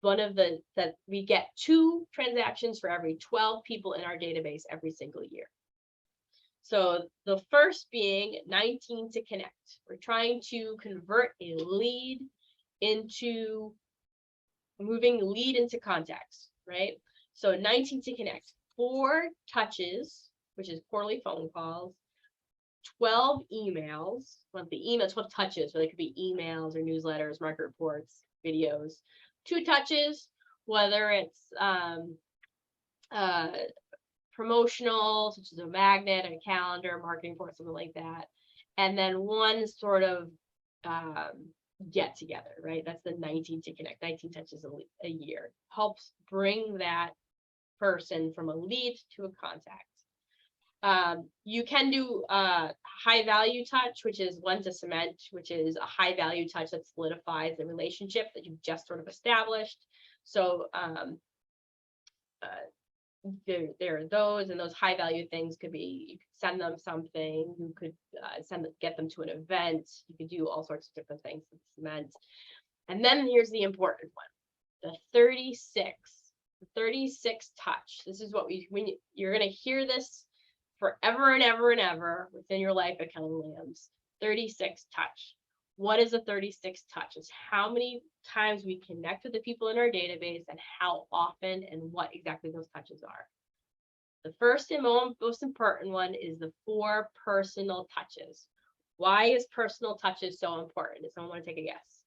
that we get 2 transactions for every 12 people in our database every single year. So the first being 19 to connect. We're trying to convert a lead into moving lead into contacts, right? So 19 to connect, 4 touches, which is quarterly phone calls, 12 emails, well, the email, 12 touches, so they could be emails or newsletters, market reports, videos, 2 touches, whether it's promotional, such as a magnet, a calendar, marketing report, something like that. And then 1 sort of get together, right? That's the 19 to connect, 19 touches a year. Helps bring that person from a lead to a contact. You can do high value touch, which is 1 to cement, which is a high value touch that solidifies the relationship that you've just sort of established. So there are those, and those high value things could be, you could send them something, you could get them to an event, you could do all sorts of different things with cement. And then here's the important one, the 36 touch. This is what you're going to hear this forever and ever and ever within your life at Keller Williams. 36 touch. What is a 36 touch? It's how many times we connect with the people in our database and how often and what exactly those touches are. The first and most important one is the 4 personal touches. Why is personal touches so important? Does someone want to take a guess?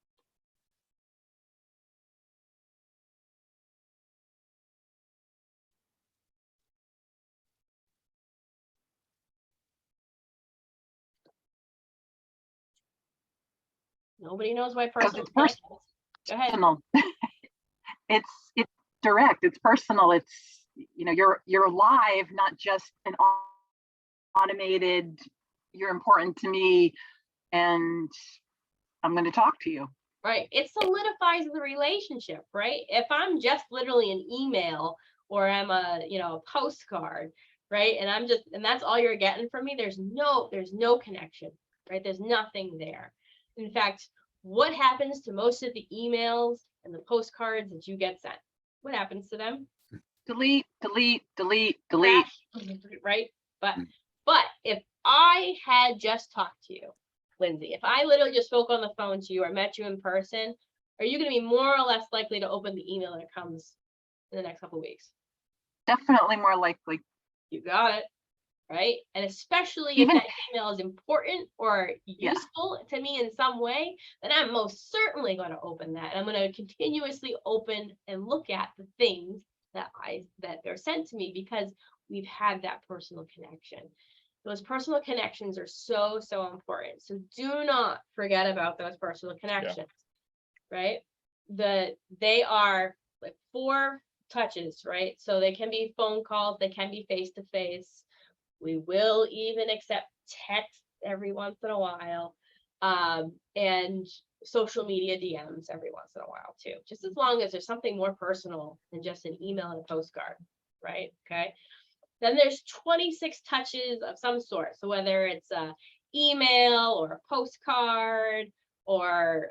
Nobody knows why personal. It's personal. Go ahead. It's direct. It's personal. It's, you know, you're live, not just an automated. You're important to me, and I'm going to talk to you. Right. It solidifies the relationship, right? If I'm just literally an email or I'm a postcard, right? And that's all you're getting from me. There's no connection, right? There's nothing there. In fact, what happens to most of the emails and the postcards that you get sent? What happens to them? Delete, delete, delete, delete. Right? But if I had just talked to you, Lindsay, if I literally just spoke on the phone to you or met you in person, are you going to be more or less likely to open the email that comes in the next couple of weeks? Definitely more likely. You got it. Right? And especially if that email is important or useful to me in some way, then I'm most certainly going to open that. And I'm going to continuously open and look at the things that they're sent to me because we've had that personal connection. Those personal connections are so important. So do not forget about those personal connections, right? They are like 4 touches, right? So they can be phone calls, they can be face-to-face. We will even accept text every once in a while. And social media DMs every once in a while too, just as long as there's something more personal than just an email and a postcard, right? Okay. Then there's 26 touches of some sort. So whether it's a email or a postcard or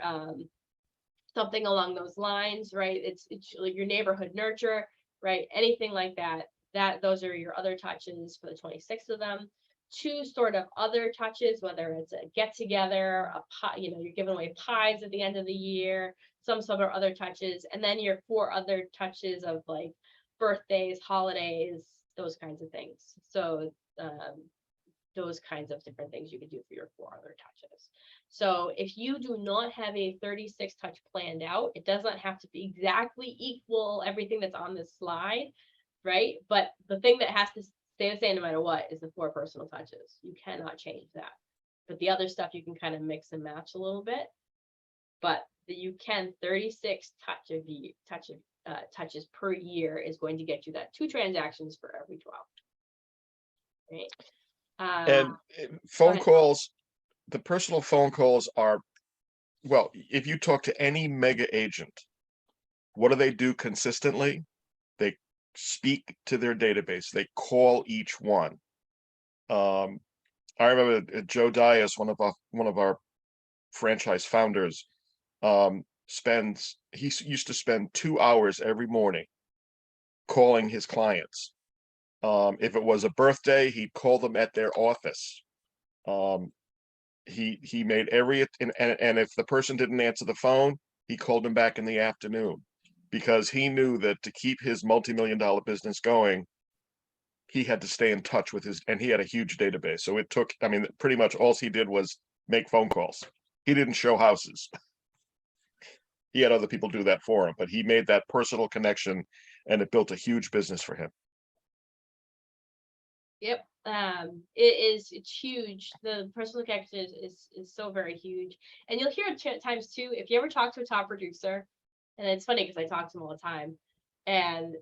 something along those lines, right? It's like your neighborhood nurture, right? Anything like that, those are your other touches for the 26 of them. 2 sort of other touches, whether it's a get together, a pie, you know, you're giving away pies at the end of the year, some sort of other touches, and then your 4 other touches of like birthdays, holidays, those kinds of things. So those kinds of different things you could do for your 4 other touches. So if you do not have a 36 touch planned out, it doesn't have to be exactly equal everything that's on this slide, right? But the thing that has to stay the same no matter what is the 4 personal touches. You cannot change that. But the other stuff you can kind of mix and match a little bit. But you can 36 touches per year is going to get you that 2 transactions for every 12. Right. And phone calls, the personal phone calls are, well, if you talk to any mega agent, what do they do consistently? They speak to their database. They call each one. I remember Joe Dias, one of our franchise founders, he used to spend 2 hours every morning calling his clients. If it was a birthday, he'd call them at their office. He made and if the person didn't answer the phone, he called them back in the afternoon, because he knew that to keep his multi-million-dollar business going, he had to stay in touch with and he had a huge database. So it took, I mean, pretty much all he did was make phone calls. He didn't show houses. He had other people do that for him, but he made that personal connection and it built a huge business for him. Yep. It's huge. The personal connection is so very huge. And you'll hear at times too, if you ever talk to a top producer, and it's funny because I talk to them all the time, and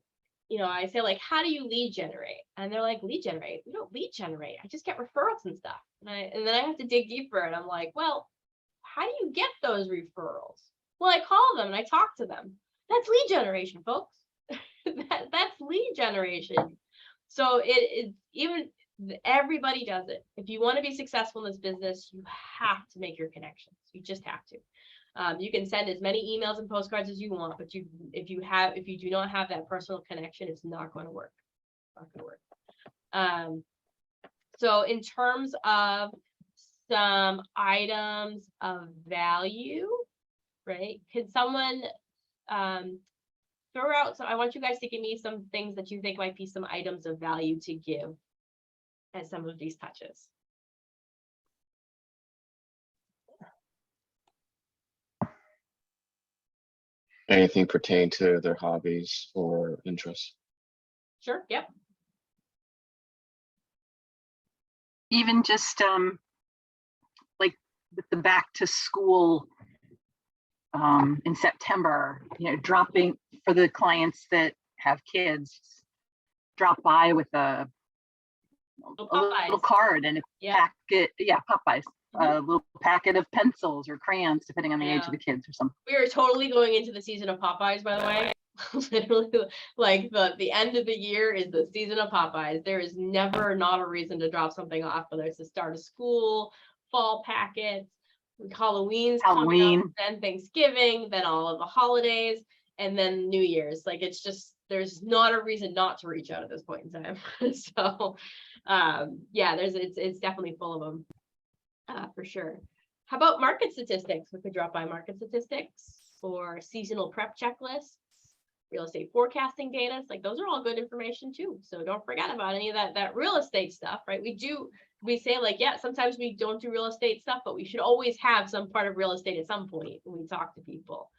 you know, I say like, how do you lead generate? And they're like, lead generate? We don't lead generate. I just get referrals and stuff. And then I have to dig deeper, and I'm like, well, how do you get those referrals? Well, I call them and I talk to them. That's lead generation, folks. That's lead generation. So everybody does it. If you want to be successful in this business, you have to make your connections. You just have to. You can send as many emails and postcards as you want, but if you do not have that personal connection, it's not going to work. Not going to work. So in terms of some items of value, right? Can someone throw out? So I want you guys to give me some things that you think might be some items of value to give as some of these touches. Anything pertain to their hobbies or interests. Sure. Yep. Even just like with the back to school in September, you know, dropping for the clients that have kids, drop by with a little card and a packet, Popeyes, a little packet of pencils or crayons, depending on the age of the kids or something. We are totally going into the season of Popeyes, by the way. Literally, like the end of the year is the season of Popeyes. There is never not a reason to drop something off, whether it's the start of school, fall packets, Halloween, then Thanksgiving, then all of the holidays, and then New Year's. Like, it's just, there's not a reason not to reach out at this point in time. So yeah, it's definitely full of them for sure. How about market statistics? We could drop by market statistics or seasonal prep checklists, real estate forecasting data. Like, those are all good information too. So don't forget about any of that real estate stuff, right? We say like, yeah, sometimes we don't do real estate stuff, but we should always have some part of real estate at some point when we talk to people.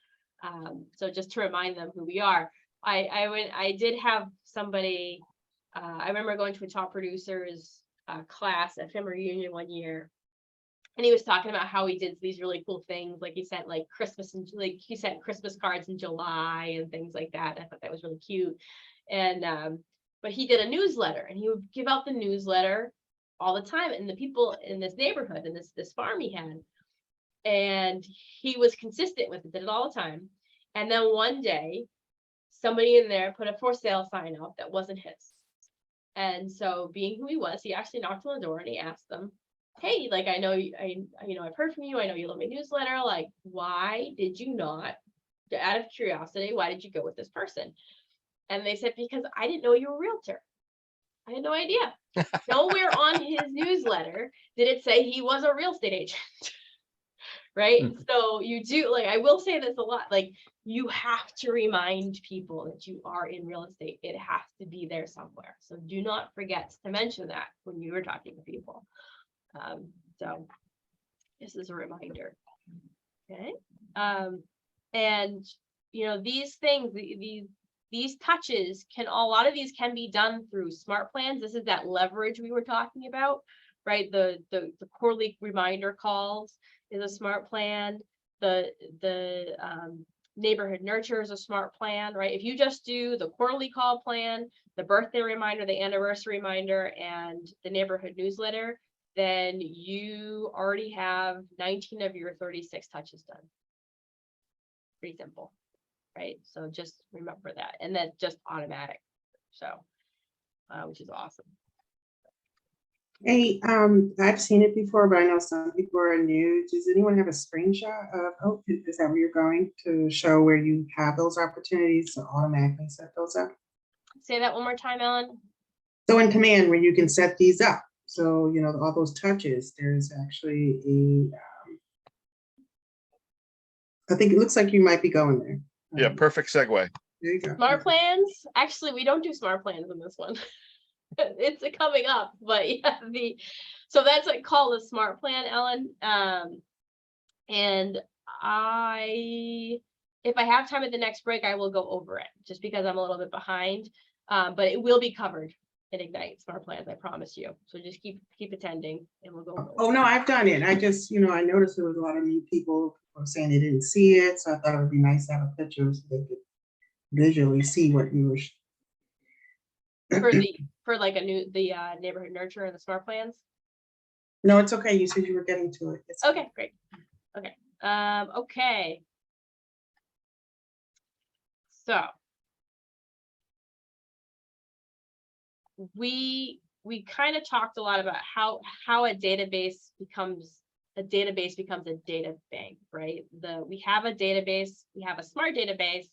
So just to remind them who we are. I did have somebody, I remember going to a top producers class at family reunion one year, and he was talking about how he did these really cool things. Like he sent like he sent Christmas cards in July and things like that. I thought that was really cute. And but he did a newsletter, and he would give out the newsletter all the time. And the people in this neighborhood, in this farm he had, and he was consistent with it, did it all the time. And then one day, somebody in there put a for sale sign up that wasn't his. And so being who he was, he actually knocked on the door and he asked them, hey, like, I know, I've heard from you. I know you love my newsletter. Like, why did you not, out of curiosity, why did you go with this person? And they said, because I didn't know you were a realtor. I had no idea. Nowhere on his newsletter did it say he was a real estate agent. Right? So you do, like, I will say this a lot, like, you have to remind people that you are in real estate. It has to be there somewhere. So do not forget to mention that when you were talking to people. So this is a reminder. Okay. And these things, these touches a lot of these can be done through smart plans. This is that leverage we were talking about, right? The quarterly reminder calls is a smart plan. The neighborhood nurture is a smart plan, right? If you just do the quarterly call plan, the birthday reminder, the anniversary reminder, and the neighborhood newsletter, then you already have 19 of your 36 touches done. Pretty simple, right? So just remember that, and that's just automatic. So, which is awesome. Hey, I've seen it before, but I know some people are new. Does anyone have a screenshot of, is that where you're going to show where you have those opportunities to automatically set those up? Say that one more time, Ellen. So in Command, where you can set these up. So, all those touches, there's actually I think it looks like you might be going there. Yeah, perfect segue. There you go. Smart plans. Actually, we don't do smart plans in this one. It's coming up, but yeah, so that's like called a smart plan, Ellen. And if I have time at the next break, I will go over it just because I'm a little bit behind. But it will be covered in Ignite Smart Plans, I promise you. So just keep attending and we'll go over it. Oh no, I've done it. I just, I noticed there was a lot of new people saying they didn't see it. So I thought it would be nice to have a picture so they could visually see what you were. For like the neighborhood nurture and the smart plans. No, it's okay. You said you were getting to it. Okay, great. Okay. Okay. So we kind of talked a lot about how a database becomes a data bank, right? We have a database, we have a smart database,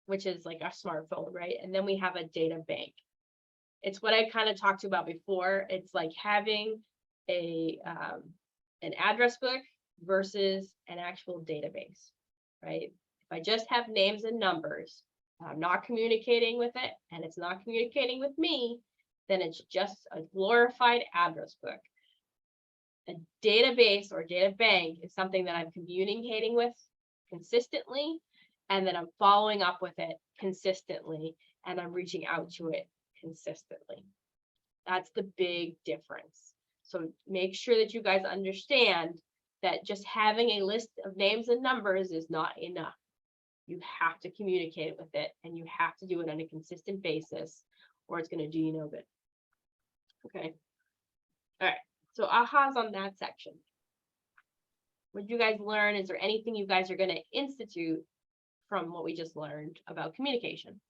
which is like a smartphone, right? And then we have a data bank. It's what I kind of talked about before. It's like having an address book versus an actual database, right? If I just have names and numbers, I'm not communicating with it, and it's not communicating with me, then it's just a glorified address book. A database or data bank is something that I'm communicating with consistently, and then I'm following up with it consistently, and I'm reaching out to it consistently. That's the big difference. So make sure that you guys understand that just having a list of names and numbers is not enough. You have to communicate with it, and you have to do it on a consistent basis, or it's going to do you no good. Okay. All right. So ahas on that section. What did you guys learn? Is there anything you guys are going to institute from what we just learned about communication?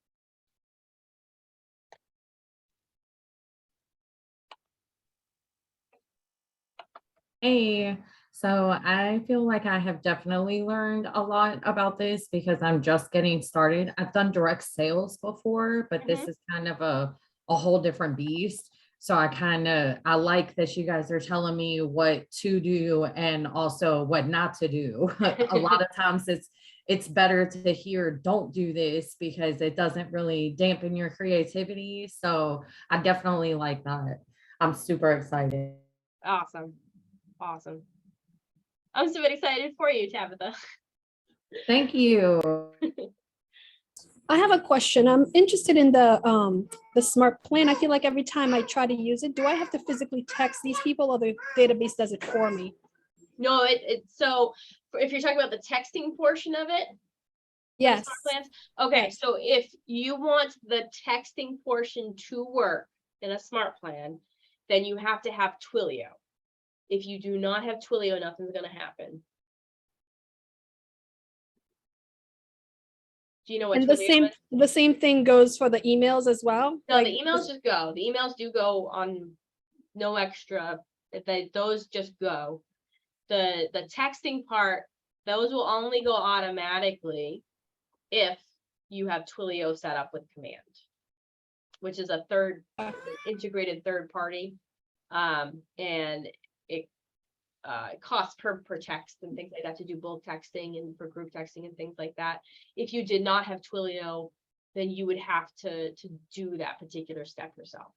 Hey, so I feel like I have definitely learned a lot about this because I'm just getting started. I've done direct sales before, but this is kind of a whole different beast. So I like that you guys are telling me what to do and also what not to do. A lot of times it's better to hear don't do this because it doesn't really dampen your creativity. So I definitely like that. I'm super excited. Awesome. Awesome. I'm super excited for you, Tabitha. Thank you. I have a question. I'm interested in the smart plan. I feel like every time I try to use it, do I have to physically text these people, or the database does it for me? No, so if you're talking about the texting portion of it, yes. Smart plans. Okay, so if you want the texting portion to work in a smart plan, then you have to have Twilio. If you do not have Twilio, nothing's going to happen. Do you know what? And the Twilio is? the same thing goes for the emails as well? No, Like, the emails just go. The emails do go on no extra. Those just go. The texting part, those will only go automatically if you have Twilio set up with Command, which is a integrated third party. And it costs per text and things like that to do bulk texting and for group texting and things like that. If you did not have Twilio, then you would have to do that particular step yourself.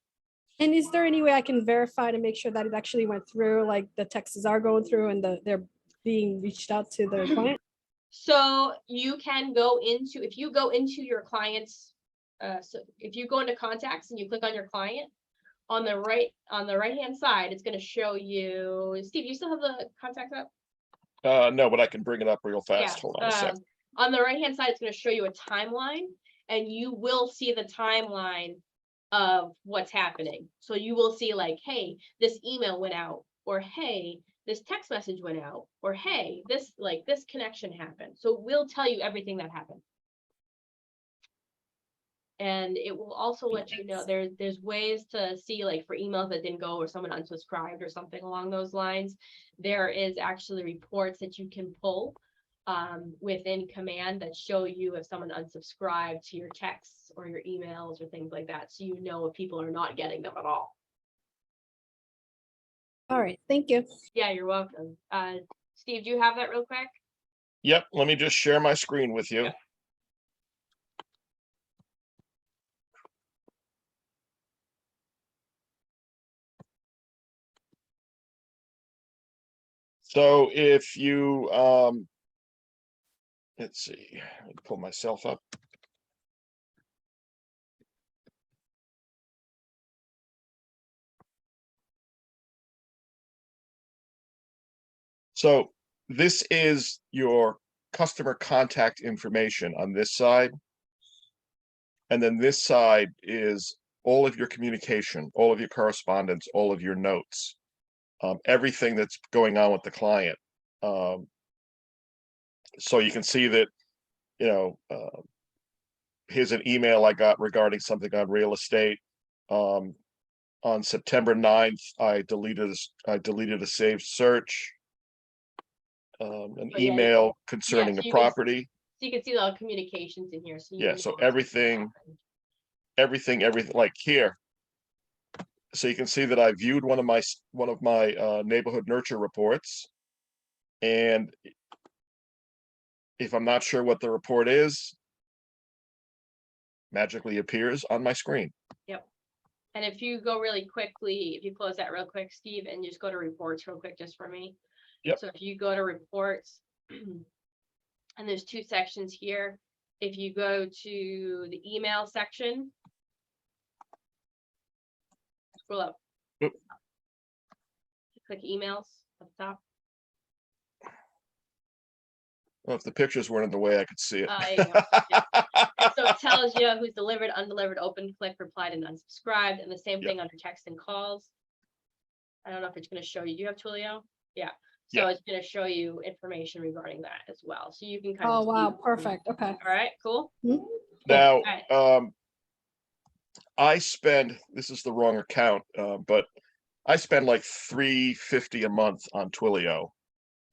And is there any way I can verify to make sure that it actually went through, like the texts are going through and they're being reached out to their client? So you can go into, if you go into your client's, so if you go into contacts and you click on your client, on the right hand side, it's going to show you. Steve, you still have the contact up? No, but I can bring it up real fast. Hold on a sec. On the right hand side, it's going to show you a timeline, and you will see the timeline of what's happening. So you will see like, hey, this email went out, or hey, this text message went out, or hey, this connection happened. So it will tell you everything that happened. And it will also let you know there's ways to see, like, for emails that didn't go or someone unsubscribed or something along those lines. There is actually reports that you can pull within Command that show you if someone unsubscribed to your texts or your emails or things like that. So you know if people are not getting them at all. All right, thank you. Yeah, you're welcome. Steve, do you have that real quick? Yep, let me just share my screen with you. So if you, let's see, let me pull myself up. So this is your customer contact information on this side. And then this side is all of your communication, all of your correspondence, all of your notes, everything that's going on with the client. So you can see that, you know, here's an email I got regarding something on real estate. On September 9th, I deleted a saved search. An But yeah, email concerning so a you property. So you can see all the communications in here. So you Yeah, know so what's everything, happened. everything like here. So you can see that I viewed one of my neighborhood nurture reports. And if I'm not sure what the report is, magically appears on my screen. Yep. And if you go really quickly, if you close that real quick, Steve, and just go to reports real quick just for me. Yep. So if you go to reports, and there's two sections here. If you go to the email section, scroll up. Yep. Click emails at the top. Well, if the pictures weren't in the way, I could see it. There you go. Yeah. And so it tells you who's delivered, undelivered, open, click, replied, and unsubscribed. And the same thing under text and calls. I don't know if it's going to show you. Do you have Twilio? Yeah. So Yeah. it's going to show you information regarding that as well. So you can kind Oh, of. wow, perfect. Okay. All right, cool. Now, All right. I spend, this is the wrong account, but I spend like $350 a month on Twilio.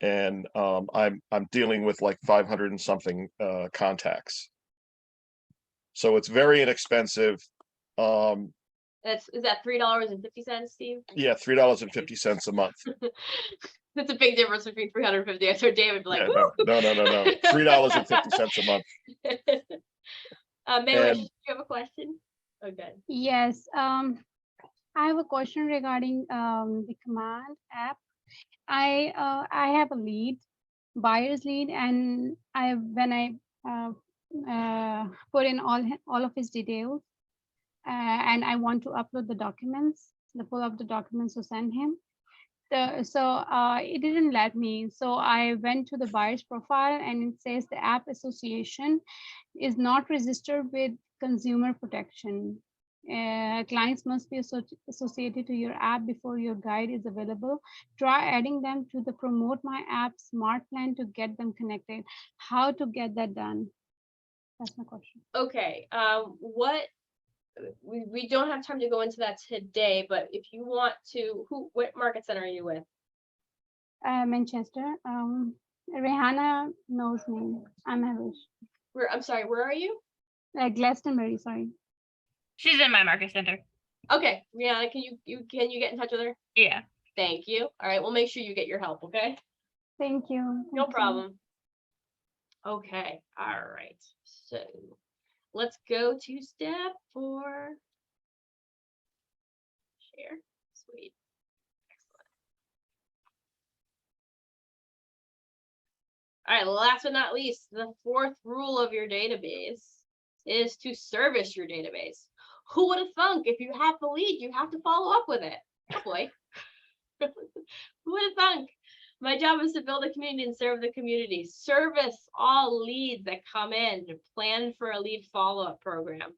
And I'm dealing with like 500 and something contacts. So it's very inexpensive. Is that $3.50, Steve? Yeah, $3.50 a month. That's a big difference between 350. I heard David be like, Yeah, no, $3.50 a month. Maywish, And- do you have a question? Okay. Yes, I have a question regarding the command app. I have a lead, buyer's lead, and when I put in all of his details, and I want to upload the documents, the full of the documents to send him. So it didn't let me. So I went to the buyer's profile, and it says the app association is not registered with consumer protection. Clients must be associated to your app before your guide is available. Try adding them to the Promote My App Smart Plan to get them connected. How to get that done? That's my question. Okay, we don't have time to go into that today, but if you want to, what market center are you with? Manchester. Rihanna knows me. I'm Irish. I'm sorry, where are you? Glastonbury, sorry. She's in my market center. Okay, Rihanna, can you get in touch with her? Yeah. Thank you. All right, we'll make sure you get your help, okay? Thank you. No Thank you. problem. Okay, all right. So let's go to step 4. Share. Sweet. Excellent. All right, last but not least, the 4th rule of your database is to service your database. Who would have thunk if you have the lead, you have to follow up with it? Oh boy. Who would have thunk? My job is to build a community and serve the community. Service all leads that come in, to plan for a lead follow-up program,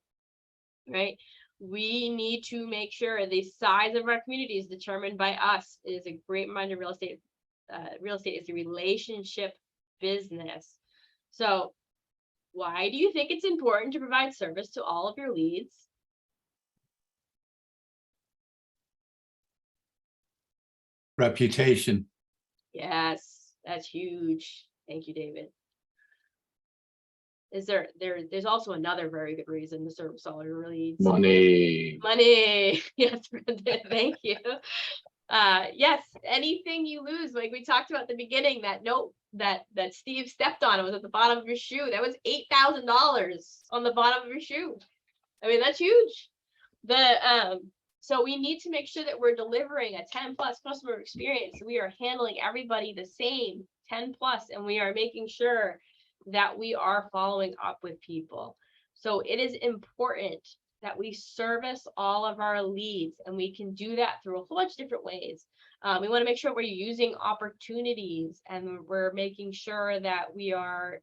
right? We need to make sure the size of our community is determined by us. It is a great reminder, real estate is a relationship business. So why do you think it's important to provide service to all of your leads? Reputation. Yes, that's huge. Thank you, David. There's also another very good reason to service all your leads. Money. Money. Yes, Brendan, thank you. Yes, anything you lose, like we talked about at the beginning, that note that Steve stepped on, it was at the bottom of your shoe. That was $8,000 on the bottom of your shoe. I mean, that's huge. So we need to make sure that we're delivering a 10+ customer experience. We are handling everybody the same 10+, and we are making sure that we are following up with people. So it is important that we service all of our leads, and we can do that through a whole bunch of different ways. We want to make sure we're using opportunities, and we're making sure that we are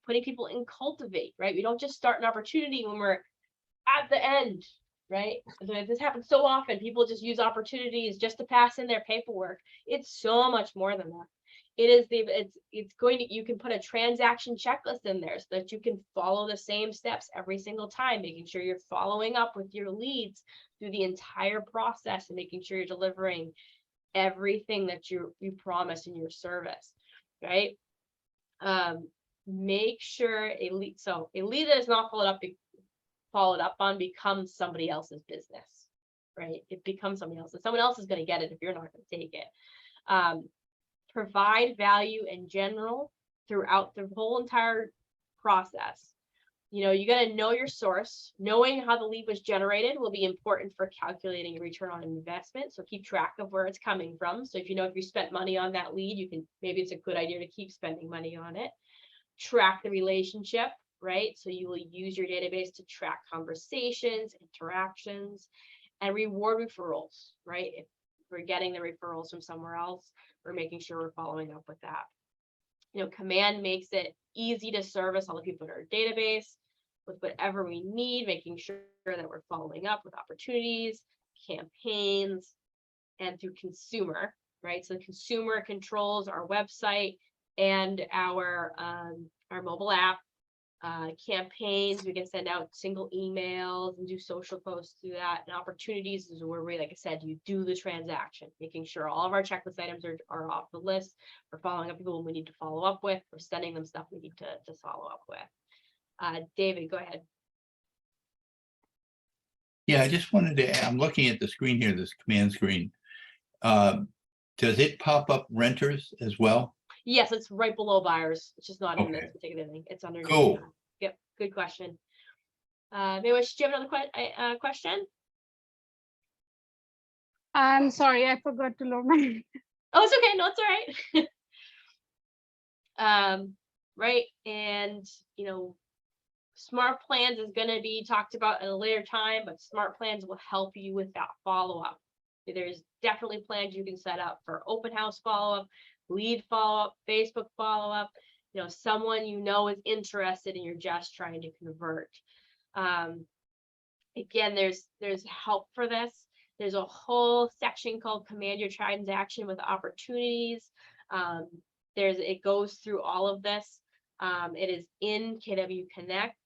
putting people in Cultivate, right? We don't just start an opportunity when we're at the end, right? This happens so often. People just use opportunities just to pass in their paperwork. It's so much more than that. You can put a transaction checklist in there so that you can follow the same steps every single time, making sure you're following up with your leads through the entire process and making sure you're delivering everything that you promise in your service, right? Make sure a lead that is not followed up on becomes somebody else's business, right? It becomes somebody else's. Someone else is going to get it if you're not going to take it. Provide value in general throughout the whole entire process. You got to know your source. Knowing how the lead was generated will be important for calculating a return on investment. So keep track of where it's coming from. So if you spent money on that lead, maybe it's a good idea to keep spending money on it. Track the relationship, right? So you will use your database to track conversations, interactions, and reward referrals, right? If we're getting the referrals from somewhere else, we're making sure we're following up with that. Command makes it easy to service all the people in our database with whatever we need, making sure that we're following up with opportunities, campaigns, and through consumer, right? So the consumer controls our website and our mobile app. Campaigns, we can send out single emails and do social posts through that. And opportunities is where we, like I said, you do the transaction, making sure all of our checklist items are off the list. We're following up people when we need to follow up with. We're sending them stuff we need to follow up with. David, go ahead. Yeah, I just wanted to, I'm looking at the screen here, this command screen. Does it pop up renters as well? Yes, it's right below buyers. It's just not in Okay. this particular thing. It's underneath. Cool. Yep, good question. Maybe do you have another question? I'm sorry, I forgot to load my. Oh, it's okay. No, it's all right. Right, and smart plans is going to be talked about at a later time, but smart plans will help you with that follow-up. There's definitely plans you can set up for open house follow-up, lead follow-up, Facebook follow-up, someone is interested and you're just trying to convert. Again, there's help for this. There's a whole section called Command Your Transaction with Opportunities. It goes through all of this. It is in KW Connect.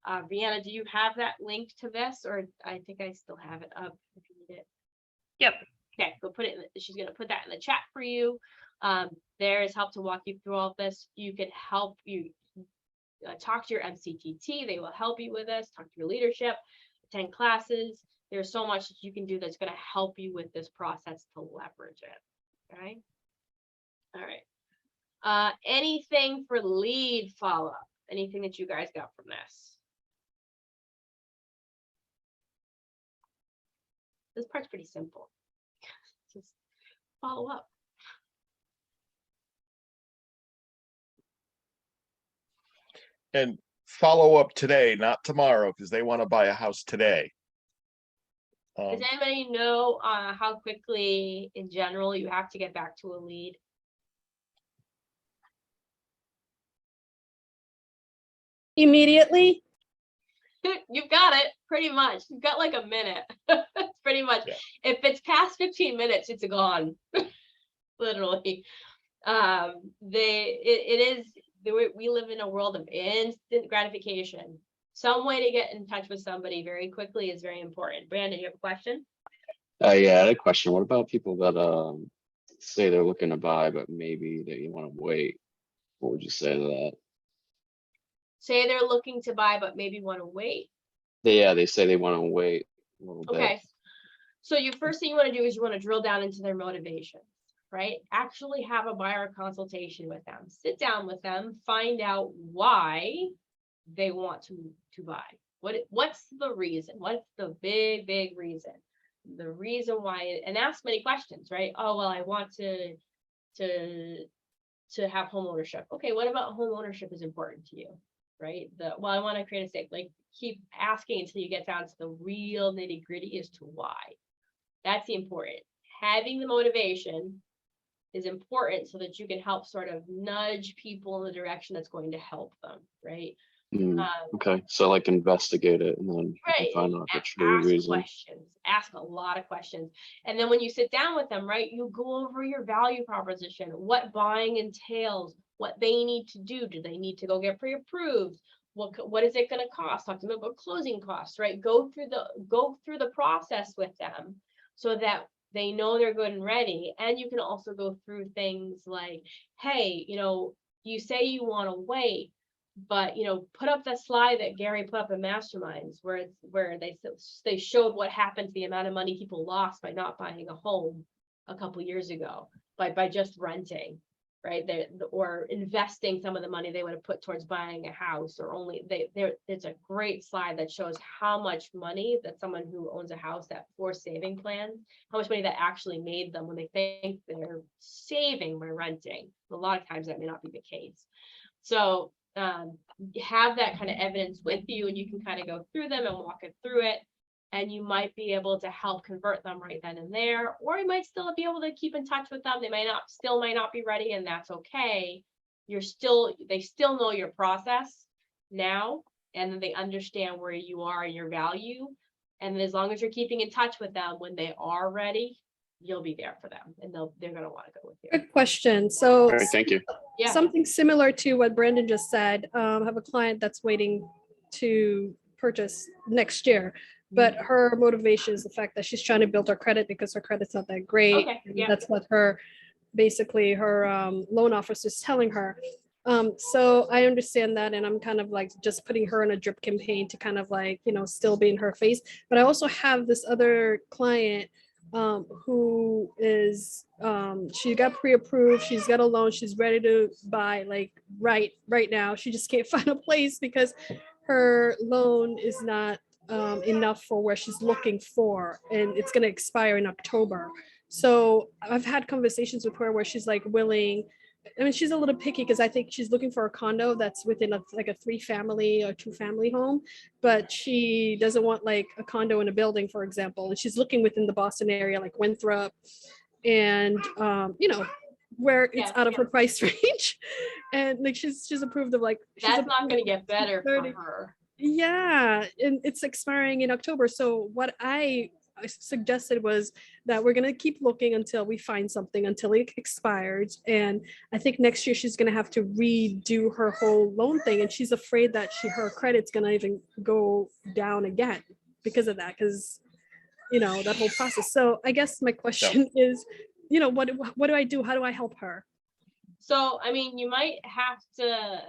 Brianna, do you have that link to this, or I think I still have it up if you need it? Yep. Okay, go put it in. She's gonna put that in the chat for you. There is help to walk you through all of this. You can help you talk to your MCTT. They will help you with this. Talk to your leadership. Attend classes. There's so much that you can do that's going to help you with this process to leverage it. Okay. All right. Anything for lead follow-up? Anything that you guys got from this? This part's pretty simple. Just follow up. And follow up today, not tomorrow, because they want to buy a house today. Does anybody know how quickly, in general, you have to get back to a lead? Immediately? You've got it, pretty much. You've got like a minute. It's pretty much. Yeah. If it's past 15 minutes, it's gone. Literally. We live in a world of instant gratification. Some way to get in touch with somebody very quickly is very important. Brandon, you have a question? Yeah, I had a question. What about people that say they're looking to buy, but maybe they want to wait? What would you say to that? Say they're looking to buy, but maybe want to wait. They say they want to wait a little bit. Okay. So your first thing you want to do is you want to drill down into their motivation, right? Actually have a buyer consultation with them. Sit down with them, find out why they want to buy. What's the reason? What's the big reason? The reason why, and ask many questions, right? Oh, well, I want to have home ownership. Okay, what about home ownership is important to you, right? Well, I want to create a stake. Like, keep asking until you get down to the real nitty gritty as to why. That's the important. Having the motivation is important so that you can help sort of nudge people in the direction that's going to help them, right? Okay, so like investigate it and then you can find out the true reason. Questions, ask a lot of questions. And then when you sit down with them, right, you go over your value proposition, what buying entails, what they need to do. Do they need to go get pre-approved? What is it going to cost? Talk to them about closing costs, right? Go through the process with them so that they know they're good and ready. And you can also go through things like, hey, you say you want to wait, but put up the slide that Gary put up in Masterminds where they showed what happened to the amount of money people lost by not buying a home a couple years ago by just renting, right? Or investing some of the money they would have put towards buying a house, or it's a great slide that shows how much money that someone who owns a house, that forced saving plan, how much money that actually made them when they think they're saving by renting. A lot of times that may not be the case. So have that kind of evidence with you, and you can kind of go through them and walk it through it, and you might be able to help convert them right then and there, or you might still be able to keep in touch with them. They might not be ready, and that's okay. They still know your process now, and then they understand where you are and your value. And as long as you're keeping in touch with them, when they are ready, you'll be there for them, and they're going to want to go with you. Good question. So All right, thank you. Yeah. something similar to what Brandon just said. I have a client that's waiting to purchase next year, but her motivation is the fact that she's trying to build her credit because her credit's not that great. Okay, And yeah. that's what her loan officer is telling her. So I understand that, and I'm kind of like just putting her in a drip campaign to kind of like, still be in her face. But I also have this other client who is she got pre-approved, she's got a loan, she's ready to buy like right now. She just can't find a place because her loan is not enough for where she's looking for, and it's going to expire in October. So I've had conversations with her where she's like willing. I mean, she's a little picky because I think she's looking for a condo that's within a 3-family or 2-family home, but she doesn't want like a condo in a building, for example. And she's looking within the Boston area, like Winthrop, and where it's out of her price range. And like she's approved of like That's not going to get better for her. Yeah, and it's expiring in October. So what I suggested was that we're gonna keep looking until we find something, until it expires. And I think next year she's gonna have to redo her whole loan thing, and she's afraid that her credit's gonna even go down again because of that, because that whole process. So I guess my question is, what do I do? How do I help her? So, I mean, you might have to,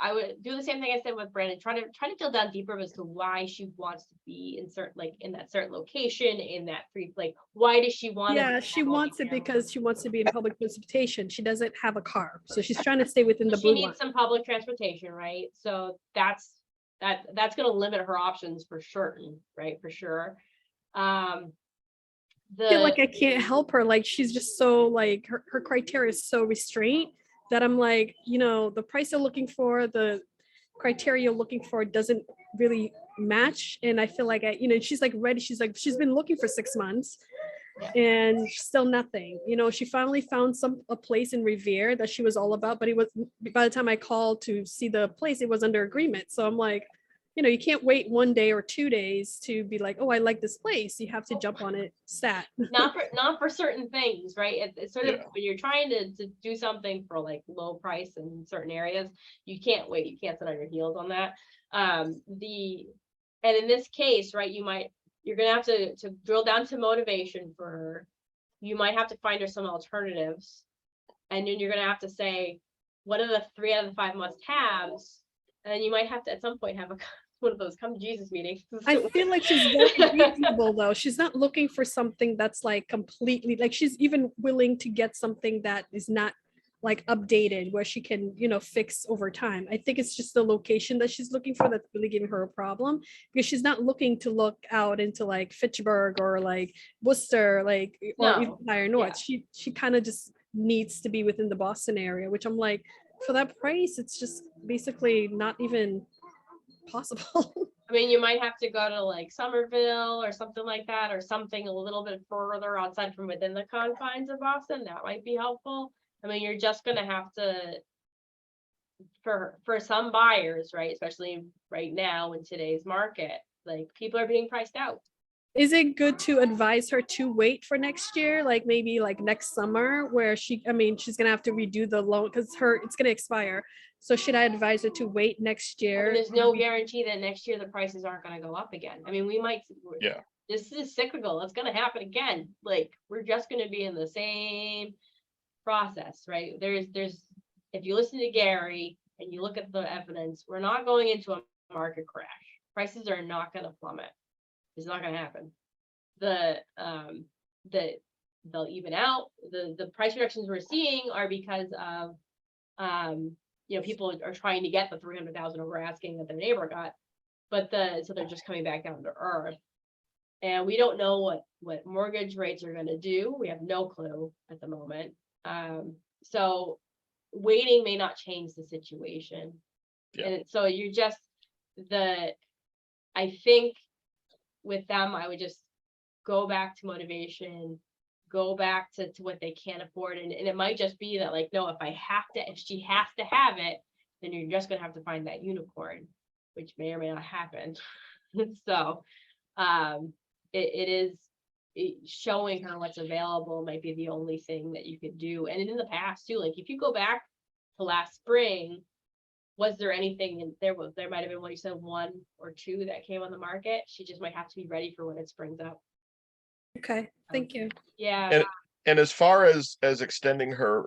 I would do the same thing I said with Brandon, try to drill down deeper as to why she wants to be in certain, like in that certain location, in that free, like, why does she want to? Yeah, she wants it because she wants to be in public transportation. She doesn't have a car, so she's trying to stay within the She blue line. needs some public transportation, right? So that's going to limit her options for certain, right? For sure. I feel like I can't help her. Like, she's just so like, her criteria is so restrained that I'm like, the price you're looking for, the criteria you're looking for doesn't really match. And I feel like she's like ready. She's been looking for 6 months and still nothing. She finally found a place in Revere that she was all about, but it was, by the time I called to see the place, it was under agreement. So I'm like, you can't wait 1 day or 2 days to be like, oh, I like this place. You have to jump on it stat. not for certain things, right? It's sort of when you're trying to do something for like low price in certain areas, you can't wait. You can't sit on your heels on that. And in this case, right, you're gonna have to drill down to motivation for her. You might have to find her some alternatives, and then you're gonna have to say, what are the 3 out of the 5 must-haves? And then you might have to at some point have one of those come to Jesus meetings. I feel like she's very reasonable though. She's not looking for something that's like completely, like she's even willing to get something that is not like updated, where she can, fix over time. I think it's just the location that she's looking for that's really giving her a problem, because she's not looking to look out into like Fitchburg or like Worcester, like, or even Higher North. She kind of just needs to be within the Boston area, which I'm like, for that price, it's just basically not even possible. I mean, you might have to go to like Somerville or something like that, or something a little bit further outside from within the confines of Boston. That might be helpful. I mean, you're just gonna have to, for some buyers, right, especially right now in today's market, like people are being priced out. Is it good to advise her to wait for next year, like maybe like next summer, where she's gonna have to redo the loan because it's gonna expire? So should I advise her to wait next year? And there's no guarantee that next year the prices aren't going to go up again. I mean, we might. This is cyclical. It's going to happen again. Like, we're just going to be in the same process, right? There's if you listen to Gary and you look at the evidence, we're not going into a market crash. Prices are not going to plummet. It's not going to happen. They'll even out. The price reductions we're seeing are because of people are trying to get the 300,000 over asking that their neighbor got, so they're just coming back down to earth. And we don't know what mortgage rates are going to do. We have no clue at the moment. So waiting may not change the situation. And so you're just I think with them, I would just go back to motivation, go back to what they can't afford. And it might just be that, like, no, if she has to have it, then you're just gonna have to find that unicorn, which may or may not happen. So it is showing her what's available might be the only thing that you could do. And in the past too, like if you go back to last spring, was there anything in there? There might have been, what you said, 1 or 2 that came on the market. She just might have to be ready for when it springs up. Okay, thank you. Yeah. And as far as extending her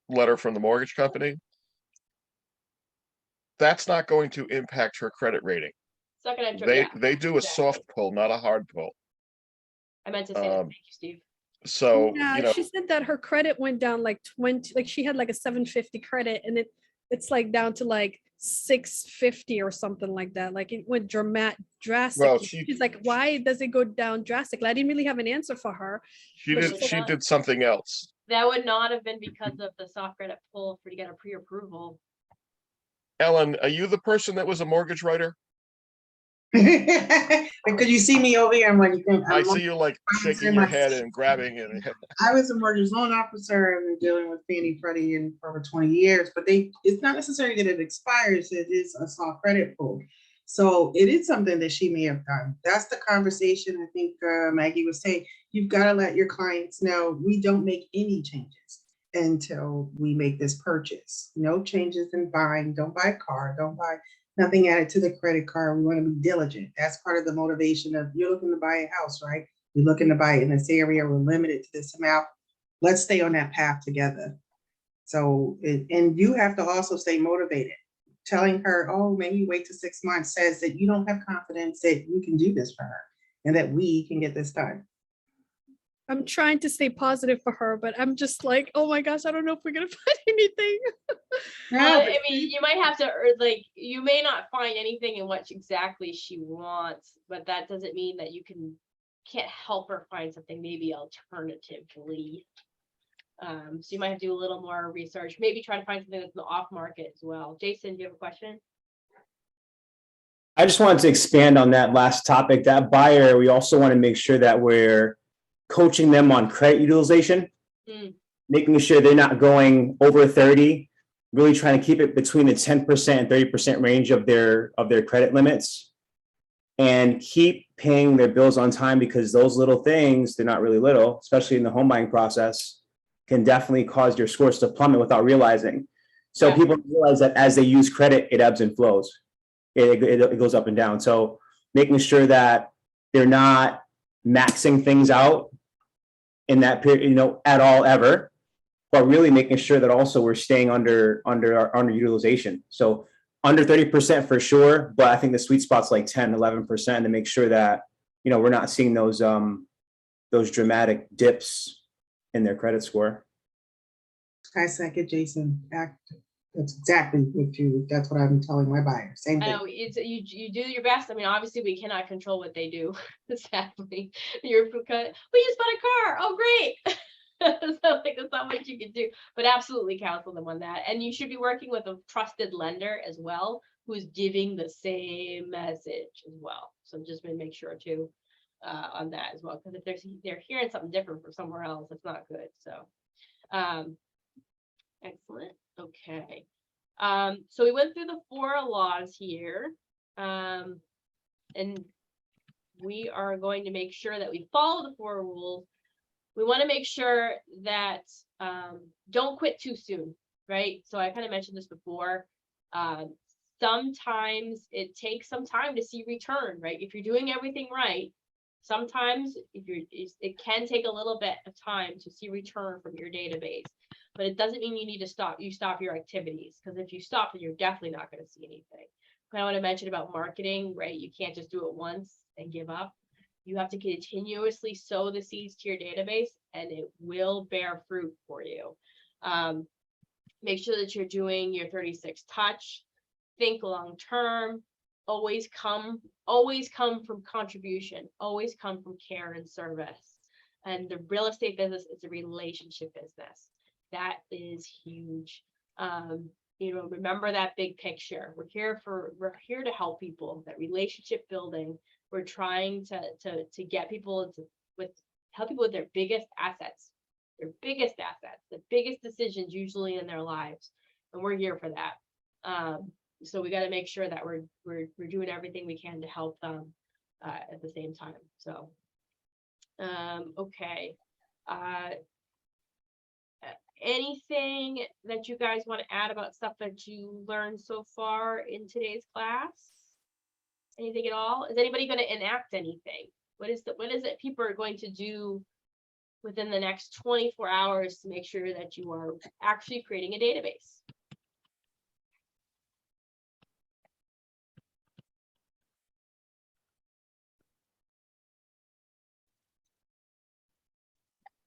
letter from the mortgage company, that's not going to impact her credit rating. It's not gonna. They do a soft pull, not a hard pull. I meant to say that. Thank you, Steve. So yeah, she said that her credit went down like 20, like she had like a 750 credit, and it's like down to like 650 or something like that. Like it went drastically. Well, she's like, why does it go down drastically? I didn't really have an answer for her. She did something else. That would not have been because of the soft credit pull to get a pre-approval. Ellen, are you the person that was a mortgage writer? Because you see me over here, I'm like, I see you like shaking your head and grabbing it. I was a mortgage loan officer and been dealing with Fannie Freddie for over 20 years, but it's not necessarily that it expires, it is a soft credit pull. So it is something that she may have done. That's the conversation I think Maggie was saying. You've got to let your clients know we don't make any changes until we make this purchase. No changes in buying. Don't buy a car. Don't buy nothing added to the credit card. We want to be diligent. That's part of the motivation of you're looking to buy a house, right? You're looking to buy it in this area. We're limited to this amount. Let's stay on that path together. So, and you have to also stay motivated. Telling her, oh, maybe wait till 6 months says that you don't have confidence that you can do this for her and that we can get this done. I'm trying to stay positive for her, but I'm just like, oh my gosh, I don't know if we're gonna find anything. Well, I mean, you might have to, like, you may not find anything in what exactly she wants, but that doesn't mean that you can't help her find something maybe alternatively. So you might have to do a little more research, maybe try to find something that's in the off market as well. Jason, do you have a question? I just wanted to expand on that last topic. That buyer, we also want to make sure that we're coaching them on credit utilization, making sure they're not going over 30, really trying to keep it between the 10% and 30% range of their credit limits, and keep paying their bills on time, because those little things, they're not really little, especially in the home buying process, can definitely cause your scores to plummet without realizing. So people realize that as they use credit, it ebbs and flows. It goes up and down. So making sure that they're not maxing things out in that period, at all ever, but really making sure that also we're staying under our underutilization. So under 30% for sure, but I think the sweet spot's like 10, 11% to make sure that, we're not seeing those dramatic dips in their credit score. I second Jason. That's exactly that's what I'm telling my buyers. Same I thing. know you do your best. I mean, obviously we cannot control what they do. Sadly, we just bought a car. Oh, great. So like that's not what you can do, but absolutely counsel them on that. And you should be working with a trusted lender as well, who's giving the same message as well. So just make sure to on that as well, because if they're hearing something different from somewhere else, it's not good. So excellent. Okay. So we went through the 4 laws here, and we are going to make sure that we follow the 4 rules. We want to make sure that don't quit too soon, right? So I kind of mentioned this before. Sometimes it takes some time to see return, right? If you're doing everything right, sometimes it can take a little bit of time to see return from your database, but it doesn't mean you need to stop your activities, because if you stop, then you're definitely not going to see anything. I want to mention about marketing, right? You can't just do it once and give up. You have to continuously sow the seeds to your database, and it will bear fruit for you. Make sure that you're doing your 36 touch, think long-term, always come from contribution, always come from care and service. And the real estate business is a relationship business. That is huge. Remember that big picture. We're here to help people, that relationship building. We're trying to get people help people with their biggest assets, the biggest decisions usually in their lives. And we're here for that. So we got to make sure that we're doing everything we can to help them at the same time. So, okay. Anything that you guys want to add about stuff that you learned so far in today's class? Anything at all? Is anybody going to enact anything? What is it people are going to do within the next 24 hours to make sure that you are actually creating a database?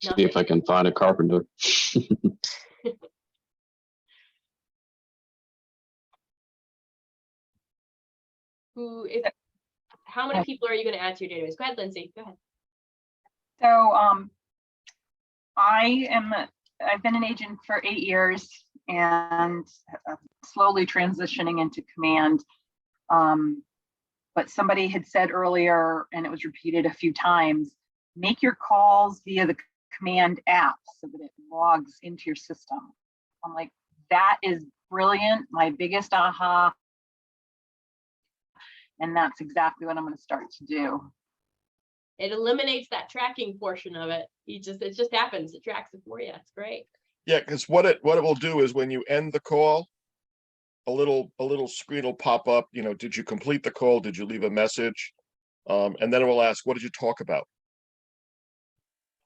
See if I can find a carpenter. How many people are you going to add to your database? Go ahead, Lindsay. Go ahead. So I've been an agent for 8 years and slowly transitioning into command. But somebody had said earlier, and it was repeated a few times, make your calls via the command app so that it logs into your system. I'm like, that is brilliant. My biggest aha And that's exactly what I'm going to start to do. It eliminates that tracking portion of it. It just happens. It tracks it for you. It's great. Yeah, because what it will do is when you end the call, a little screen will pop up, you know, did you complete the call? Did you leave a message? And then it will ask, what did you talk about?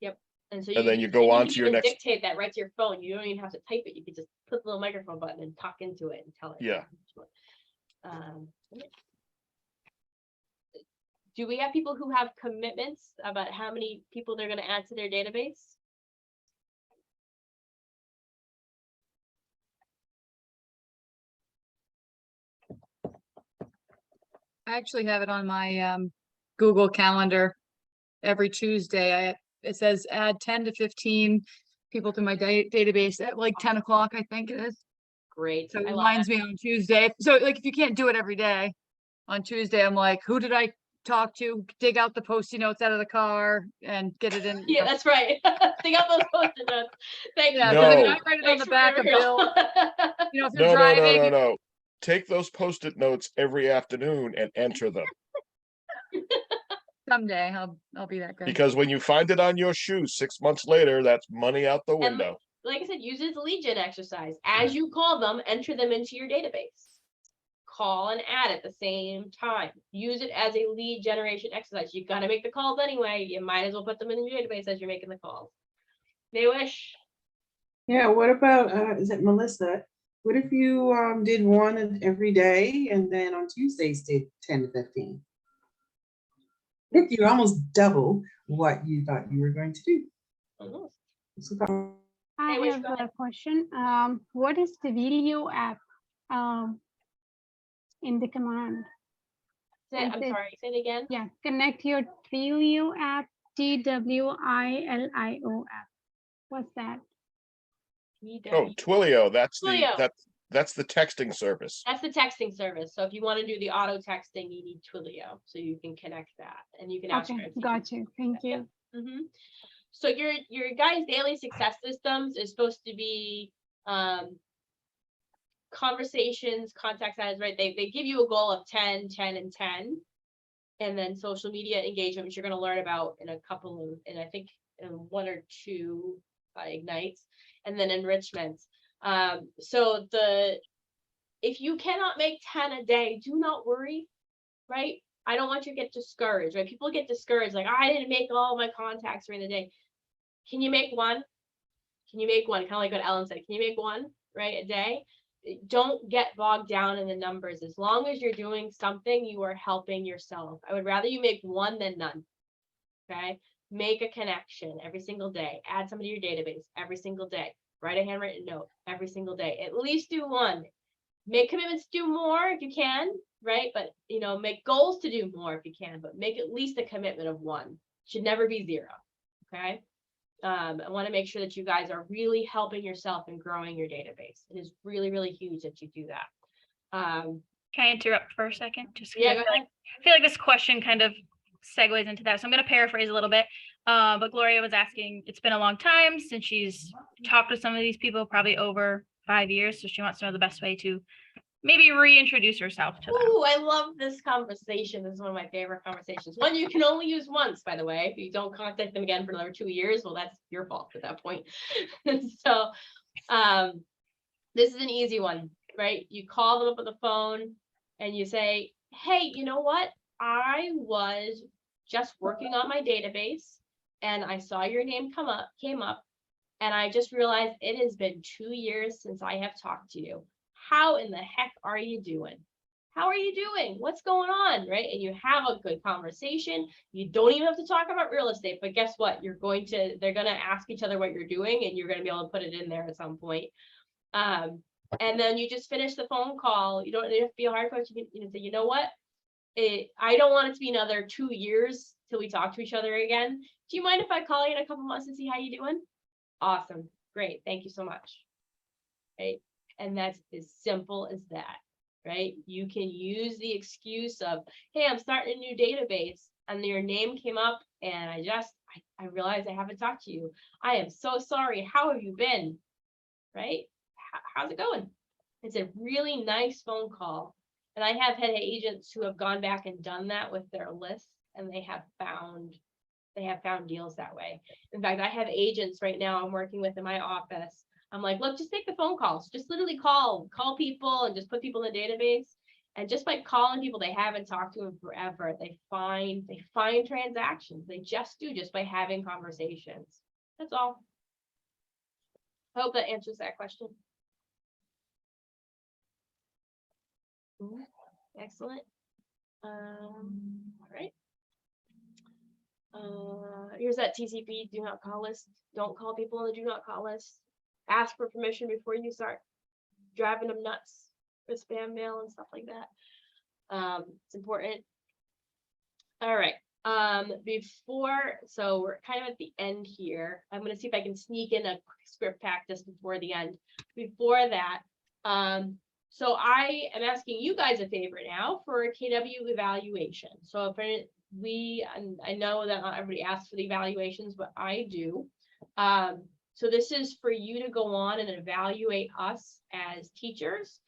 Yep. And so And then you go on to your next. dictate that right to your phone. You don't even have to type it. You can just put the little microphone button and talk into it and tell it. Yeah. Do we have people who have commitments about how many people they're going to add to their database? I actually have it on my Google Calendar every Tuesday. It says add 10 to 15 people to my database at like 10 o'clock, I think it is. Great. So it I love reminds it. me on Tuesday. So like if you can't do it every day, on Tuesday, I'm like, who did I talk to? Dig out the Post-it notes out of the car and get it in. Yeah, that's right. Think out those post-it notes. Thank Yeah, you. because I mean, No. I write it on Thanks the for back of being real. Bill. You know, if you're No, driving. no. Take those Post-it notes every afternoon and enter them. Someday I'll be that good. Because when you find it on your shoe 6 months later, that's money out the And window. like I said, use it as a lead gen exercise. As you call them, enter them into your database. Call and add at the same time. Use it as a lead generation exercise. You've got to make the calls anyway. You might as well put them in your database as you're making the calls. May wish. Yeah, what about, is it Melissa? What if you did one every day and then on Tuesdays did 10 to 15? If you almost double what you thought you were going to do. I have a question. What is the video app in the command? I'm sorry, say it again. Yeah, connect your Twilio app, TWILIO app. What's that? Oh, Twilio, that's Twilio. that's the texting service. That's the texting service. So if you want to do the auto texting, you need Twilio. So you can connect that and you can ask Okay, for it. got you. Thank you. So your guys' daily success systems is supposed to be conversations, contact size, right? They give you a goal of 10, 10, and 10. And then social media engagement, which you're going to learn about in a couple of, and I think in 1 or 2 ignites, and then enrichment. So if you cannot make 10 a day, do not worry, right? I don't want you to get discouraged, right? People get discouraged, like, I didn't make all my contacts during the day. Can you make one? Can you make one? Kind of like what Ellen said, can you make one, right, a day? Don't get bogged down in the numbers. As long as you're doing something, you are helping yourself. I would rather you make one than none, okay? Make a connection every single day. Add somebody to your database every single day. Write a handwritten note every single day. At least do one. Make commitments to do more if you can, right? But, you know, make goals to do more if you can, but make at least a commitment of 1. Should never be 0, okay? I want to make sure that you guys are really helping yourself and growing your database. It is really, really huge that you do that. Can I interrupt for a second? Just 'cause Yeah, I go feel ahead. I feel like this question kind of segues into that. So I'm going to paraphrase a little bit. But Gloria was asking, it's been a long time since she's talked with some of these people, probably over 5 years. So she wants to know the best way to maybe reintroduce herself to them. Ooh, I love this conversation. This is one of my favorite conversations. One you can only use once, by the way. If you don't contact them again for another 2 years, well, that's your fault at that point. So this is an easy one, right? You call them up on the phone and you say, hey, you know what? I was just working on my database and I saw your name came up, and I just realized it has been 2 years since I have talked to you. How in the heck are you doing? How are you doing? What's going on, right? And you have a good conversation. You don't even have to talk about real estate, but guess what? They're going to ask each other what you're doing, and you're going to be able to put it in there at some point. And then you just finish the phone call. You don't have to be a hard coach. You can say, you know what? I don't want it to be another 2 years till we talk to each other again. Do you mind if I call you in a couple months and see how you're doing? Awesome. Great. Thank you so much. Right. And that's as simple as that, right? You can use the excuse of, hey, I'm starting a new database and your name came up and I realized I haven't talked to you. I am so sorry. How have you been? Right? How's it going? It's a really nice phone call. And I have had agents who have gone back and done that with their lists, and they have found deals that way. In fact, I have agents right now I'm working with in my office. I'm like, look, just make the phone calls. Just literally call people and just put people in the database. And just by calling people they haven't talked to in forever, they find transactions. They just do, just by having conversations. That's all. I hope that answers that question. Excellent. All right. Here's that TCP do not call list. Don't call people on the do not call list. Ask for permission before you start driving them nuts with spam mail and stuff like that. It's important. All right. So we're kind of at the end here. I'm going to see if I can sneak in a script practice before the end. Before that, so I am asking you guys a favor now for a KW evaluation. So if and I know that not everybody asks for the evaluations, but I do. So this is for you to go on and evaluate us as teachers,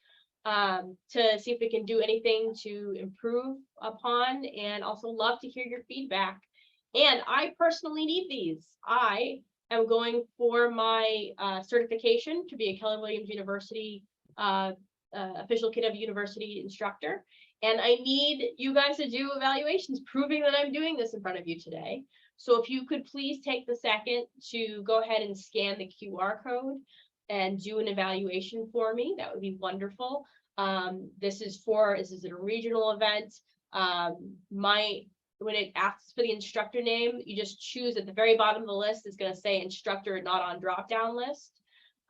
to see if we can do anything to improve upon, and also love to hear your feedback. And I personally need these. I am going for my certification to be a Keller Williams University official KW University instructor. And I need you guys to do evaluations proving that I'm doing this in front of you today. So if you could please take the second to go ahead and scan the QR code and do an evaluation for me, that would be wonderful. This is a regional event. When it asks for the instructor name, you just choose at the very bottom of the list. It's going to say instructor not on drop down list.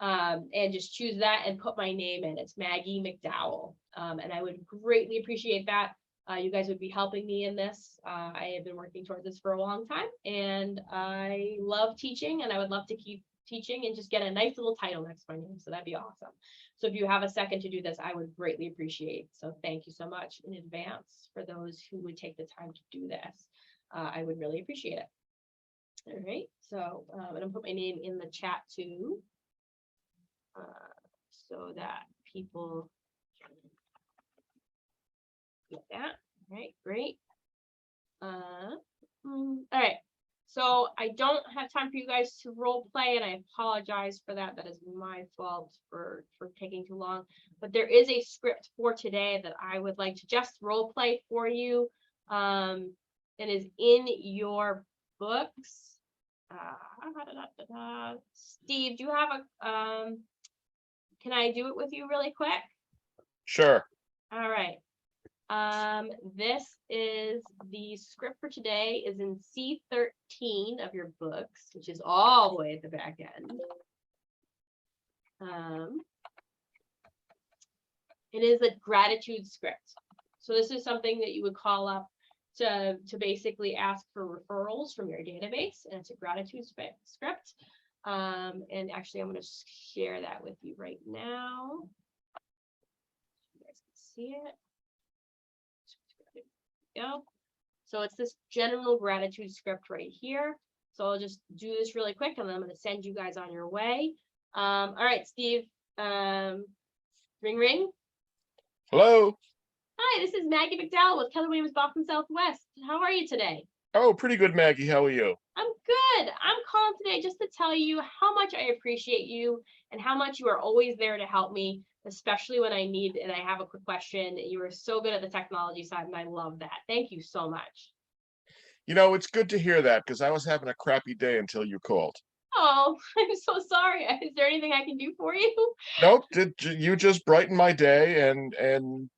And just choose that and put my name in. It's Maggie McDowell. And I would greatly appreciate that. You guys would be helping me in this. I have been working towards this for a long time, and I love teaching, and I would love to keep teaching and just get a nice little title next to my name. So that'd be awesome. So if you have a second to do this, I would greatly appreciate. So thank you so much in advance for those who would take the time to do this. I would really appreciate it. All right. So I'm going to put my name in the chat too, so that people can get that. All right, great. All right. So I don't have time for you guys to role play, and I apologize for that. That is my fault for taking too long. But there is a script for today that I would like to just role play for you. It is in your books. Steve, do you have a can I do it with you really quick? Sure. All right. This is the script for today is in C13 of your books, which is all the way at the back end. It is a gratitude script. So this is something that you would call up to basically ask for referrals from your database, and it's a gratitude script. And actually, I'm going to share that with you right now. You guys can see it. Go. So it's this general gratitude script right here. So I'll just do this really quick, and then I'm going to send you guys on your way. All right, Steve. Ring, ring. Hello. Hi, this is Maggie McDowell with Keller Williams Boston Southwest. How are you today? Oh, pretty good, Maggie. How are you? I'm good. I'm calling today just to tell you how much I appreciate you and how much you are always there to help me, especially when I need and I have a quick question. You are so good at the technology side, and I love that. Thank you so much. You know, it's good to hear that, because I was having a crappy day until you called. Oh, I'm so sorry. Is there anything I can do for you? Nope. You just brightened my day, and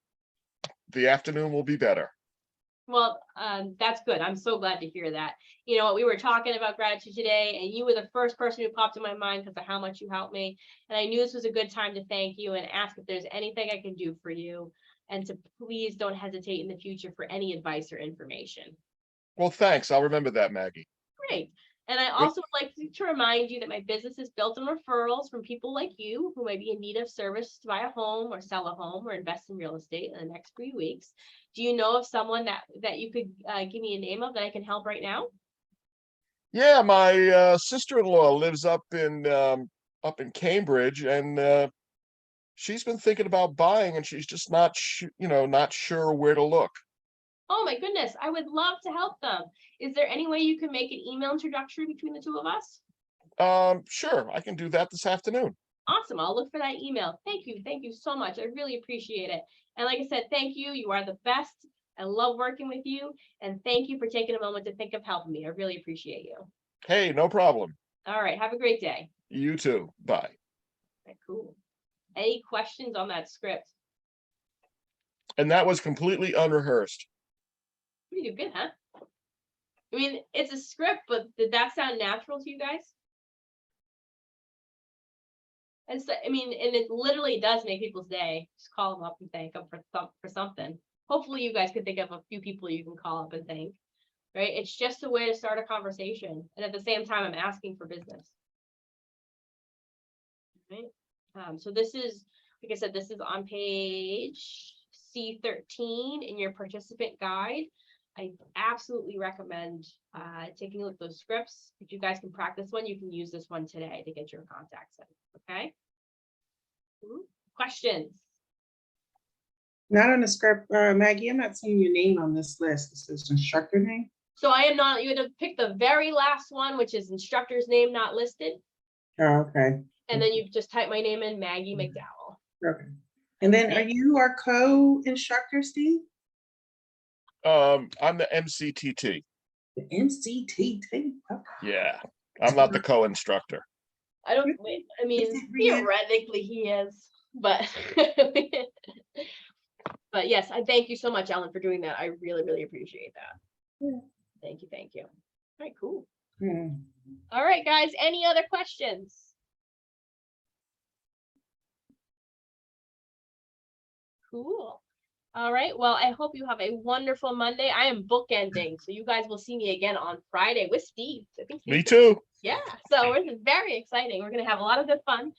the afternoon will be better. Well, that's good. I'm so glad to hear that. You know, we were talking about gratitude today, and you were the first person who popped in my mind because of how much you helped me. And I knew this was a good time to thank you and ask if there's anything I can do for you, and to please don't hesitate in the future for any advice or information. Well, thanks. I'll remember that, Maggie. Great. And I also would like to remind you that my business is built on referrals from people like you who might be in need of service to buy a home or sell a home or invest in real estate in the next 3 weeks. Do you know of someone that you could give me a name of that I can help right now? Yeah, my sister-in-law lives up in Cambridge, and she's been thinking about buying and she's just not, not sure where to look. Oh my goodness, I would love to help them. Is there any way you can make an email introductory between the two of us? Sure, I can do that this afternoon. Awesome. I'll look for that email. Thank you. Thank you so much. I really appreciate it. And like I said, thank you. You are the best. I love working with you. And thank you for taking a moment to think of helping me. I really appreciate you. Hey, no problem. All right. Have a great day. You too. Bye. Okay, cool. Any questions on that script? And that was completely unrehearsed. You do good, huh? I mean, it's a script, but did that sound natural to you guys? And so, I mean, and it literally does make people's day. Just call them up and thank them for something. Hopefully you guys can think of a few people you can call up and thank, right? It's just a way to start a conversation. And at the same time, I'm asking for business. Right? So this is, like I said, this is on page C13 in your participant guide. I absolutely recommend taking a look at those scripts. If you guys can practice one, you can use this one today to get your contacts in. Okay. Questions? Not on the script, Maggie, I'm not seeing your name on this list. This is instructor name. So I am not, you had to pick the very last one, which is instructor's name not listed. Oh, okay. And then you just type my name in, Maggie McDowell. Okay. And then are you our co-instructor, Steve? I'm the MCTT. The MCTT. Okay. Yeah, I'm not the co-instructor. I don't, I mean, theoretically he is, but, but yes, I thank you so much, Ellen, for doing that. I really, really appreciate that. Yeah. Thank you. Thank you. All right, cool. Yeah. All right, guys, any other questions? Cool. All right. Well, I hope you have a wonderful Monday. I am bookending, so you guys will see me again on Friday with Steve. I think Me too. yeah. So this is very exciting. We're gonna have a lot of good fun.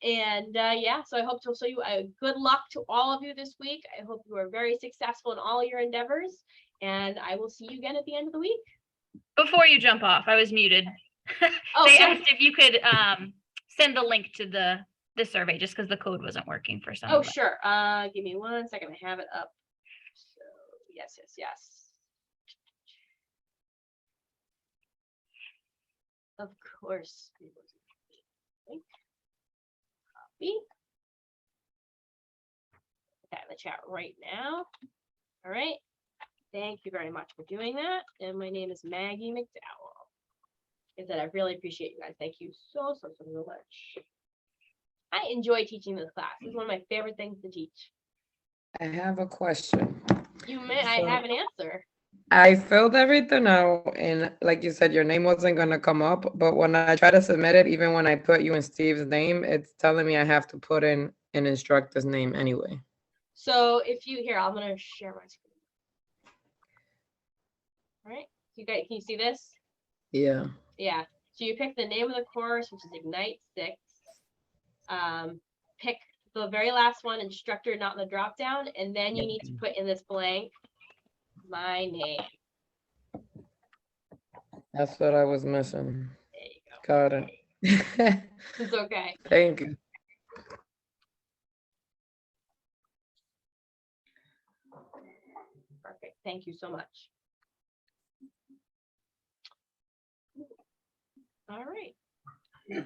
Yeah. So I hope to show you good luck to all of you this week. I hope you are very successful in all your endeavors, and I will see you again at the end of the week. Before you jump off, I was muted. Oh, They sorry. asked if you could send the link to the survey just because the code wasn't working for some. Oh, of it. sure. Give me 1 second. I have it up. So yes. Of course. Copy. That in the chat right now. All right. Thank you very much for doing that. And my name is Maggie McDowell. Like I said, I really appreciate you guys. Thank you so much. I enjoy teaching this class. It's one of my favorite things to teach. I have a question. You may, I have an answer. I filled everything out and like you said, your name wasn't gonna come up, but when I try to submit it, even when I put you and Steve's name, it's telling me I have to put in an instructor's name anyway. So if you here, I'm gonna share my screen. All right, you guys, can you see this? Yeah. Yeah. So you pick the name of the course, which is Ignite 6. Pick the very last one, instructor, not in the drop down, and then you need to put in this blank my name. That's what I was missing. There you go. Got it. It's okay. Thank you. Perfect. Thank you so much. All right. And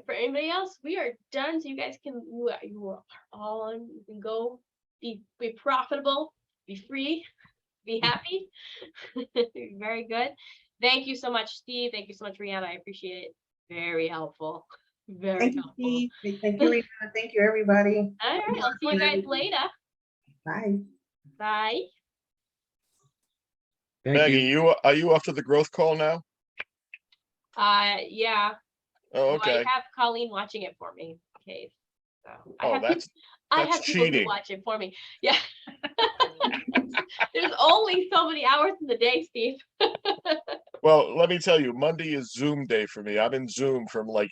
for anybody else, we are done. So you guys can, you are all on. You can go be profitable, be free, be happy. Very good. Thank you so much, Steve. Thank you so much, Rihanna. I appreciate it. Very helpful. Very Thank you, helpful. Steve. Thank you, Rihanna. Thank you, everybody. All right. I'll see you guys later. Bye. Bye. Maggie, are you off to the growth call now? Yeah. Oh, No, okay. I have Colleen watching it for me. Okay. So Oh, that's I have people who cheating. watch it for me. Yeah. There's only so many hours in the day, Steve. Well, let me tell you, Monday is Zoom day for me. I'm in Zoom from like